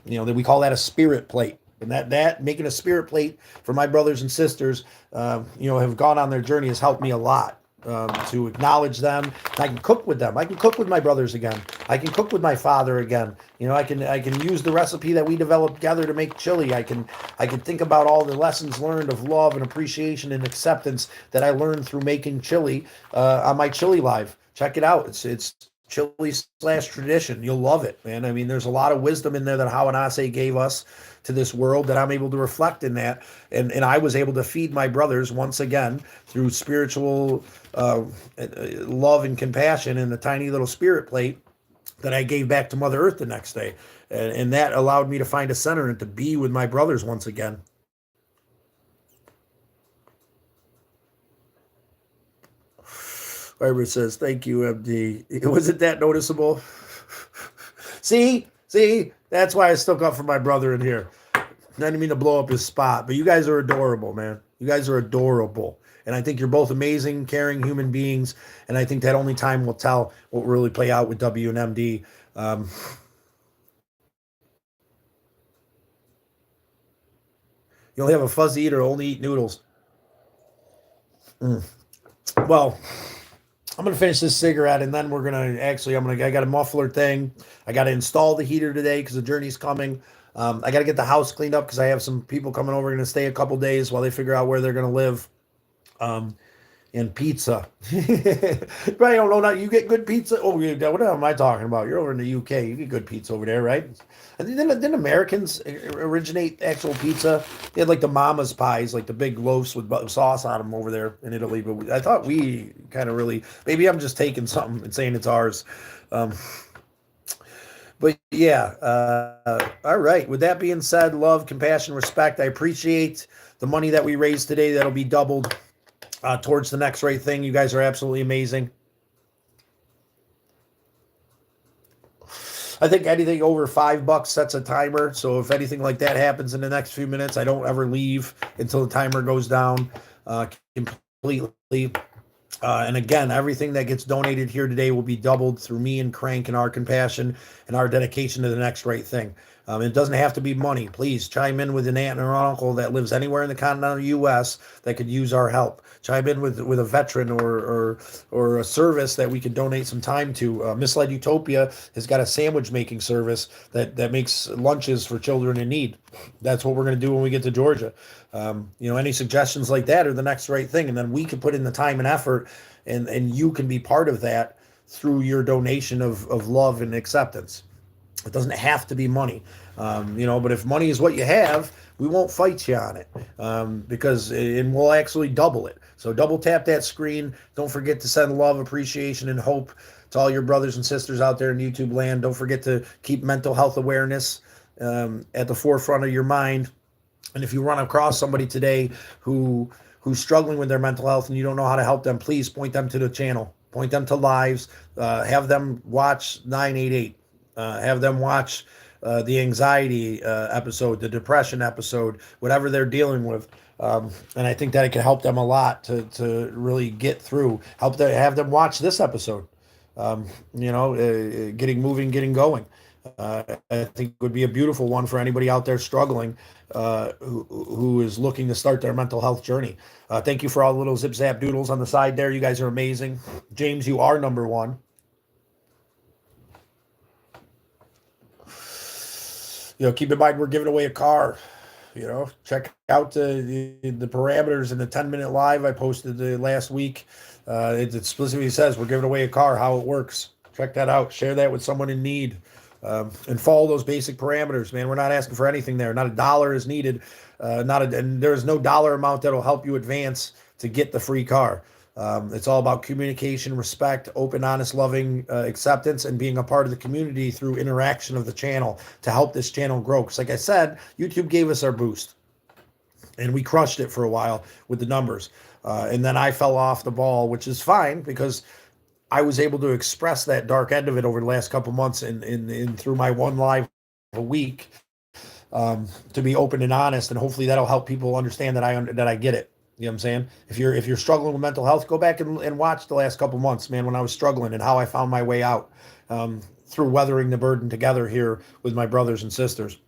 We call that a spirit plate. And that making a spirit plate for my brothers and sisters, have gone on their journey has helped me a lot. To acknowledge them. I can cook with them. I can cook with my brothers again. I can cook with my father again. I can use the recipe that we developed together to make chili. I can think about all the lessons learned of love and appreciation and acceptance that I learned through making chili on my Chili Live. Check it out. It's chili/tradition. You'll love it, man. I mean, there's a lot of wisdom in there that Hawanase gave us to this world that I'm able to reflect in that. And I was able to feed my brothers once again through spiritual love and compassion in the tiny little spirit plate that I gave back to Mother Earth the next day. And that allowed me to find a center and to be with my brothers once again. Barbara says, thank you, MD. Wasn't that noticeable? See, that's why I stuck up for my brother in here. I didn't mean to blow up his spot, but you guys are adorable, man. You guys are adorable. And I think you're both amazing, caring human beings. And I think that only time will tell what will really play out with W and MD. You only have a fuzzy eater, only eat noodles. Well, I'm gonna finish this cigarette, and then I got a muffler thing. I got to install the heater today because the journey's coming. I got to get the house cleaned up because I have some people coming over, going to stay a couple days while they figure out where they're going to live. And pizza. Right? I don't know. You get good pizza. Oh, what am I talking about? You're over in the UK. You get good pizza over there, right? And then didn't Americans originate actual pizza? They had like the mama's pies, like the big loaves with sauce on them over there in Italy. But I thought we kind of really, maybe I'm just taking something and saying it's ours. But yeah, all right. With that being said, love, compassion, respect. I appreciate the money that we raised today. That'll be doubled towards the next right thing. You guys are absolutely amazing. I think anything over $5 sets a timer. So if anything like that happens in the next few minutes, I don't ever leave until the timer goes down completely. And again, everything that gets donated here today will be doubled through me and Crank and our compassion and our dedication to the next right thing. It doesn't have to be money. Please chime in with an aunt or uncle that lives anywhere in the continental U.S. that could use our help. Chime in with a veteran or a service that we could donate some time to. Misled Utopia has got a sandwich making service that makes lunches for children in need. That's what we're going to do when we get to Georgia. Any suggestions like that are the next right thing. And then we can put in the time and effort, and you can be part of that through your donation of love and acceptance. It doesn't have to be money, but if money is what you have, we won't fight you on it and we'll actually double it. So double tap that screen. Don't forget to send love, appreciation, and hope to all your brothers and sisters out there in YouTube land. Don't forget to keep mental health awareness at the forefront of your mind. And if you run across somebody today who's struggling with their mental health and you don't know how to help them, please point them to the channel. Point them to lives. Have them watch 988. Have them watch the anxiety episode, the depression episode, whatever they're dealing with. And I think that it can help them a lot to really get through. Have them watch this episode. Getting moving, getting going. I think it would be a beautiful one for anybody out there struggling who is looking to start their mental health journey. Thank you for all the little zip zap doodles on the side there. You guys are amazing. James, you are number one. Keep in mind we're giving away a car. Check out the parameters in the 10-minute live I posted last week. It specifically says we're giving away a car, how it works. Check that out. Share that with someone in need. And follow those basic parameters, man. We're not asking for anything there. Not a dollar is needed. And there's no dollar amount that'll help you advance to get the free car. It's all about communication, respect, open, honest, loving acceptance, and being a part of the community through interaction of the channel to help this channel grow. Because like I said, YouTube gave us our boost. and we crushed it for a while with the numbers. And then I fell off the ball, which is fine because I was able to express that dark end of it over the last couple months in through my one live a week, to be open and honest, and hopefully that'll help people understand that I get it. You know what I'm saying? If you're struggling with mental health, go back and watch the last couple months, man, when I was struggling and how I found my way out, through weathering the burden together here with my brothers and sisters.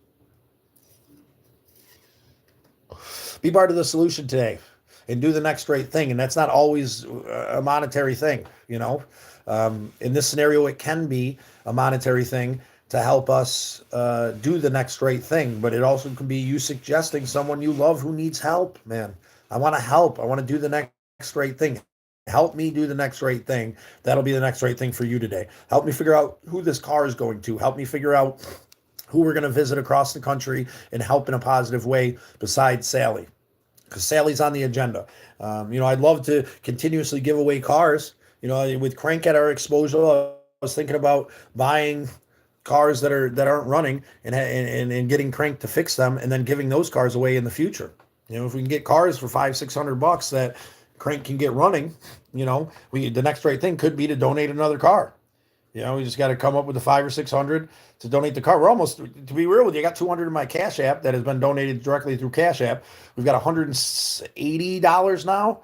Be part of the solution today and do the next right thing. And that's not always a monetary thing, you know. In this scenario, it can be a monetary thing to help us do the next right thing, but it also can be you suggesting someone you love who needs help. Man, I want to help. I want to do the next right thing. Help me do the next right thing. That'll be the next right thing for you today. Help me figure out who this car is going to. Help me figure out who we're going to visit across the country and help in a positive way besides Sally, because Sally's on the agenda. I'd love to continuously give away cars. With Crank at our exposure, I was thinking about buying cars that aren't running and getting Crank to fix them, and then giving those cars away in the future. If we can get cars for $500-600 that Crank can get running, the next right thing could be to donate another car. We just got to come up with the 500 or 600 to donate the car. We're almost, to be real with you, I got 200 in my Cash App that has been donated directly through Cash App. We've got $180 now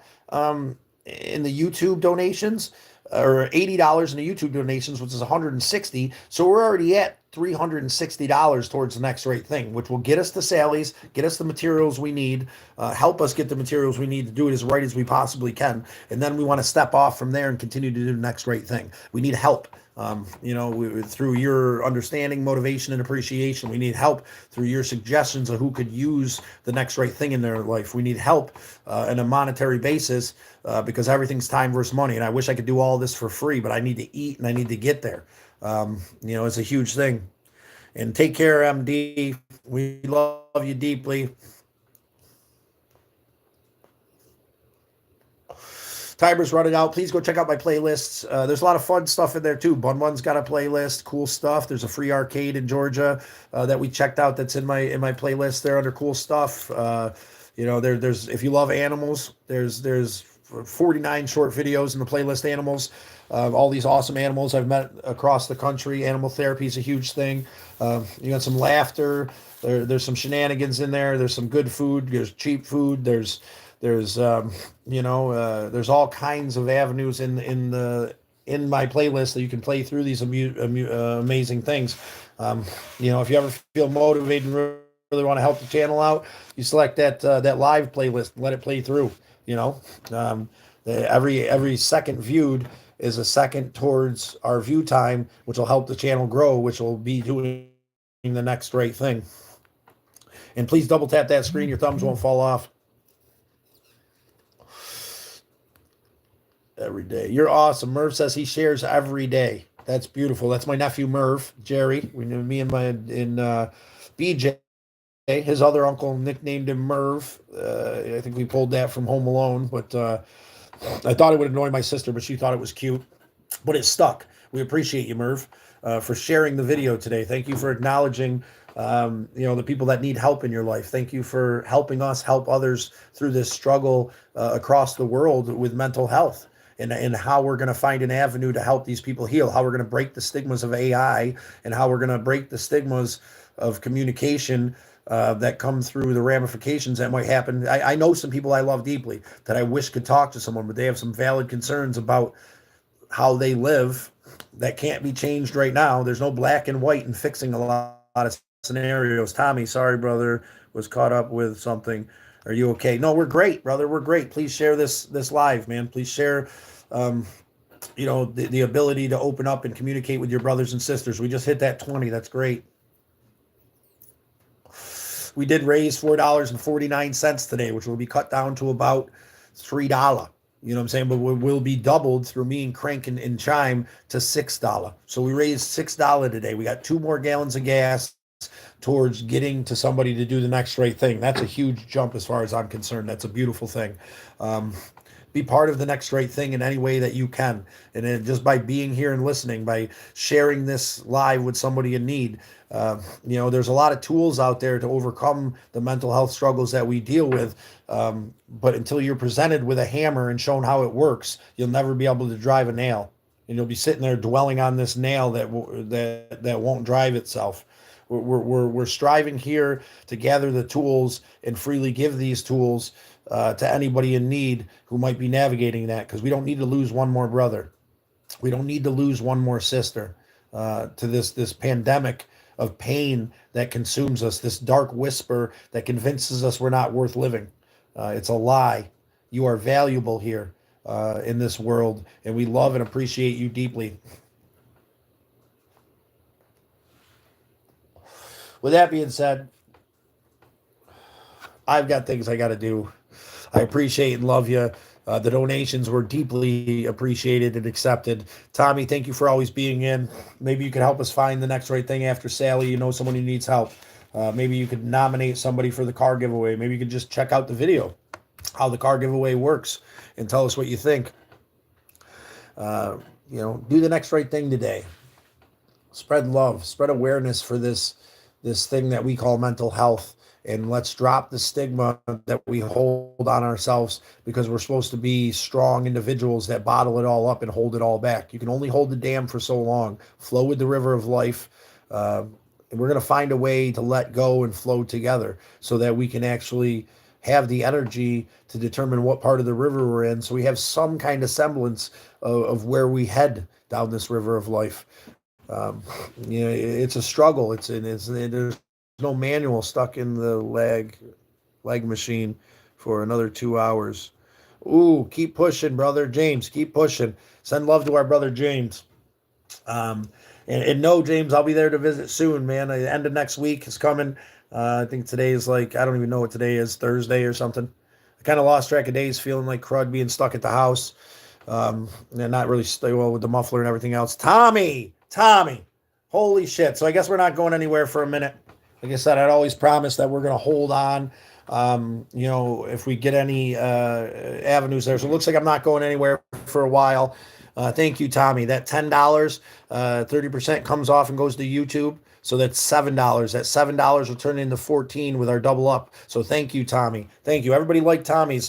in the YouTube donations, or $80 in the YouTube donations, which is $160. So we're already at $360 towards the next right thing, which will get us to Sally's, get us the materials we need, help us get the materials we need to do it as right as we possibly can. And then we want to step off from there and continue to do the next right thing. We need help. Through your understanding, motivation, and appreciation. We need help through your suggestions of who could use the next right thing in their life. We need help on a monetary basis, because everything's time versus money. And I wish I could do all this for free, but I need to eat and I need to get there. It's a huge thing. And take care, MD. We love you deeply. Timer's running out. Please go check out my playlists. There's a lot of fun stuff in there too. Bun got a playlist, cool stuff. There's a free arcade in Georgia that we checked out. That's in my playlist there under cool stuff. There's if you love animals, there's 49 short videos in the playlist animals. All these awesome animals I've met across the country. Animal therapy is a huge thing. You got some laughter. There's some shenanigans in there. There's some good food. There's cheap food. There's all kinds of avenues in my playlist that you can play through these amazing things. If you ever feel motivated and really want to help the channel out, you select that live playlist and let it play through. Every second viewed is a second towards our view time, which will help the channel grow, which will be doing the next right thing. And please double tap that screen. Your thumbs won't fall off. Every day. You're awesome. Merv says he shares every day. That's beautiful. That's my nephew Merv, Jerry. We knew me and BJ. His other uncle nicknamed him Merv. I think we pulled that from Home Alone, but I thought it would annoy my sister, but she thought it was cute. But it stuck. We appreciate you, Merv, for sharing the video today. Thank you for acknowledging the people that need help in your life. Thank you for helping us help others through this struggle across the world with mental health. And how we're going to find an avenue to help these people heal, how we're going to break the stigmas of AI, and how we're going to break the stigmas of communication that come through the ramifications that might happen. I know some people I love deeply that I wish could talk to someone, but they have some valid concerns about how they live that can't be changed right now. There's no black and white in fixing a lot of scenarios. Tommy, sorry, brother, was caught up with something. Are you okay? No, we're great, brother. We're great. Please share this live, man. Please share, the ability to open up and communicate with your brothers and sisters. We just hit that 20. That's great. We did raise $4.49 today, which will be cut down to about $3. You know what I'm saying? But will be doubled through me and Crank and Chime to $6. So we raised $6 today. We got 2 more gallons of gas towards getting to somebody to do the next right thing. That's a huge jump as far as I'm concerned. That's a beautiful thing. be part of the next right thing in any way that you can. And then just by being here and listening, by sharing this live with somebody in need, there's a lot of tools out there to overcome the mental health struggles that we deal with. But until you're presented with a hammer and shown how it works, you'll never be able to drive a nail. And you'll be sitting there dwelling on this nail that won't drive itself. We're striving here to gather the tools and freely give these tools to anybody in need who might be navigating that, because we don't need to lose one more brother. We don't need to lose one more sister to this pandemic of pain that consumes us, this dark whisper that convinces us we're not worth living. It's a lie. You are valuable here in this world, and we love and appreciate you deeply. With that being said, I've got things I got to do. I appreciate and love you. The donations were deeply appreciated and accepted. Tommy, thank you for always being in. Maybe you can help us find the next right thing after Sally. You know someone who needs help. Maybe you could nominate somebody for the car giveaway. Maybe you could just check out the video, how the car giveaway works, and tell us what you think. Do the next right thing today. Spread love, spread awareness for this thing that we call mental health. And let's drop the stigma that we hold on ourselves, because we're supposed to be strong individuals that bottle it all up and hold it all back. You can only hold the dam for so long. Flow with the river of life. And we're going to find a way to let go and flow together so that we can actually have the energy to determine what part of the river we're in, so we have some kind of semblance of where we head down this river of life. It's a struggle. There's no manual stuck in the leg machine for another 2 hours. Ooh, keep pushing, brother James. Keep pushing. Send love to our brother James. And no, James, I'll be there to visit soon, man. The end of next week is coming. I think today is I don't even know what today is, Thursday or something. I kind of lost track of days, feeling like crud being stuck at the house. And not really stay well with the muffler and everything else. Tommy, holy shit. So I guess we're not going anywhere for a minute. Like I said, I'd always promised that we're going to hold on, if we get any avenues there. So it looks like I'm not going anywhere for a while. Thank you, Tommy. That $10, 30% comes off and goes to YouTube. So that's $7. That $7 will turn into 14 with our double up. So thank you, Tommy. Thank you. Everybody like Tommy's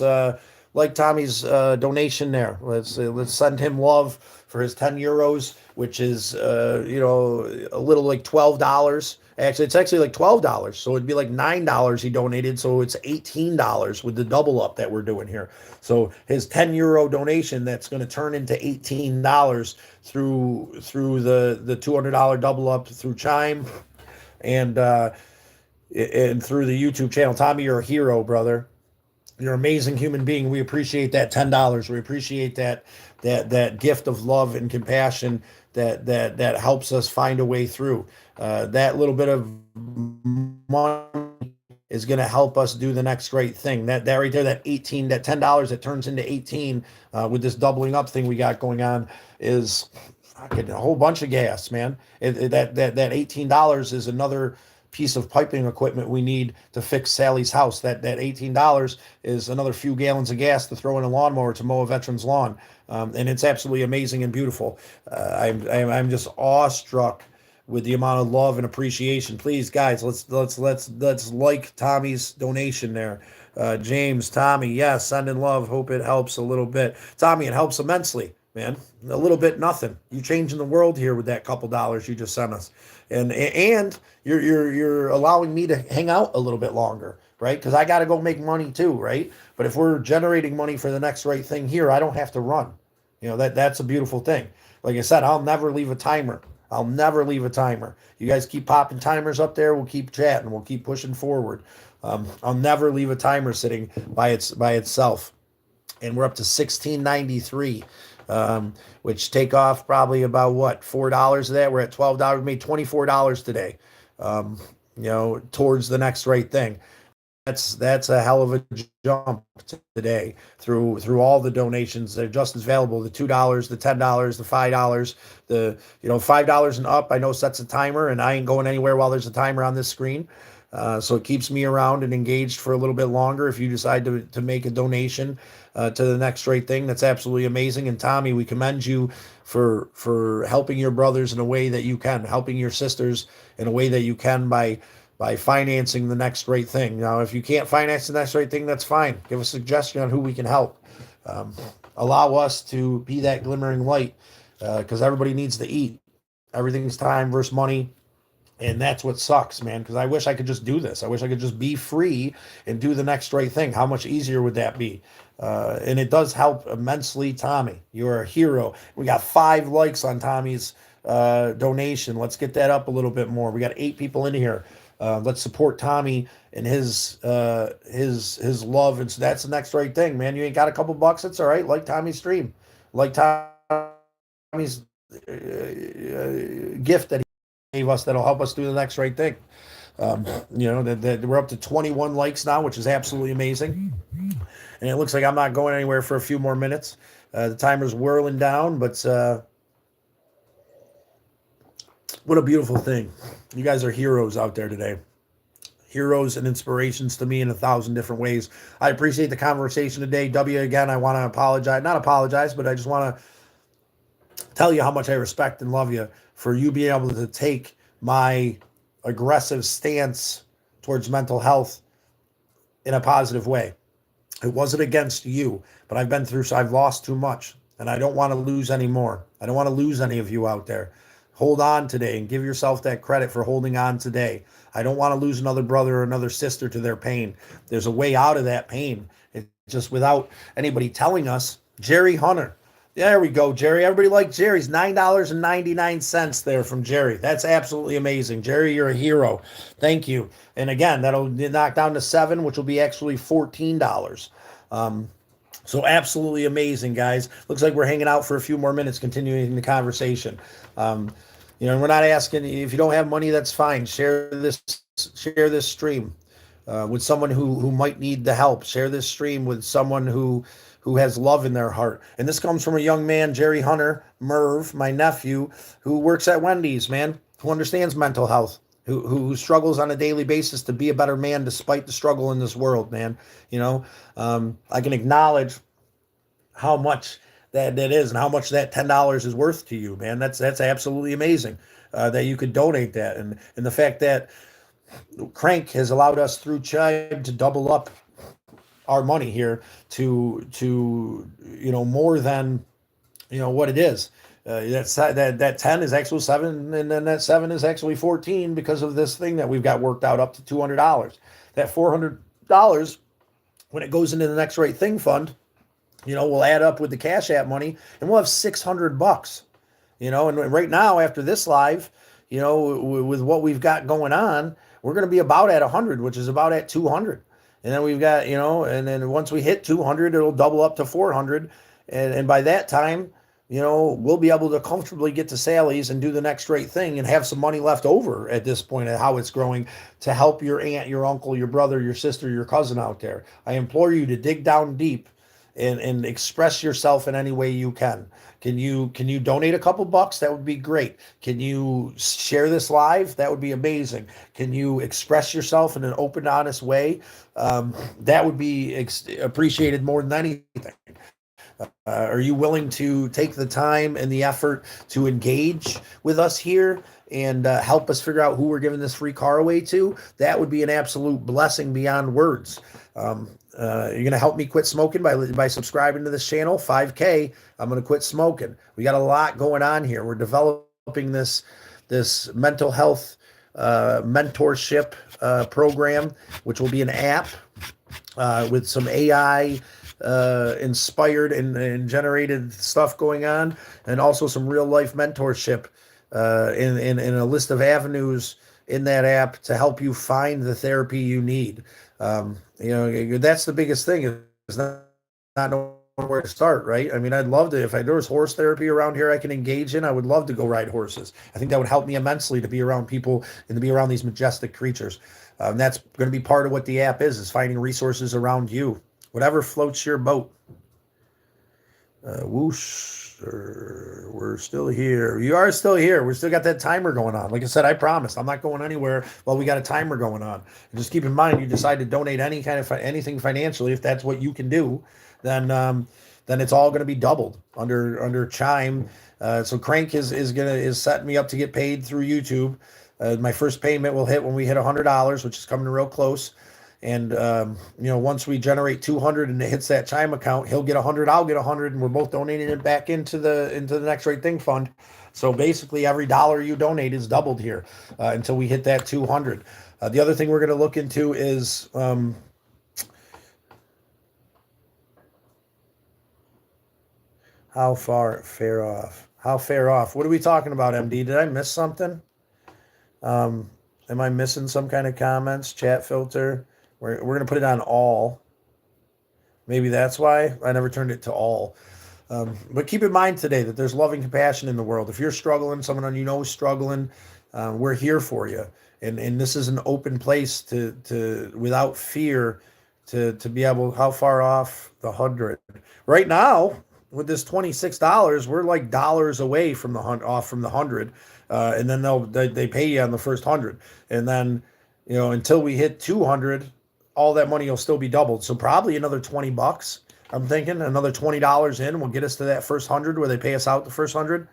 donation there. Let's send him love for his 10 euros, which is a little like $12. Actually, it's actually like $12. So it'd be like $9 he donated. So it's $18 with the double up that we're doing here. So his 10 euro donation, that's going to turn into $18 through the $200 double up through Chime and through the YouTube channel. Tommy, you're a hero, brother. You're an amazing human being. We appreciate that $10. We appreciate that gift of love and compassion that helps us find a way through. That little bit of money is going to help us do the next right thing. That right there, that $10 that turns into 18 with this doubling up thing we got going on is fucking a whole bunch of gas, man. That $18 is another piece of piping equipment we need to fix Sally's house. That $18 is another few gallons of gas to throw in a lawnmower to mow a veteran's lawn. And it's absolutely amazing and beautiful. I'm just awestruck with the amount of love and appreciation. Please, guys, let's like Tommy's donation there. James, Tommy, yes, send in love. Hope it helps a little bit. Tommy, it helps immensely, man. A little bit, nothing. You changing the world here with that couple dollars you just sent us, and you're allowing me to hang out a little bit longer, right? Because I got to go make money too, right? But if we're generating money for the next right thing here, I don't have to run. That's a beautiful thing. Like I said, I'll never leave a timer. You guys keep popping timers up there. We'll keep chatting. We'll keep pushing forward. I'll never leave a timer sitting by itself. And we're up to 1693, which take off probably about $4 of that. We're at $12. We made $24 today. Towards the next right thing. That's a hell of a jump today through all the donations. They're just as valuable. The $2, the $10, the $5, the $5 and up. I know sets a timer, and I ain't going anywhere while there's a timer on this screen. So it keeps me around and engaged for a little bit longer. If you decide to make a donation to the Next Right Thing, that's absolutely amazing. And Tommy, we commend you for helping your brothers in a way that you can, helping your sisters in a way that you can by financing the Next Right Thing. Now, if you can't finance the Next Right Thing, that's fine. Give a suggestion on who we can help. Allow us to be that glimmering light, because everybody needs to eat. Everything's time versus money. And that's what sucks, man, because I wish I could just do this. I wish I could just be free and do the Next Right Thing. How much easier would that be? And it does help immensely, Tommy. You're a hero. We got 5 likes on Tommy's donation. Let's get that up a little bit more. We got 8 people in here. Let's support Tommy and his love. And so that's the Next Right Thing, man. You ain't got a couple bucks, it's all right. Like Tommy's stream. Like Tommy's gift that he gave us that'll help us do the Next Right Thing. That we're up to 21 likes now, which is absolutely amazing. And it looks like I'm not going anywhere for a few more minutes. The timer's whirling down, but what a beautiful thing. You guys are heroes out there today. Heroes and inspirations to me in 1,000 different ways. I appreciate the conversation today. W, again, I want to apologize. Not apologize, but I just want to tell you how much I respect and love you for you being able to take my aggressive stance towards mental health in a positive way. It wasn't against you, but I've been through, so I've lost too much, and I don't want to lose any more. I don't want to lose any of you out there. Hold on today and give yourself that credit for holding on today. I don't want to lose another brother or another sister to their pain. There's a way out of that pain. It's just without anybody telling us. Jerry Hunter. There we go, Jerry. Everybody liked Jerry's $9.99 there from Jerry. That's absolutely amazing. Jerry, you're a hero. Thank you. And again, that'll knock down to $7, which will be actually $14. So absolutely amazing, guys. Looks like we're hanging out for a few more minutes, continuing the conversation. We're not asking if you don't have money, that's fine. Share this stream with someone who might need the help. Share this stream with someone who has love in their heart. And this comes from a young man, Jerry Hunter, Merv, my nephew, who works at Wendy's, man, who understands mental health, who struggles on a daily basis to be a better man despite the struggle in this world, man. I can acknowledge how much that is and how much that $10 is worth to you, man. That's absolutely amazing that you could donate that. And the fact that Crank has allowed us through Chive to double up our money here to more than what it is. That 10 is actually 7, and then that 7 is actually 14 because of this thing that we've got worked out up to $200. That $400, when it goes into the Next Right Thing fund, we'll add up with the Cash App money, and we'll have $600. And right now after this live, with what we've got going on, we're going to be about at 100, which is about at 200. And then we've got, and then once we hit 200, it'll double up to 400. And by that time, we'll be able to comfortably get to Sally's and do the Next Right Thing and have some money left over at this point at how it's growing to help your aunt, your uncle, your brother, your sister, your cousin out there. I implore you to dig down deep and express yourself in any way you can. Can you donate a couple bucks? That would be great. Can you share this live? That would be amazing. Can you express yourself in an open, honest way? That would be appreciated more than anything. Are you willing to take the time and the effort to engage with us here and help us figure out who we're giving this free car away to? That would be an absolute blessing beyond words. You're going to help me quit smoking by subscribing to this channel. 5K, I'm going to quit smoking. We got a lot going on here. We're developing this mental health mentorship program, which will be an app with some AI inspired and generated stuff going on, and also some real life mentorship in a list of avenues in that app to help you find the therapy you need. That's the biggest thing, is not knowing where to start, right? I mean, I'd love to, if there was horse therapy around here I can engage in, I would love to go ride horses. I think that would help me immensely to be around people and to be around these majestic creatures. And that's going to be part of what the app is finding resources around you, whatever floats your boat. Whoosh. We're still here. You are still here. We still got that timer going on. Like I said, I promised I'm not going anywhere while we got a timer going on. And just keep in mind, you decide to donate any kind of anything financially, if that's what you can do, then it's all going to be doubled under Chime. So Crank is setting me up to get paid through YouTube. My first payment will hit when we hit $100, which is coming real close. And once we generate 200 and it hits that Chime account, he'll get 100, I'll get 100, and we're both donating it back into the Next Right Thing fund. So basically, every dollar you donate is doubled here until we hit that 200. The other thing we're going to look into is how fair off. How fair off? What are we talking about, MD? Did I miss something? Am I missing some kind of comments? Chat filter. We're going to put it on all. Maybe that's why I never turned it to all. But keep in mind today that there's loving compassion in the world. If you're struggling, someone you know is struggling, we're here for you. And this is an open place to without fear to be able. How far off the 100? Right now, with this $26, we're like dollars away from the off from the 100. And then they pay you on the first 100. And then, until we hit 200, all that money will still be doubled. So probably another $20. I'm thinking another $20 in will get us to that first 100 where they pay us out the first 100.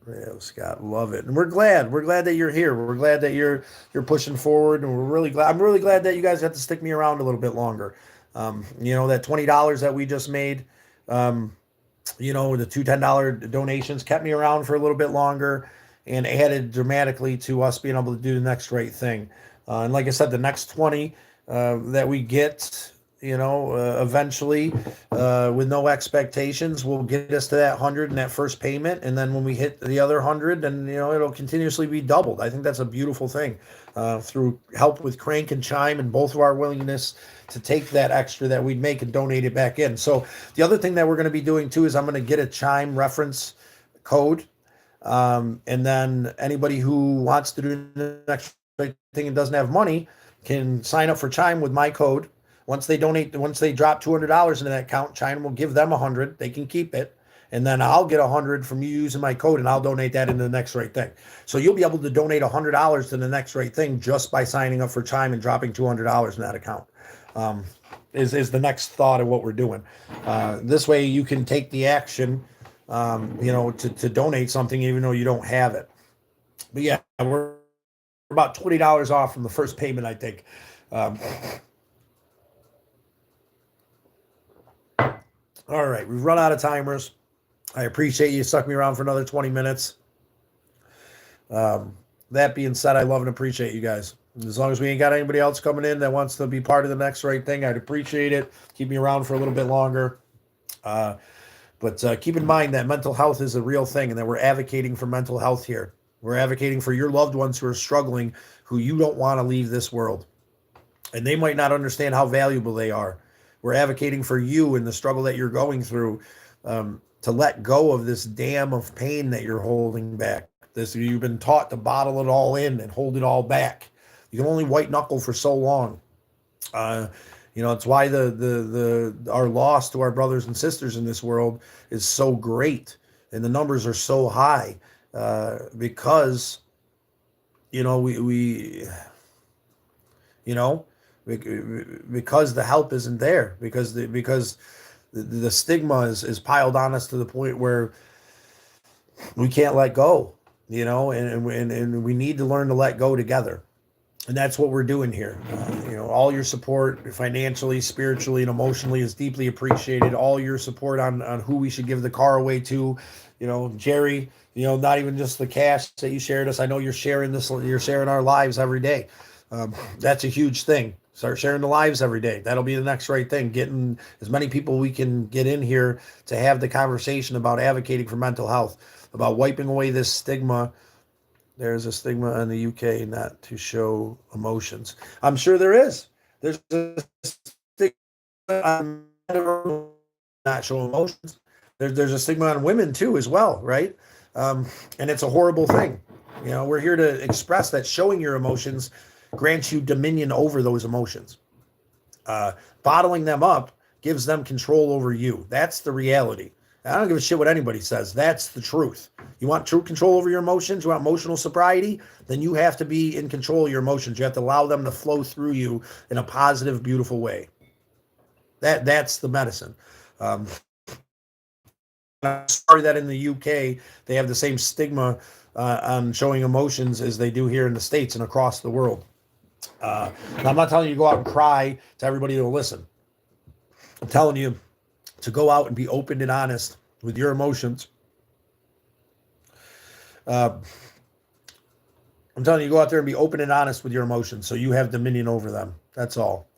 Yeah, Scott, love it. And we're glad that you're here. We're glad that you're pushing forward, and I'm really glad that you guys have to stick me around a little bit longer. That $20 that we just made, the two $10 donations kept me around for a little bit longer and added dramatically to us being able to do the Next Right Thing. And like I said, the next 20 that we get, eventually with no expectations will get us to that 100 in that first payment. And then when we hit the other 100, then, it'll continuously be doubled. I think that's a beautiful thing through help with Crank and Chime and both of our willingness to take that extra that we'd make and donate it back in. So the other thing that we're going to be doing too is I'm going to get a Chime reference code. And then anybody who wants to do the Next Right Thing and doesn't have money can sign up for Chime with my code. Once they drop $200 into that account, Chime will give them 100. They can keep it. And then I'll get 100 from you using my code, and I'll donate that into the Next Right Thing. So you'll be able to donate $100 to the Next Right Thing just by signing up for Chime and dropping $200 in that account. Is the next thought of what we're doing. This way you can take the action, to donate something even though you don't have it. But yeah, we're about $20 off from the first payment, I think. All right, we've run out of timers. I appreciate you stuck me around for another 20 minutes. That being said, I love and appreciate you guys. As long as we ain't got anybody else coming in that wants to be part of the Next Right Thing, I'd appreciate it. Keep me around for a little bit longer. But keep in mind that mental health is a real thing and that we're advocating for mental health here. We're advocating for your loved ones who are struggling, who you don't want to leave this world. And they might not understand how valuable they are. We're advocating for you and the struggle that you're going through to let go of this dam of pain that you're holding back. You've been taught to bottle it all in and hold it all back. You can only white knuckle for so long. It's why our loss to our brothers and sisters in this world is so great and the numbers are so high because because the help isn't there, because the stigma is piled on us to the point where we can't let go, and we need to learn to let go together. And that's what we're doing here. All your support financially, spiritually, and emotionally is deeply appreciated. All your support on who we should give the car away to, Jerry, not even just the cash that you shared us. I know you're sharing our lives every day. That's a huge thing. Start sharing the lives every day. That'll be the Next Right Thing. Getting as many people we can get in here to have the conversation about advocating for mental health, about wiping away this stigma. There's a stigma in the UK not to show emotions. I'm sure there is. There's a stigma on not show emotions. There's a stigma on women too as well, right? And it's a horrible thing. We're here to express that showing your emotions grants you dominion over those emotions. Bottling them up gives them control over you. That's the reality. I don't give a shit what anybody says. That's the truth. You want true control over your emotions? You want emotional sobriety? Then you have to be in control of your emotions. You have to allow them to flow through you in a positive, beautiful way. That's the medicine. I'm sorry that in the UK they have the same stigma on showing emotions as they do here in the States and across the world. I'm not telling you to go out and cry to everybody that'll listen. I'm telling you to go out and be open and honest with your emotions. I'm telling you, go out there and be open and honest with your emotions so you have dominion over them. That's all.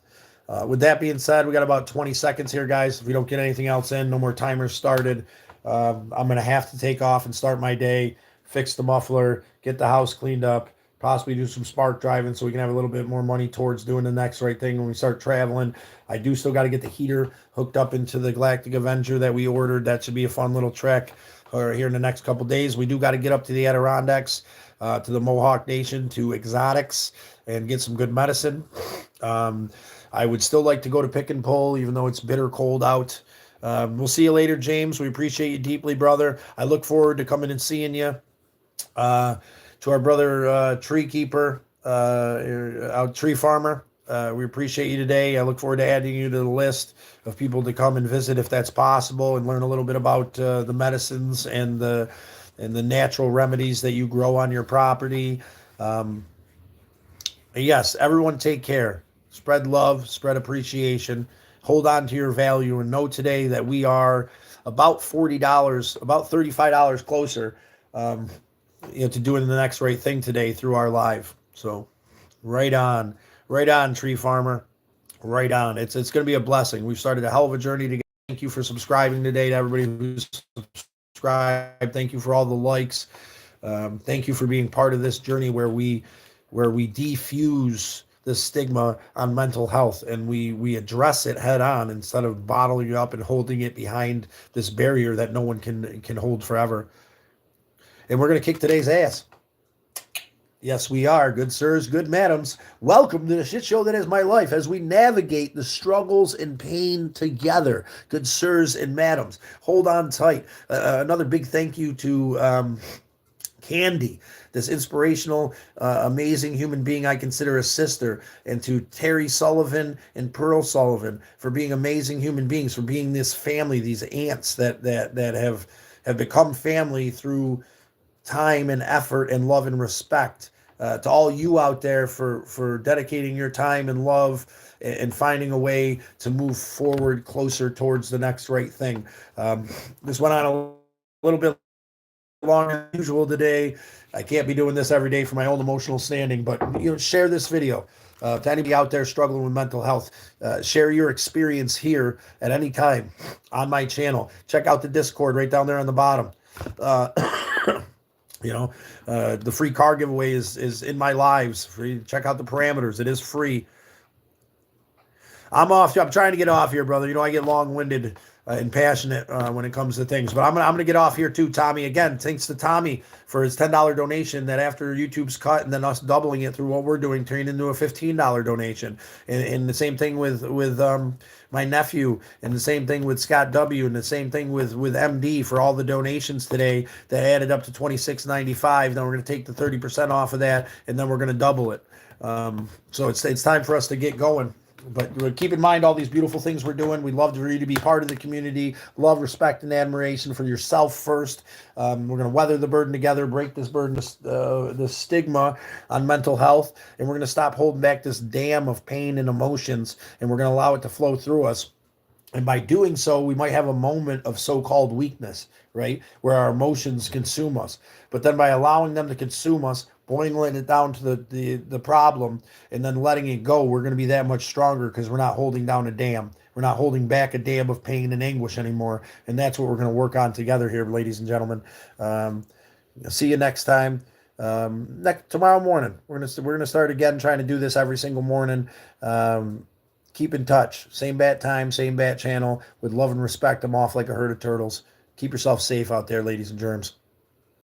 With that being said, we got about 20 seconds here, guys. If we don't get anything else in, no more timers started. I'm going to have to take off and start my day, fix the muffler, get the house cleaned up, possibly do some spark driving so we can have a little bit more money towards doing the next right thing when we start traveling. I do still got to get the heater hooked up into the Galactic Avenger that we ordered. That should be a fun little trek here in the next couple days. We do got to get up to the Adirondacks, to the Mohawk Nation, to Exotics, and get some good medicine. I would still like to go to Pick and Pull, even though it's bitter cold out. We'll see you later, James. We appreciate you deeply, brother. I look forward to coming and seeing you. To our brother Tree Keeper, Tree Farmer, we appreciate you today. I look forward to adding you to the list of people to come and visit if that's possible and learn a little bit about the medicines and the natural remedies that you grow on your property. Yes, everyone take care. Spread love, spread appreciation. Hold on to your value and know today that we are about $40, about $35 closer to doing the next right thing today through our live. So right on, Tree Farmer, right on. It's going to be a blessing. We've started a hell of a journey together. Thank you for subscribing today, to everybody who's subscribed. Thank you for all the likes. Thank you for being part of this journey where we defuse the stigma on mental health and we address it head on instead of bottling it up and holding it behind this barrier that no one can hold forever. And we're going to kick today's ass. Yes, we are. Good sirs, good madams. Welcome to the shit show that is my life as we navigate the struggles and pain together. Good sirs and madams. Hold on tight. Another big thank you to Candy, this inspirational, amazing human being I consider a sister, and to Terry Sullivan and Pearl Sullivan for being amazing human beings, for being this family, these aunts that have become family through time and effort and love and respect. To all you out there for dedicating your time and love and finding a way to move forward closer towards the next right thing. This went on a little bit longer than usual today. I can't be doing this every day for my own emotional standing, but share this video. To anybody out there struggling with mental health, share your experience here at any time on my channel. Check out the Discord right down there on the bottom. The free car giveaway is in my lives. Free. Check out the parameters. It is free. I'm off. I'm trying to get off here, brother. I get long-winded and passionate when it comes to things. But I'm gonna get off here too, Tommy. Again, thanks to Tommy for his $10 donation that after YouTube's cut and then us doubling it through what we're doing, turning into a $15 donation. And the same thing with my nephew, and the same thing with Scott W, and the same thing with MD for all the donations today that added up to $26.95. Then we're gonna take the 30% off of that, and then we're gonna double it. So it's time for us to get going. But keep in mind all these beautiful things we're doing. We'd love for you to be part of the community. Love, respect, and admiration for yourself first. We're going to weather the burden together, break this burden, the stigma on mental health, and we're going to stop holding back this dam of pain and emotions, and we're going to allow it to flow through us. And by doing so, we might have a moment of so-called weakness, right, where our emotions consume us. But then by allowing them to consume us, boiling it down to the problem, and then letting it go, we're going to be that much stronger because we're not holding down a dam. We're not holding back a dam of pain and anguish anymore. And that's what we're going to work on together here, ladies and gentlemen. See you next time. Tomorrow morning, we're gonna start again trying to do this every single morning. Keep in touch. Same bat time, same bat channel. With love and respect, I'm off like a herd of turtles. Keep yourself safe out there, ladies and germs.